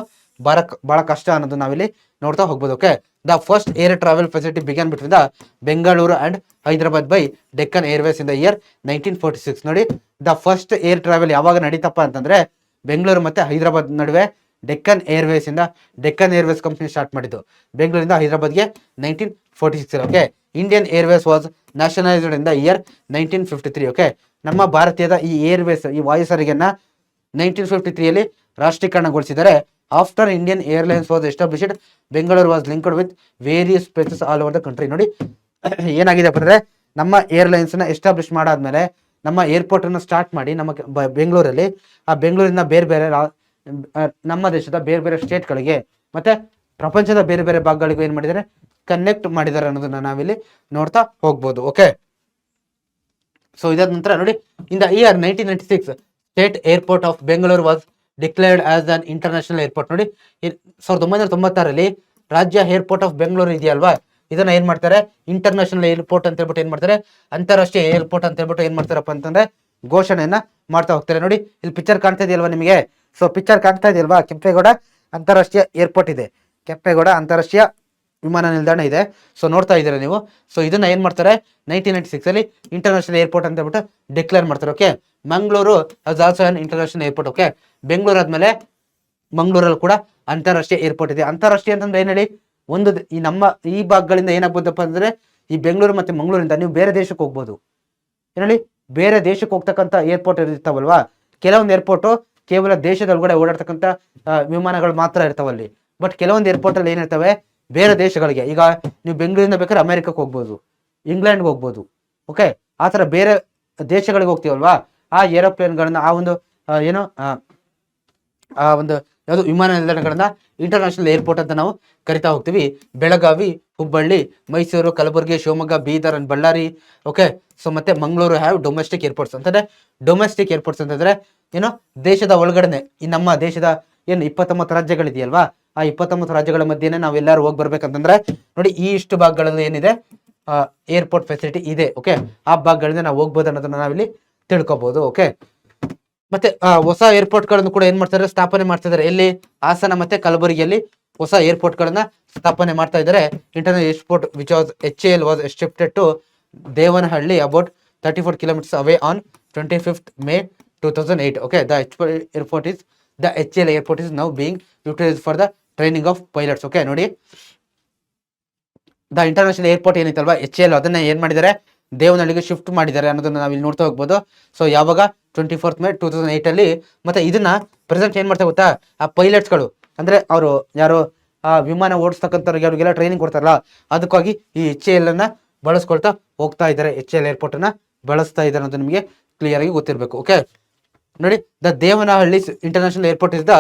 ಬಹಳ ಕಷ್ಟ ಅನ್ನೋದು ನಾವಿಲ್ಲಿ ನೋಡ್ತಾ ಹೋಗ್ಬೋದು. Okay, the first air travel facility began between the Bengaluru and Hyderabad by Deccan Airways in the year 1946. ನೋಡಿ, ದ ಫಸ್ಟ್ ಏರ್ ಟ್ರಾವೆಲ್ ಯಾವಾಗ ನಡೀತಪ್ಪ ಅಂತಂದ್ರೆ, ಬೆಂಗಳೂರು ಮತ್ತೆ ಹೈದರಾಬಾದ್ ನಡುವೆ ಡೆಕ್ಕನ್ ಏರ್ವೇಸ್ ಕಂಪ್ನಿ ಸ್ಟಾರ್ಟ್ ಮಾಡಿದ್ದು, ಬೆಂಗಳೂರಿಂದ ಹೈದರಾಬಾದ್ಗೆ 1946. Okay, Indian airways was nationalised in the year 1953. Okay, ನಮ್ಮ ಭಾರತೀಯದ ಈ ಏರ್ವೇಸ್, ಈ ವಾಯು ಸಾರಿಗೆಯನ್ನ 1953 ರಾಷ್ಟ್ರೀಕರಣಗೊಳಿಸಿದರೆ. After Indian airlines was established, Bengaluru was linked with various places all over the country. ನೋಡಿ, ಏನಾಗಿದೆ ಅಂದ್ರೆ, ನಮ್ಮ ಏರ್ಲೈನ್ಸ್ ನ ಎಸ್ಟಾಬ್ಲಿಷ್ ಮಾಡಾದ್ಮೇಲೆ, ನಮ್ಮ ಏರ್ಪೋರ್ಟ್ ಅನ್ನು ಸ್ಟಾರ್ಟ್ ಮಾಡಿ ನಮ್ಮ ಬೆಂಗಳೂರಲ್ಲಿ, ಆ ಬೆಂಗಳೂರಿನ ಬೇರೆ ಬೇರೆ ನಮ್ಮ ದೇಶದ ಬೇರೆ ಬೇರೆ ಸ್ಟೇಟ್ಗಳಿಗೆ ಮತ್ತೆ ಪ್ರಪಂಚದ ಬೇರೆ ಬೇರೆ ಭಾಗಗಳಿಗೂ ಏನ್ ಮಾಡಿದ್ದಾರೆ, ಕನೆಕ್ಟ್ ಮಾಡಿದ್ದಾರೆ ಅನ್ನೋದನ್ನ ನಾವಿಲ್ಲಿ ನೋಡ್ತಾ ಹೋಗ್ಬೋದು. ಓಕೆ, ಸೊ ಇದಾದ ನಂತರ ನೋಡಿ, ಇನ್ the year 1996 state airport of Bengaluru was declared as an international airport. ನೋಡಿ, 1996 ರಾಜ್ಯ ಏರ್ಪೋರ್ಟ್ ಆಫ್ ಬೆಂಗಳೂರು ಇದೆಯಲ್ವಾ, ಇದನ್ನ ಏನ್ ಮಾಡ್ತಾರೆ, ಇಂಟರ್ನ್ಯಾಷನಲ್ ಏರ್ಪೋರ್ಟ್ ಅಂತ ಹೇಳ್ಬಿಟ್ಟು ಏನ್ ಮಾಡ್ತಾರೆ, ಅಂತಾರಾಷ್ಟ್ರೀಯ ಏರ್ಪೋರ್ಟ್ ಅಂತ ಹೇಳ್ಬಿಟ್ಟು ಏನ್ ಮಾಡ್ತಾರಪ್ಪ ಅಂತಂದ್ರೆ ಘೋಷಣೆಯನ್ನ ಮಾಡ್ತಾ ಹೋಗ್ತಾರೆ. ನೋಡಿ, ಇಲ್ಲಿ ಪಿಕ್ಚರ್ ಕಾಣ್ತಾ ಇದೆಯಲ್ವಾ ನಿಮಗೆ, ಸೊ ಪಿಕ್ಚರ್ ಕಾಣ್ತಾ ಇದೆಯಲ್ವಾ, ಕೆಂಪೇಗೌಡ ಅಂತಾರಾಷ್ಟ್ರೀಯ ಏರ್ಪೋರ್ಟ್ ಇದೆ, ಕೆಂಪೇಗೌಡ ಅಂತಾರಾಷ್ಟ್ರೀಯ ವಿಮಾನ ನಿಲ್ದಾಣ ಇದೆ. ಸೊ ನೋಡ್ತಾ ಇದ್ದೀರಾ ನೀವು. ಸೊ ಇದನ್ನ ಏನ್ ಮಾಡ್ತಾರೆ, 1996 ಇಂಟರ್ನ್ಯಾಷನಲ್ ಏರ್ಪೋರ್ಟ್ ಅಂತ ಹೇಳ್ಬಿಟ್ಟು ಡಿಕ್ಲೇರ್ ಮಾಡ್ತಾರೆ. Okay, Mangaluru as also an international airport. Okay, Bengaluru ಆದ್ಮೇಲೆ ಮಂಗಳೂರಲ್ಲಿ ಕೂಡ ಅಂತಾರಾಷ್ಟ್ರೀಯ ಏರ್ಪೋರ್ಟ್ ಇದೆ. ಅಂತಾರಾಷ್ಟ್ರೀಯ ಅಂತಂದ್ರೆ ಏನ್ ಹೇಳಿ, ಈ ನಮ್ಮ ಈ ಭಾಗಗಳಿಂದ ಏನಾಗ್ಬೋದಪ್ಪ ಅಂದ್ರೆ, ಈ ಬೆಂಗಳೂರು ಮತ್ತೆ ಮಂಗಳೂರಿಂದ ನೀವು ಬೇರೆ ದೇಶಕ್ಕೆ ಹೋಗ್ಬೋದು. ಏನ್ ಹೇಳಿ, ಬೇರೆ ದೇಶಕ್ಕೆ ಹೋಗ್ತಕ್ಕಂಥ ಏರ್ಪೋರ್ಟ್ ಇರ್ತಾವಲ್ವಾ, ಕೆಲವೊಂದು ಏರ್ಪೋರ್ಟ್ ಕೇವಲ ದೇಶದೊಳಗಡೆ ಓಡಾಡ್ತಕ್ಕಂಥ ವಿಮಾನಗಳು ಮಾತ್ರ ಇರ್ತಾವಲ್ಲಿ. ಬಟ್ ಕೆಲವೊಂದು ಏರ್ಪೋರ್ಟ್ ಅಲ್ಲಿ ಏನಿರ್ತವೆ, ಬೇರೆ ದೇಶಗಳಿಗೆ, ಈಗ ನೀವು ಬೆಂಗಳೂರಿಂದ ಬೇಕಾದ್ರೆ ಅಮೆರಿಕಕ್ಕೆ ಹೋಗ್ಬೋದು, ಇಂಗ್ಲೆಂಡ್ಗೆ ಹೋಗ್ಬೋದು. ಓಕೆ, ಆ ಥರ ಬೇರೆ ದೇಶಗಳಿಗೆ ಹೋಗ್ತೀವಲ್ವಾ, ಆ ಏರೋಪ್ಲೇನ್ಗಳನ್ನ, ಆ ಒಂದು ಏನೋ ಆ ಒಂದು ಯಾವುದು ವಿಮಾನ ನಿಲ್ದಾಣಗಳನ್ನ ಇಂಟರ್ನ್ಯಾಷನಲ್ ಏರ್ಪೋರ್ಟ್ ಅಂತ ನಾವು ಕರಿತಾ ಹೋಗ್ತೀವಿ. Belagavi, Hubballi, Mysuru, Kalaburagi, Shivamogga, Bidar and Ballari. Okay, so ಮತ್ತೆ ಮಂಗಳೂರು ಹ್ಯಾವ್ ಡೊಮೆಸ್ಟಿಕ್ ಏರ್ಪೋರ್ಟ್ಸ್ ಅಂತಂದ್ರೆ, ಡೊಮೆಸ್ಟಿಕ್ ಏರ್ಪೋರ್ಟ್ಸ್ ಅಂತಂದ್ರೆ ಏನು, ದೇಶದ ಒಳಗಡೆ, ಈ ನಮ್ಮ ದೇಶದ ಏನು 29 ರಾಜ್ಯಗಳಿದೆಯಲ್ವಾ, ಆ 29 ರಾಜ್ಯಗಳ ಮಧ್ಯೆನೆ ನಾವೆಲ್ಲರೂ ಹೋಗಿ ಬರ್ಬೇಕಂತಂದ್ರೆ, ನೋಡಿ, ಈ ಇಷ್ಟು ಭಾಗಗಳಲ್ಲಿ ಏನಿದೆ, ಏರ್ಪೋರ್ಟ್ ಫೆಸಿಲಿಟಿ ಇದೆ. ಓಕೆ, ಆ ಭಾಗಗಳಿಂದ ನಾವು ಹೋಗ್ಬೋದು ಅನ್ನೋದನ್ನ ನಾವಿಲ್ಲಿ ತಿಳ್ಕೊಬಹುದು. ಓಕೆ, ಮತ್ತೆ ಹೊಸ ಏರ್ಪೋರ್ಟ್ ಗಳನ್ನು ಕೂಡ ಏನ್ ಮಾಡ್ತಾರೆ, ಸ್ಥಾಪನೆ ಮಾಡ್ತಾ ಇದ್ದಾರೆ. ಎಲ್ಲಿ? ಹಾಸನ ಮತ್ತೆ ಕಲಬುರಗಿಯಲ್ಲಿ ಹೊಸ ಏರ್ಪೋರ್ಟ್ ಗಳನ್ನ ಸ್ಥಾಪನೆ ಮಾಡ್ತಾ ಇದ್ದಾರೆ. International airport which was HAL was shifted to Devanahalli about 34 kilometers away on 25th May 2008. Okay, the HAL airport is now being utilized for the training of pilots. Okay, ನೋಡಿ, ದ ಇಂಟರ್ನ್ಯಾಷನಲ್ ಏರ್ಪೋರ್ಟ್ ಏನಿತ್ತಲ್ವಾ HAL, ಅದನ್ನ ಏನ್ ಮಾಡಿದ್ದಾರೆ, ದೇವನಹಳ್ಳಿಗೆ shift ಮಾಡಿದ್ದಾರೆ ಅನ್ನೋದನ್ನ ನಾವು ಇಲ್ಲಿ ನೋಡ್ತಾ ಹೋಗ್ಬೋದು. ಸೊ ಯಾವಾಗ? 24th May 2008 ಅಲ್ಲಿ. ಮತ್ತೆ ಇದನ್ನ ಪ್ರೆಸೆಂಟ್ ಏನ್ ಮಾಡ್ತಾ ಗೊತ್ತಾ, ಆ ಪೈಲಟ್ಸ್ಗಳು ಅಂದ್ರೆ ಅವರು ಯಾರು ಆ ವಿಮಾನ ಓಡಿಸ್ತಕ್ಕಂಥವ್ರಿಗೆ ಅವ್ರಿಗೆಲ್ಲ ಟ್ರೈನಿಂಗ್ ಕೊಡ್ತಾರಲ್ಲ, ಅದಕ್ಕಾಗಿ ಈ HAL ಅನ್ನ ಬಳಸ್ಕೊಳ್ತಾ ಹೋಗ್ತಾ ಇದ್ದಾರೆ. HAL ಏರ್ಪೋರ್ಟ್ ಅನ್ನ ಬಳಸ್ತಾ ಇದ್ದಾರೆ ಅನ್ನೋದು ನಿಮಗೆ ಕ್ಲಿಯರ್ ಆಗಿ ಗೊತ್ತಿರಬೇಕು. ಓಕೆ, ನೋಡಿ, the Devanahalli international airport is the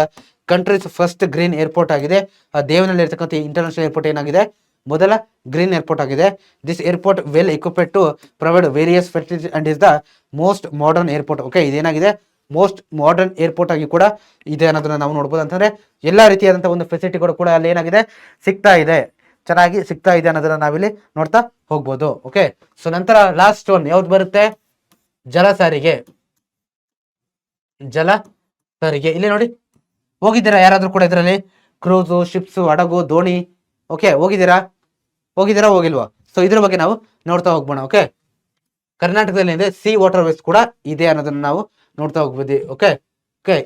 country's first green airport ಆಗಿದೆ. ಆ ದೇವನಹಳ್ಳಿ ಇರ್ತಕ್ಕಂಥ ಇಂಟರ್ನ್ಯಾಷನಲ್ ಏರ್ಪೋರ್ಟ್ ಏನಾಗಿದೆ, ಮೊದಲ ಗ್ರೀನ್ ಏರ್ಪೋರ್ಟ್ ಆಗಿದೆ. This airport well equipped to provide various facilities and is the most modern airport. Okay, ಇದೇನಾಗಿದೆ, ಮೋಸ್ಟ್ ಮಾಡರ್ನ್ ಏರ್ಪೋರ್ಟ್ ಆಗಿ ಕೂಡ ಇದೆ ಅನ್ನೋದನ್ನ ನಾವು ನೋಡ್ಬೋದು. ಅಂತಂದ್ರೆ ಎಲ್ಲಾ ರೀತಿಯಾದಂತಹ ಒಂದು ಫೆಸಿಲಿಟಿಗಳು ಕೂಡ ಅಲ್ಲಿ ಏನಾಗಿದೆ, ಸಿಗ್ತಾ ಇದೆ, ಚೆನ್ನಾಗಿ ಸಿಗ್ತಾ ಇದೆ ಅನ್ನೋದನ್ನ ನಾವಿಲ್ಲಿ ನೋಡ್ತಾ ಹೋಗ್ಬೋದು. ಓಕೆ, ಸೊ ನಂತರ ಲಾಸ್ಟ್ ಒನ್ ಯಾವ್ದು ಬರುತ್ತೆ, ಜಲ ಸಾರಿಗೆ. ಜಲ ಸಾರಿಗೆ ಇಲ್ಲಿ ನೋಡಿ, ಹೋಗಿದ್ದೀರಾ ಯಾರಾದ್ರೂ ಕೂಡ ಇದರಲ್ಲಿ? ಕ್ರೂಸು, ಶಿಪ್ಸು, ಹಡಗು, ದೋಣಿ. ಓಕೆ, ಹೋಗಿದ್ದೀರಾ ಹೋಗಿಲ್ವಾ? ಸೊ ಇದ್ರ ಬಗ್ಗೆ ನಾವು ನೋಡ್ತಾ ಹೋಗ್ಬೋಣ. ಓಕೆ, ಕರ್ನಾಟಕದಲ್ಲಿ ಇದೆ ಸಿ ವಾಟರ್ ವೇಸ್ ಕೂಡ ಇದೆ ಅನ್ನೋದನ್ನ ನಾವು ನೋಡ್ತಾ ಹೋಗ್ಬೋದು. ಓಕೆ,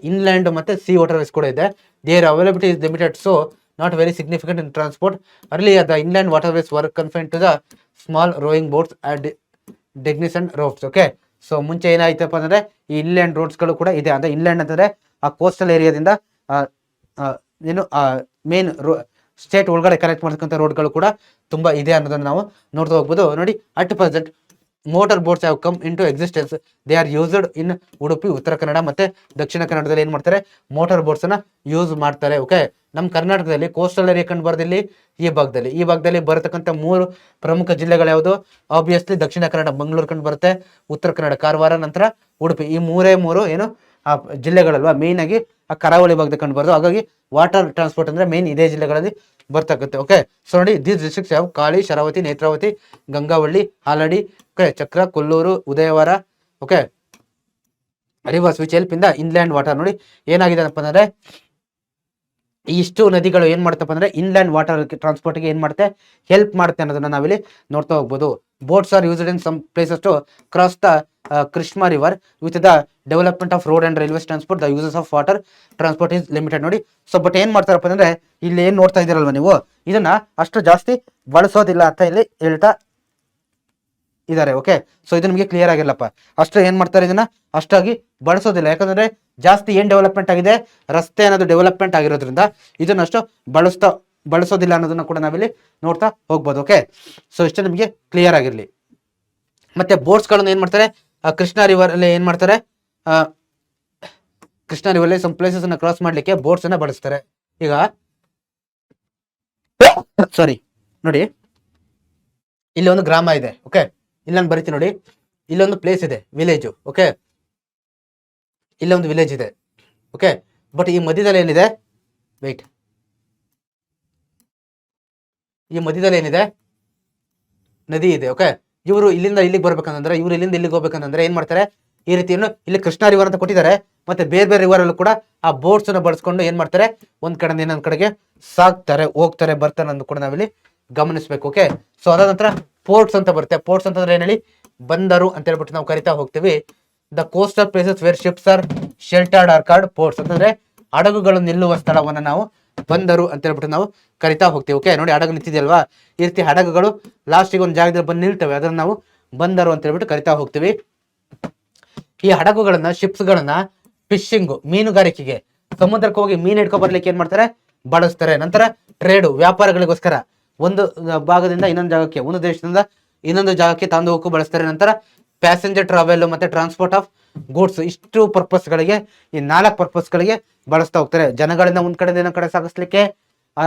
ಇನ್ಲ್ಯಾಂಡ್ ಮತ್ತೆ ಸಿ ವಾಟರ್ ವೇಸ್ ಕೂಡ ಇದೆ. There availability is limited, so not very significant in transport. Early the inland water ways were confined to the small rowing boats and ಡೆಗ್ನಿಸನ್ ರೋಡ್ಸ್. ಓಕೆ, ಸೊ ಮುಂಚೆ ಏನಾಯ್ತಪ್ಪ ಅಂದ್ರೆ ಈ inland ರೋಡ್ಸ್ಗಳು ಕೂಡ ಇದೆ. ಅಂದ್ರೆ ಇನ್ಲ್ಯಾಂಡ್ ಅಂತಂದ್ರೆ ಆ ಕೋಸ್ಟಲ್ ಏರಿಯಾದಿಂದ ಏನು ಮೇನ್ ಸ್ಟೇಟ್ ಒಳಗಡೆ ಕನೆಕ್ಟ್ ಮಾಡ್ತಕ್ಕಂಥ ರೋಡ್ಗಳು ಕೂಡ ತುಂಬಾ ಇದೆ ಅನ್ನೋದನ್ನ ನಾವು ನೋಡ್ತಾ ಹೋಗ್ಬೋದು. ನೋಡಿ, at present motor boats have come into existence. They are used in Udupi, Uttara Kannada ಮತ್ತೆ ದಕ್ಷಿಣ ಕನ್ನಡದಲ್ಲಿ ಏನ್ ಮಾಡ್ತಾರೆ, ಮೋಟಾರ್ ಬೋಟ್ಸ್ ಅನ್ನ ಯೂಸ್ ಮಾಡ್ತಾರೆ. ಓಕೆ, ನಮ್ಮ ಕರ್ನಾಟಕದಲ್ಲಿ ಕೋಸ್ಟಲ್ ಏರಿಯಾ ಕಂಡು ಬರೋದಿಲ್ಲಿ ಈ ಭಾಗದಲ್ಲಿ ಬರತಕ್ಕಂಥ 3 ಪ್ರಮುಖ ಜಿಲ್ಲೆಗಳು ಯಾವುದು? ಆಬ್ವಿಯಸ್ಲಿ ದಕ್ಷಿಣ ಕನ್ನಡ ಮಂಗಳೂರು ಕಂಡು ಬರುತ್ತೆ, ಉತ್ತರ ಕನ್ನಡ ಕಾರವಾರ, ನಂತರ ಉಡುಪಿ. ಈ ಮೂರು ಏನು ಆ ಜಿಲ್ಲೆಗಳಲ್ವಾ, ಮೇನ್ ಆಗಿ ಆ ಕರಾವಳಿ ಭಾಗದಲ್ಲಿ ಕಂಡು ಬರೋದು. ಹಾಗಾಗಿ ವಾಟರ್ ಟ್ರಾನ್ಸ್ಪೋರ್ಟ್ ಅಂದ್ರೆ ಮೇನ್ ಇದೇ ಜಿಲ್ಲೆಗಳಲ್ಲಿ ಬರ್ತಕ್ಕಂತೆ. ಓಕೆ, ಸೊ ನೋಡಿ, ದೀಸ್ ಡಿಸ್ಟ್ರಿಕ್ಟ್ಸ್ ಯಾವ Kali, Sharavathi, Netravathi, Gangavalli, Haladi, okay, Chakra, Kollur, Udayavara. Okay, rivers which help in the inland water. ನೋಡಿ, ಏನಾಗಿದೆ ಅಪ್ಪ ಅಂದ್ರೆ ಇಷ್ಟು ನದಿಗಳು ಏನ್ ಮಾಡ್ತಪ್ಪ ಅಂದ್ರೆ ಇನ್ಲ್ಯಾಂಡ್ ವಾಟರ್ ಟ್ರಾನ್ಸ್ಪೋರ್ಟ್ಗೆ ಏನ್ ಮಾಡುತ್ತೆ, ಹೆಲ್ಪ್ ಮಾಡುತ್ತೆ ಅನ್ನೋದನ್ನ ನಾವಿಲ್ಲಿ ನೋಡ್ತಾ ಹೋಗ್ಬೋದು. Boats are used in some places to cross the Krishna river with the development of road and railways transport the uses of water transport is limited. ನೋಡಿ, ಸೊ ಬಟ್ ಏನ್ ಮಾಡ್ತಾರಪ್ಪ ಅಂದ್ರೆ ಇಲ್ಲಿ ಏನ್ ನೋಡ್ತಾ ಇದ್ದೀರಲ್ವಾ ನೀವು, ಇದನ್ನ ಅಷ್ಟು ಜಾಸ್ತಿ ಬಳಸೋದಿಲ್ಲ ಅಂತ ಇಲ್ಲಿ ಹೇಳ್ತಾ ಇದ್ದಾರೆ. ಓಕೆ, ಸೊ ಇದು ನಿಮಗೆ ಕ್ಲಿಯರ್ ಆಗಿರ್ಲಪ್ಪ. ಅಷ್ಟು ಏನ್ ಮಾಡ್ತಾರೆ, ಇದನ್ನ ಅಷ್ಟಾಗಿ ಬಳಸೋದಿಲ್ಲ. ಯಾಕಂದ್ರೆ ಜಾಸ್ತಿ ಏನ್ ಡೆವಲಪ್ಮೆಂಟ್ ಆಗಿದೆ, ರಸ್ತೆ ಅನ್ನೋದು ಡೆವಲಪ್ಮೆಂಟ್ ಆಗಿರೋದ್ರಿಂದ ಇದನ್ನಷ್ಟು ಬಳಸೋದಿಲ್ಲ ಅನ್ನೋದನ್ನ ಕೂಡ ನಾವಿಲ್ಲಿ ನೋಡ್ತಾ ಹೋಗ್ಬೋದು. ಓಕೆ, ಸೊ ಇಷ್ಟು ನಿಮಗೆ ಕ್ಲಿಯರ್ ಆಗಿರ್ಲಿ. ಮತ್ತೆ ಬೋಟ್ಸ್ ಗಳನ್ನ ಏನ್ ಮಾಡ್ತಾರೆ, ಕೃಷ್ಣ ರಿವರ್ ಅಲ್ಲಿ ಏನ್ ಮಾಡ್ತಾರೆ, ಕೃಷ್ಣ ರಿವರ್ ಅಲ್ಲಿ ಸಮ್ ಪ್ಲೇಸಸ್ ಅನ್ನ ಕ್ರಾಸ್ ಮಾಡ್ಲಿಕ್ಕೆ ಬೋಟ್ಸ್ ಅನ್ನ ಬಳಸ್ತಾರೆ. ಈಗ ಸಾರಿ, ನೋಡಿ, ಇಲ್ಲಿ ಒಂದು ಗ್ರಾಮ ಇದೆ. ಓಕೆ, ಇಲ್ಲಿ ನಾನು ಬರಿತೀನಿ ನೋಡಿ, ಇಲ್ಲೊಂದು ಪ್ಲೇಸ್ ಇದೆ, ವಿಲೇಜ್. ಓಕೆ, ಇಲ್ಲೊಂದು ವಿಲೇಜ್ ಇದೆ. ಓಕೆ, ಬಟ್ ಈ ಮಧ್ಯದಲ್ಲಿ ಏನಿದೆ, ವೆಯ್ಟ್, ಈ ಮಧ್ಯದಲ್ಲಿ ಏನಿದೆ, ನದಿ ಇದೆ. ಓಕೆ, ಇವರು ಇಲ್ಲಿಂದ ಇಲ್ಲಿಗೆ ಬರ್ಬೇಕಂತಂದ್ರೆ, ಇವ್ರು ಇಲ್ಲಿಂದ ಇಲ್ಲಿಗೆ ಹೋಗ್ಬೇಕಂತಂದ್ರೆ ಏನ್ ಮಾಡ್ತಾರೆ, ಈ ರೀತಿಯನ್ನು ಇಲ್ಲಿ ಕೃಷ್ಣ ರಿವರ್ ಅಂತ ಕೊಟ್ಟಿದ್ದಾರೆ. ಮತ್ತೆ ಬೇರೆ ಬೇರೆ ರಿವರ್ ಅಲ್ಲೂ ಕೂಡ ಆ ಬೋಟ್ಸ್ ಅನ್ನ ಬಳಸ್ಕೊಂಡು ಏನ್ ಮಾಡ್ತಾರೆ, ಒಂದ್ ಕಡೆಯಿಂದ ಇನ್ನೊಂದ್ ಕಡೆಗೆ ಸಾಕ್ತಾರೆ, ಹೋಗ್ತಾರೆ, ಬರ್ತಾರೆ ಅನ್ನೋದು ಕೂಡ ನಾವಿಲ್ಲಿ ಗಮನಿಸ್ಬೇಕು. ಓಕೆ, ಸೊ ಅದಾದ ನಂತರ ಪೋರ್ಟ್ಸ್ ಅಂತ ಬರುತ್ತೆ. ಪೋರ್ಟ್ಸ್ ಅಂತಂದ್ರೆ ಏನ್ ಹೇಳಿ, ಬಂದರು ಅಂತ ಹೇಳ್ಬಿಟ್ಟು ನಾವು ಕರಿತಾ ಹೋಗ್ತೀವಿ. The coastal places where ships are sheltered are called ports ಅಂತಂದ್ರೆ ಹಡಗುಗಳು ನಿಲ್ಲುವ ಸ್ಥಳವನ್ನ ನಾವು ಬಂದರು ಅಂತ ಹೇಳ್ಬಿಟ್ಟು ನಾವು ಕರಿತಾ ಹೋಗ್ತೀವಿ. ಓಕೆ, ನೋಡಿ, ಹಡಗು ನಿಂತಿದೆಯಲ್ವಾ, ಈ ರೀತಿ ಹಡಗುಗಳು ಲಾಸ್ಟಿಗೆ ಒಂದು ಜಾಗದಲ್ಲಿ ಬಂದು ನಿಲ್ತವೆ, ಅದನ್ನ ನಾವು ಬಂದರು ಅಂತ ಹೇಳ್ಬಿಟ್ಟು ಕರಿತಾ ಹೋಗ್ತೀವಿ. ಈ ಹಡಗುಗಳನ್ನ, ಶಿಪ್ಸ್ ಗಳನ್ನ ಫಿಶಿಂಗ್, ಮೀನುಗಾರಿಕೆಗೆ, ಸಮುದ್ರಕ್ಕೆ ಹೋಗಿ ಮೀನು ಹಿಡ್ಕೊ ಬರ್ಲಿಕ್ಕೆ ಏನ್ ಮಾಡ್ತಾರೆ, ಬಳಸ್ತಾರೆ. ನಂತರ ಟ್ರೇಡ್, ವ್ಯಾಪಾರಗಳಿಗೋಸ್ಕರ ಒಂದು ಭಾಗದಿಂದ ಇನ್ನೊಂದು ಜಾಗಕ್ಕೆ, ಒಂದು ದೇಶದಿಂದ ಇನ್ನೊಂದು ಜಾಗಕ್ಕೆ ತಂದು ಹೋಗಕ್ಕೂ ಬಳಸ್ತಾರೆ. ನಂತರ ಪ್ಯಾಸೆಂಜರ್ ಟ್ರಾವೆಲ್ ಮತ್ತೆ ಟ್ರಾನ್ಸ್ಪೋರ್ಟ್ ಆಫ್ ಗೂಡ್ಸ್, ಇಷ್ಟು ಪರ್ಪಸ್ಗಳಿಗೆ, ಈ 4 ಪರ್ಪಸ್ಗಳಿಗೆ ಬಳಸ್ತಾ ಹೋಗ್ತಾರೆ. ಜನಗಳಿಂದ ಒಂದ್ ಕಡೆಯಿಂದ ಇನ್ನೊಂದ್ ಕಡೆ ಸಾಗಿಸ್ಲಿಕ್ಕೆ,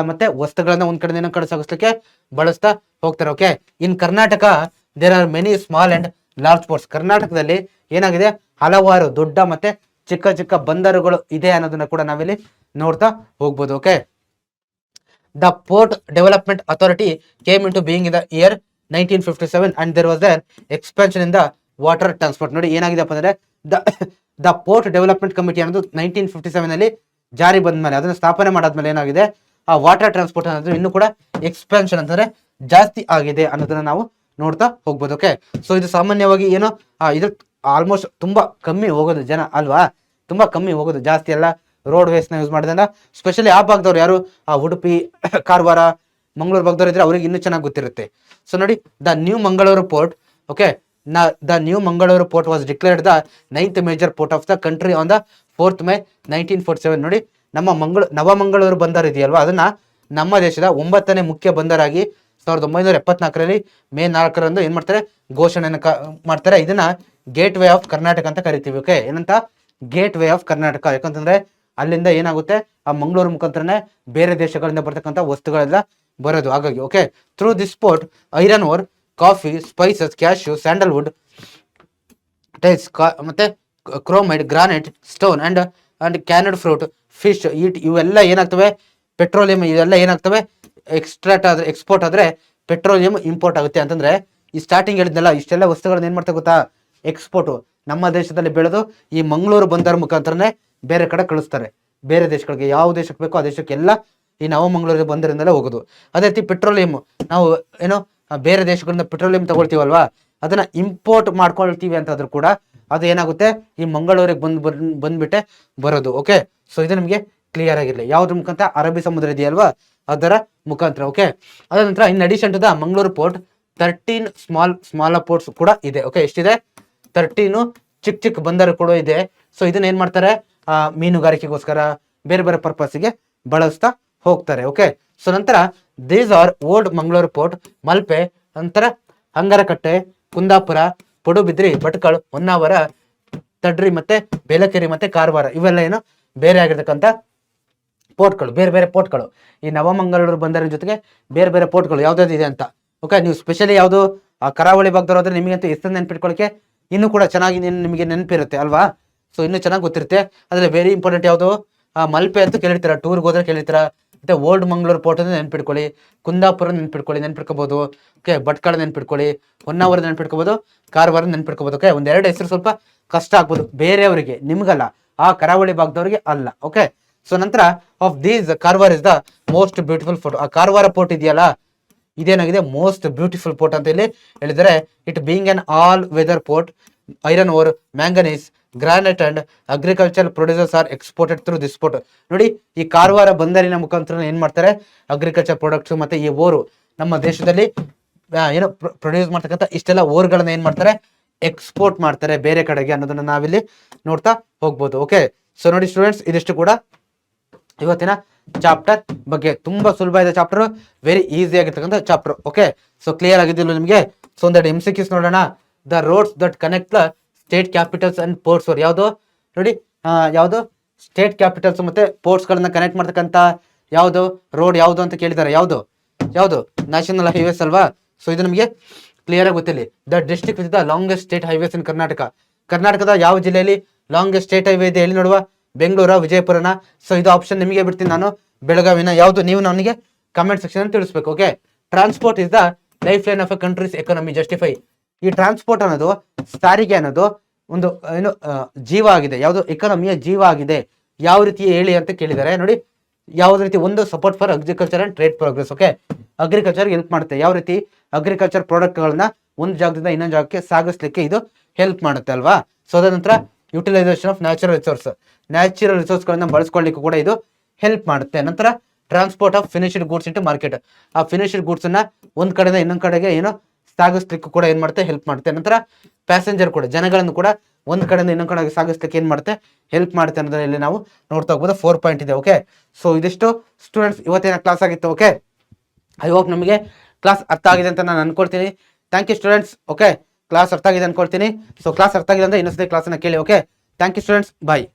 ಮತ್ತೆ ವಸ್ತುಗಳನ್ನ ಒಂದ್ ಕಡೆಯಿಂದ ಇನ್ನೊಂದ್ ಕಡೆ ಸಾಗಿಸ್ಲಿಕ್ಕೆ ಬಳಸ್ತಾ ಹೋಗ್ತಾರೆ. Okay, in Karnataka there are many small and large ports. ಕರ್ನಾಟಕದಲ್ಲಿ ಏನಾಗಿದೆ, ಹಲವಾರು ದೊಡ್ಡ ಮತ್ತೆ ಚಿಕ್ಕ ಚಿಕ್ಕ ಬಂದರುಗಳು ಇದೆ ಅನ್ನೋದನ್ನ ಕೂಡ ನಾವಿಲ್ಲಿ ನೋಡ್ತಾ ಹೋಗ್ಬೋದು. Okay, the port development authority came into being in the year 1957 and there was an expansion in the water transport. ನೋಡಿ ಏನಾಗಿದೆಪ್ಪ ಅಂದ್ರೆ ದ ಪೋರ್ಟ್ ಡೆವಲಪ್ಮೆಂಟ್ ಕಮಿಟಿ ಅನ್ನೋದು 1957 ಅಲ್ಲಿ ಜಾರಿ ಬಂದ್ಮೇಲೆ ಅದನ್ನ ಸ್ಥಾಪನೆ ಮಾಡಾದ್ಮೇಲೆ ಏನಾಗಿದೆ ಆ ವಾಟರ್ ಟ್ರಾನ್ಸ್ಪೋರ್ಟ್ ಅನ್ನೋದು ಇನ್ನೂ ಕೂಡ ಎಕ್ಸ್ಪಾನ್ಷನ್ ಅಂತಂದ್ರೆ ಜಾಸ್ತಿ ಆಗಿದೆ ಅನ್ನೋದನ್ನ ನಾವು ನೋಡ್ತಾ ಹೋಗ್ಬೋದು. ಓಕೆ, ಸೊ ಇದು ಸಾಮಾನ್ಯವಾಗಿ ಏನು ಇದು ಆಲ್ಮೋಸ್ಟ್ ತುಂಬಾ ಕಮ್ಮಿ ಹೋಗೋದು ಜನ ಅಲ್ವಾ, ತುಂಬಾ ಕಮ್ಮಿ ಹೋಗೋದು, ಜಾಸ್ತಿ ಎಲ್ಲ ರೋಡ್ ವೇಸ್ ನ ಯೂಸ್ ಮಾಡಿದ್ರಿಂದ ಸ್ಪೆಷಲಿ ಆ ಭಾಗದವ್ರು ಯಾರು ಉಡುಪಿ ಕಾರವಾರ ಮಂಗಳೂರು ಭಾಗದವ್ರು ಇದ್ರೆ ಅವ್ರಿಗೆ ಇನ್ನೂ ಚೆನ್ನಾಗಿ ಗೊತ್ತಿರುತ್ತೆ. ಸೊ ನೋಡಿ the new Mangaluru port, okay, the new Mangaluru port was declared the 9th major port of the country on the 4th May 1947. ನೋಡಿ ನಮ್ಮ ನವಮಂಗಳೂರು ಬಂದರ್ ಇದೆಯಲ್ವಾ, ಅದನ್ನ ನಮ್ಮ ದೇಶದ 9ನೇ ಮುಖ್ಯ ಬಂದರಾಗಿ 1974ರಲ್ಲಿ May 4ರಂದು ಏನ್ ಮಾಡ್ತಾರೆ, ಘೋಷಣೆಯನ್ನು ಮಾಡ್ತಾರೆ. ಇದನ್ನ ಗೇಟ್ ವೇ ಆಫ್ ಕರ್ನಾಟಕ ಅಂತ ಕರಿತೀವಿ. ಓಕೆ, ಏನಂತ, ಗೇಟ್ ವೇ ಆಫ್ ಕರ್ನಾಟಕ. ಯಾಕಂತಂದ್ರೆ ಅಲ್ಲಿಂದ ಏನಾಗುತ್ತೆ ಆ ಮಂಗಳೂರು ಮುಖಾಂತರನೇ ಬೇರೆ ದೇಶಗಳಿಂದ ಬರ್ತಕ್ಕಂಥ ವಸ್ತುಗಳೆಲ್ಲ ಬರೋದು. ಹಾಗಾಗಿ okay, through this port iron ore, coffee, spices, cashew, sandalwood, tiles ಮತ್ತೆ chromite, granite, stone and canned fruit, fish, ಇವೆಲ್ಲ ಏನಾಗ್ತವೆ, ಪೆಟ್ರೋಲಿಯಂ, ಇವೆಲ್ಲ ಏನಾಗ್ತವೆ ಎಕ್ಸ್ಟ್ರಾಕ್ಟ್ ಆದ್ರೆ, ಎಕ್ಸ್ಪೋರ್ಟ್ ಆದ್ರೆ ಪೆಟ್ರೋಲಿಯಂ ಇಂಪೋರ್ಟ್ ಆಗುತ್ತೆ. ಅಂತಂದ್ರೆ ಈ ಸ್ಟಾರ್ಟಿಂಗ್ ಹೇಳಿದ್ನಲ್ಲ, ಇಷ್ಟೆಲ್ಲ ವಸ್ತುಗಳನ್ನ ಏನ್ ಮಾಡ್ತಾ ಗೊತ್ತಾ, ಎಕ್ಸ್ಪೋರ್ಟ್ ನಮ್ಮ ದೇಶದಲ್ಲಿ ಬೆಳೆದು ಈ ಮಂಗಳೂರು ಬಂದರ ಮುಖಾಂತರನೇ ಬೇರೆ ಕಡೆ ಕಳಿಸ್ತಾರೆ, ಬೇರೆ ದೇಶಗಳಿಗೆ, ಯಾವ ದೇಶಕ್ಕೆ ಬೇಕೋ ಆ ದೇಶಕ್ಕೆಲ್ಲ ಈ ನವಮಂಗಳೂರು ಬಂದರಿಂದಲೇ ಹೋಗೋದು. ಅದೇ ರೀತಿ ಪೆಟ್ರೋಲಿಯಂ, ನಾವು ಏನೋ ಬೇರೆ ದೇಶಗಳಿಂದ ಪೆಟ್ರೋಲಿಯಂ ತಗೊಳ್ತೀವಲ್ವಾ, ಅದನ್ನ ಇಂಪೋರ್ಟ್ ಮಾಡ್ಕೊಳ್ತೀವಿ ಅಂತಾದ್ರೂ ಕೂಡ ಅದು ಏನಾಗುತ್ತೆ ಈ ಮಂಗಳೂರಿಗೆ ಬಂದ್ಬಿಟ್ಟೆ ಬರೋದು. ಓಕೆ, ಸೊ ಇದು ನಿಮಗೆ ಕ್ಲಿಯರ್ ಆಗಿರಲಿ. ಯಾವ್ದ್ರ ಮುಖಾಂತರ, ಅರಬ್ಬಿ ಸಮುದ್ರ ಇದೆಯಲ್ವಾ ಅದರ ಮುಖಾಂತರ. ಓಕೆ, ಅದ ನಂತರ in addition to the Mangaluru port 13 small ports ಕೂಡ ಇದೆ. ಓಕೆ, ಎಷ್ಟಿದೆ, 13 ಚಿಕ್ಕ ಬಂದರು ಕೂಡ ಇದೆ. ಸೊ ಇದನ್ನ ಏನ್ ಮಾಡ್ತಾರೆ, ಮೀನುಗಾರಿಕೆಗೋಸ್ಕರ ಬೇರೆ ಬೇರೆ ಪರ್ಪಸ್ಗೆ ಬಳಸ್ತಾ ಹೋಗ್ತಾರೆ. ಓಕೆ, ಸೊ ನಂತರ these are old Mangaluru port, Malpe, ನಂತರ ಹಂಗರಕಟ್ಟೆ, ಕುಂದಾಪುರ, ಪಡುಬಿದ್ರಿ, ಭಟ್ಕಳ, ಹೊನ್ನಾವರ, ತಡ್ರಿ ಮತ್ತೆ ಬೇಲಕೆರೆ ಮತ್ತೆ ಕಾರವಾರ, ಇವೆಲ್ಲ ಏನು ಬೇರೆ ಆಗಿರ್ತಕ್ಕಂಥ ಪೋರ್ಟ್ಗಳು, ಬೇರೆ ಬೇರೆ ಪೋರ್ಟ್ಗಳು. ಈ ನವಮಂಗಳೂರು ಬಂದರಿನ ಜೊತೆಗೆ ಬೇರೆ ಬೇರೆ ಪೋರ್ಟ್ಗಳು ಯಾವ್ದಾವ್ದು ಇದೆ ಅಂತ. ಓಕೆ, ನೀವು ಸ್ಪೆಷಲಿ ಯಾವುದು ಕರಾವಳಿ ಭಾಗದವ್ರು ಹೋದ್ರೆ ನಿಮಗಂತೂ ಹೆಸರು ನೆನ್ಪಿಟ್ಕೊಳ್ಳಿಕ್ಕೆ ಇನ್ನೂ ಕೂಡ ಚೆನ್ನಾಗಿ ನಿಮಗೆ ನೆನಪಿರುತ್ತೆ ಅಲ್ವಾ. ಸೊ ಇನ್ನೂ ಚೆನ್ನಾಗಿ ಗೊತ್ತಿರುತ್ತೆ. ಅದ್ರಲ್ಲಿ ವೆರಿ ಇಂಪಾರ್ಟೆಂಟ್ ಯಾವುದು, ಮಲ್ಪೆ ಅಂತ ಕೇಳಿರ್ತೀರ, ಟೂರ್ಗೆ ಹೋದ್ರೆ ಕೇಳಿರ್ತೀರ. ಮತ್ತೆ ಓಲ್ಡ್ ಮಂಗಳೂರು ಪೋರ್ಟ್ ಅಂತ ನೆನ್ಪಿಟ್ಕೊಳ್ಳಿ, ಕುಂದಾಪುರ ನೆನ್ಪಿಟ್ಕೋಬಹುದು. ಓಕೆ, ಭಟ್ಕಳ ನೆನ್ಪಿಟ್ಕೊಳ್ಳಿ, ಹೊನ್ನಾವರ ನೆನ್ಪಿಟ್ಕೋಬಹುದು, ಕಾರವಾರ ನೆನ್ಪಿಟ್ಕೋಬಹುದು. ಓಕೆ, ಒಂದೆರಡು ಹೆಸರು ಸ್ವಲ್ಪ ಕಷ್ಟ ಆಗ್ಬೋದು ಬೇರೆಯವರಿಗೆ, ನಿಮ್ಗಲ್ಲ, ಆ ಕರಾವಳಿ ಭಾಗದವ್ರಿಗೆ ಅಲ್ಲ. ಓಕೆ, ಸೊ ನಂತರ of these Karwar is the most beautiful port. ಆ ಕಾರವಾರ ಪೋರ್ಟ್ ಇದೆಯಲ್ಲ, ಇದೇನಾಗಿದೆ ಮೋಸ್ಟ್ ಬ್ಯೂಟಿಫುಲ್ ಪೋರ್ಟ್ ಅಂತ ಇಲ್ಲಿ ಹೇಳಿದರೆ. It being an all weather port, iron ore, manganese, granite and agriculture producers are exported through this port. ನೋಡಿ ಈ ಕಾರವಾರ ಬಂದರಿನ ಮುಖಾಂತರ ಏನ್ ಮಾಡ್ತಾರೆ, ಅಗ್ರಿಕಲ್ಚರ್ ಪ್ರಾಡಕ್ಟ್ಸ್ ಮತ್ತೆ ಈ ಓರು ನಮ್ಮ ದೇಶದಲ್ಲಿ ಏನು ಪ್ರೊಡ್ಯೂಸ್ ಮಾಡ್ತಕ್ಕಂಥ ಇಷ್ಟೆಲ್ಲ ಓರ್ಗಳನ್ನ ಏನ್ ಮಾಡ್ತಾರೆ, ಎಕ್ಸ್ಪೋರ್ಟ್ ಮಾಡ್ತಾರೆ ಬೇರೆ ಕಡೆಗೆ ಅನ್ನೋದನ್ನ ನಾವಿಲ್ಲಿ ನೋಡ್ತಾ ಹೋಗ್ಬೋದು. ಓಕೆ, ಸೊ ನೋಡಿ ಸ್ಟೂಡೆಂಟ್ಸ್, ಇದಿಷ್ಟು ಕೂಡ ಇವತ್ತಿನ ಚಾಪ್ಟರ್ ಬಗ್ಗೆ. ತುಂಬಾ ಸುಲಭ ಇದೆ ಚಾಪ್ಟರ್, ವೆರಿ ಈಸಿ ಆಗಿರ್ತಕ್ಕಂಥ ಚಾಪ್ಟರ್. ಓಕೆ, ಸೊ ಕ್ಲಿಯರ್ ಆಗಿದ್ದಿಲ್ಲ ನಿಮಗೆ. ಸೊ ಒಂದೆರಡು MCQs ನೋಡೋಣ. The roads that connect the state capitals and ports. ಯಾವುದು ನೋಡಿ, ಯಾವುದು ಸ್ಟೇಟ್ ಕ್ಯಾಪಿಟಲ್ಸ್ ಮತ್ತೆ ಪೋರ್ಟ್ಸ್ ಗಳನ್ನ ಕನೆಕ್ಟ್ ಮಾಡ್ತಕ್ಕಂಥ ಯಾವುದು ರೋಡ್ ಯಾವುದು ಅಂತ ಕೇಳಿದ್ದಾರೆ. ಯಾವುದು ನ್ಯಾಷನಲ್ ಹೈವೇಸ್ ಅಲ್ವಾ. ಸೊ ಇದು ನಮಗೆ ಕ್ಲಿಯರ್ ಆಗಿ ಗೊತ್ತಿಲ್ಲ. The district with the longest state highways in Karnataka. ಕರ್ನಾಟಕದ ಯಾವ ಜಿಲ್ಲೆಯಲ್ಲಿ ಲಾಂಗೆಸ್ಟ್ ಸ್ಟೇಟ್ ಹೈವೇ ಇದೆ ಹೇಳಿ ನೋಡುವ, ಬೆಂಗಳೂರ, ವಿಜಯಪುರನ. ಸೊ ಇದು ಆಪ್ಷನ್ ನಿಮಗೆ ಬಿಡ್ತೀನಿ ನಾನು, ಬೆಳಗಾವಿನ. ಯಾವುದು ನೀವು ನನಗೆ ಕಮೆಂಟ್ ಸೆಕ್ಷನ್ ಅಲ್ಲಿ ತಿಳಿಸ್ಬೇಕು. Okay, transport is the life line of A countries economy, justify. ಈ ಟ್ರಾನ್ಸ್ಪೋರ್ಟ್ ಅನ್ನೋದು, ಸಾರಿಗೆ ಅನ್ನೋದು ಒಂದು ಏನು ಜೀವ ಆಗಿದೆ, ಯಾವುದು ಎಕಾನಮಿಯ ಜೀವ ಆಗಿದೆ. ಯಾವ ರೀತಿ ಹೇಳಿ ಅಂತ ಕೇಳಿದ್ದಾರೆ ನೋಡಿ. ಯಾವ್ದು ರೀತಿ, ಒಂದು support for agriculture and trade progress. Okay, agriculture help ಮಾಡುತ್ತೆ. ಯಾವ ರೀತಿ ಅಗ್ರಿಕಲ್ಚರ್ ಪ್ರಾಡಕ್ಟ್ ಗಳನ್ನ ಒಂದು ಜಾಗದಿಂದ ಇನ್ನೊಂದು ಜಾಗಕ್ಕೆ ಸಾಗಿಸ್ಲಿಕ್ಕೆ ಇದು ಹೆಲ್ಪ್ ಮಾಡುತ್ತೆ ಅಲ್ವಾ. ಸೊ ಅದ ನಂತರ ಯುಟಿಲೈಸೇಷನ್ ಆಫ್ ನ್ಯಾಚುರಲ್ ರಿಸೋರ್ಸ್ ಗಳನ್ನ ಬಳಸ್ಕೊಳ್ಳಿಕ್ಕೂ ಕೂಡ ಇದು ಹೆಲ್ಪ್ ಮಾಡುತ್ತೆ. ನಂತರ transport of finished goods into market. ಆ ಫಿನಿಶ್ಡ್ ಗೂಡ್ಸ್ ಅನ್ನ ಒಂದ್ ಕಡೆಯಿಂದ ಇನ್ನೊಂದ್ ಕಡೆಗೆ ಏನೋ ಸಾಗಿಸ್ಲಿಕ್ಕೂ ಕೂಡ ಏನ್ ಮಾಡುತ್ತೆ, ಹೆಲ್ಪ್ ಮಾಡುತ್ತೆ. ನಂತರ ಪ್ಯಾಸೆಂಜರ್ ಕೂಡ, ಜನಗಳನ್ನು ಕೂಡ ಒಂದ್ ಕಡೆಯಿಂದ ಇನ್ನೊಂದ್ ಕಡೆಗೆ ಸಾಗಿಸ್ಲಿಕ್ಕೆ ಏನ್ ಮಾಡುತ್ತೆ, ಹೆಲ್ಪ್ ಮಾಡುತ್ತೆ ಅನ್ನೋದ್ರಲ್ಲಿ ನಾವು ನೋಡ್ತಾ ಹೋಗ್ಬೋದು. 4 ಪಾಯಿಂಟ್ ಇದೆ. ಓಕೆ, ಸೊ ಇದಿಷ್ಟು ಸ್ಟೂಡೆಂಟ್ಸ್ ಇವತ್ತಿನ ಕ್ಲಾಸ್ ಆಗಿತ್ತು. ಓಕೆ, ಐ ಹೋಪ್ ನಮಗೆ ಕ್ಲಾಸ್ ಅರ್ಥ ಆಗಿದೆ ಅಂತ ನಾನು ಅನ್ಕೊಳ್ತೀನಿ. Thank you students. Okay, class ಅರ್ಥ ಆಗಿದೆ ಅನ್ಕೊಳ್ತೀನಿ. ಸೊ ಕ್ಲಾಸ್ ಅರ್ಥ ಆಗಿದೆ ಅಂದ್ರೆ ಇನ್ನೊಂದ್ಸತಿ ಕ್ಲಾಸನ್ನ ಕೇಳಿ. Okay, thank you students, bye.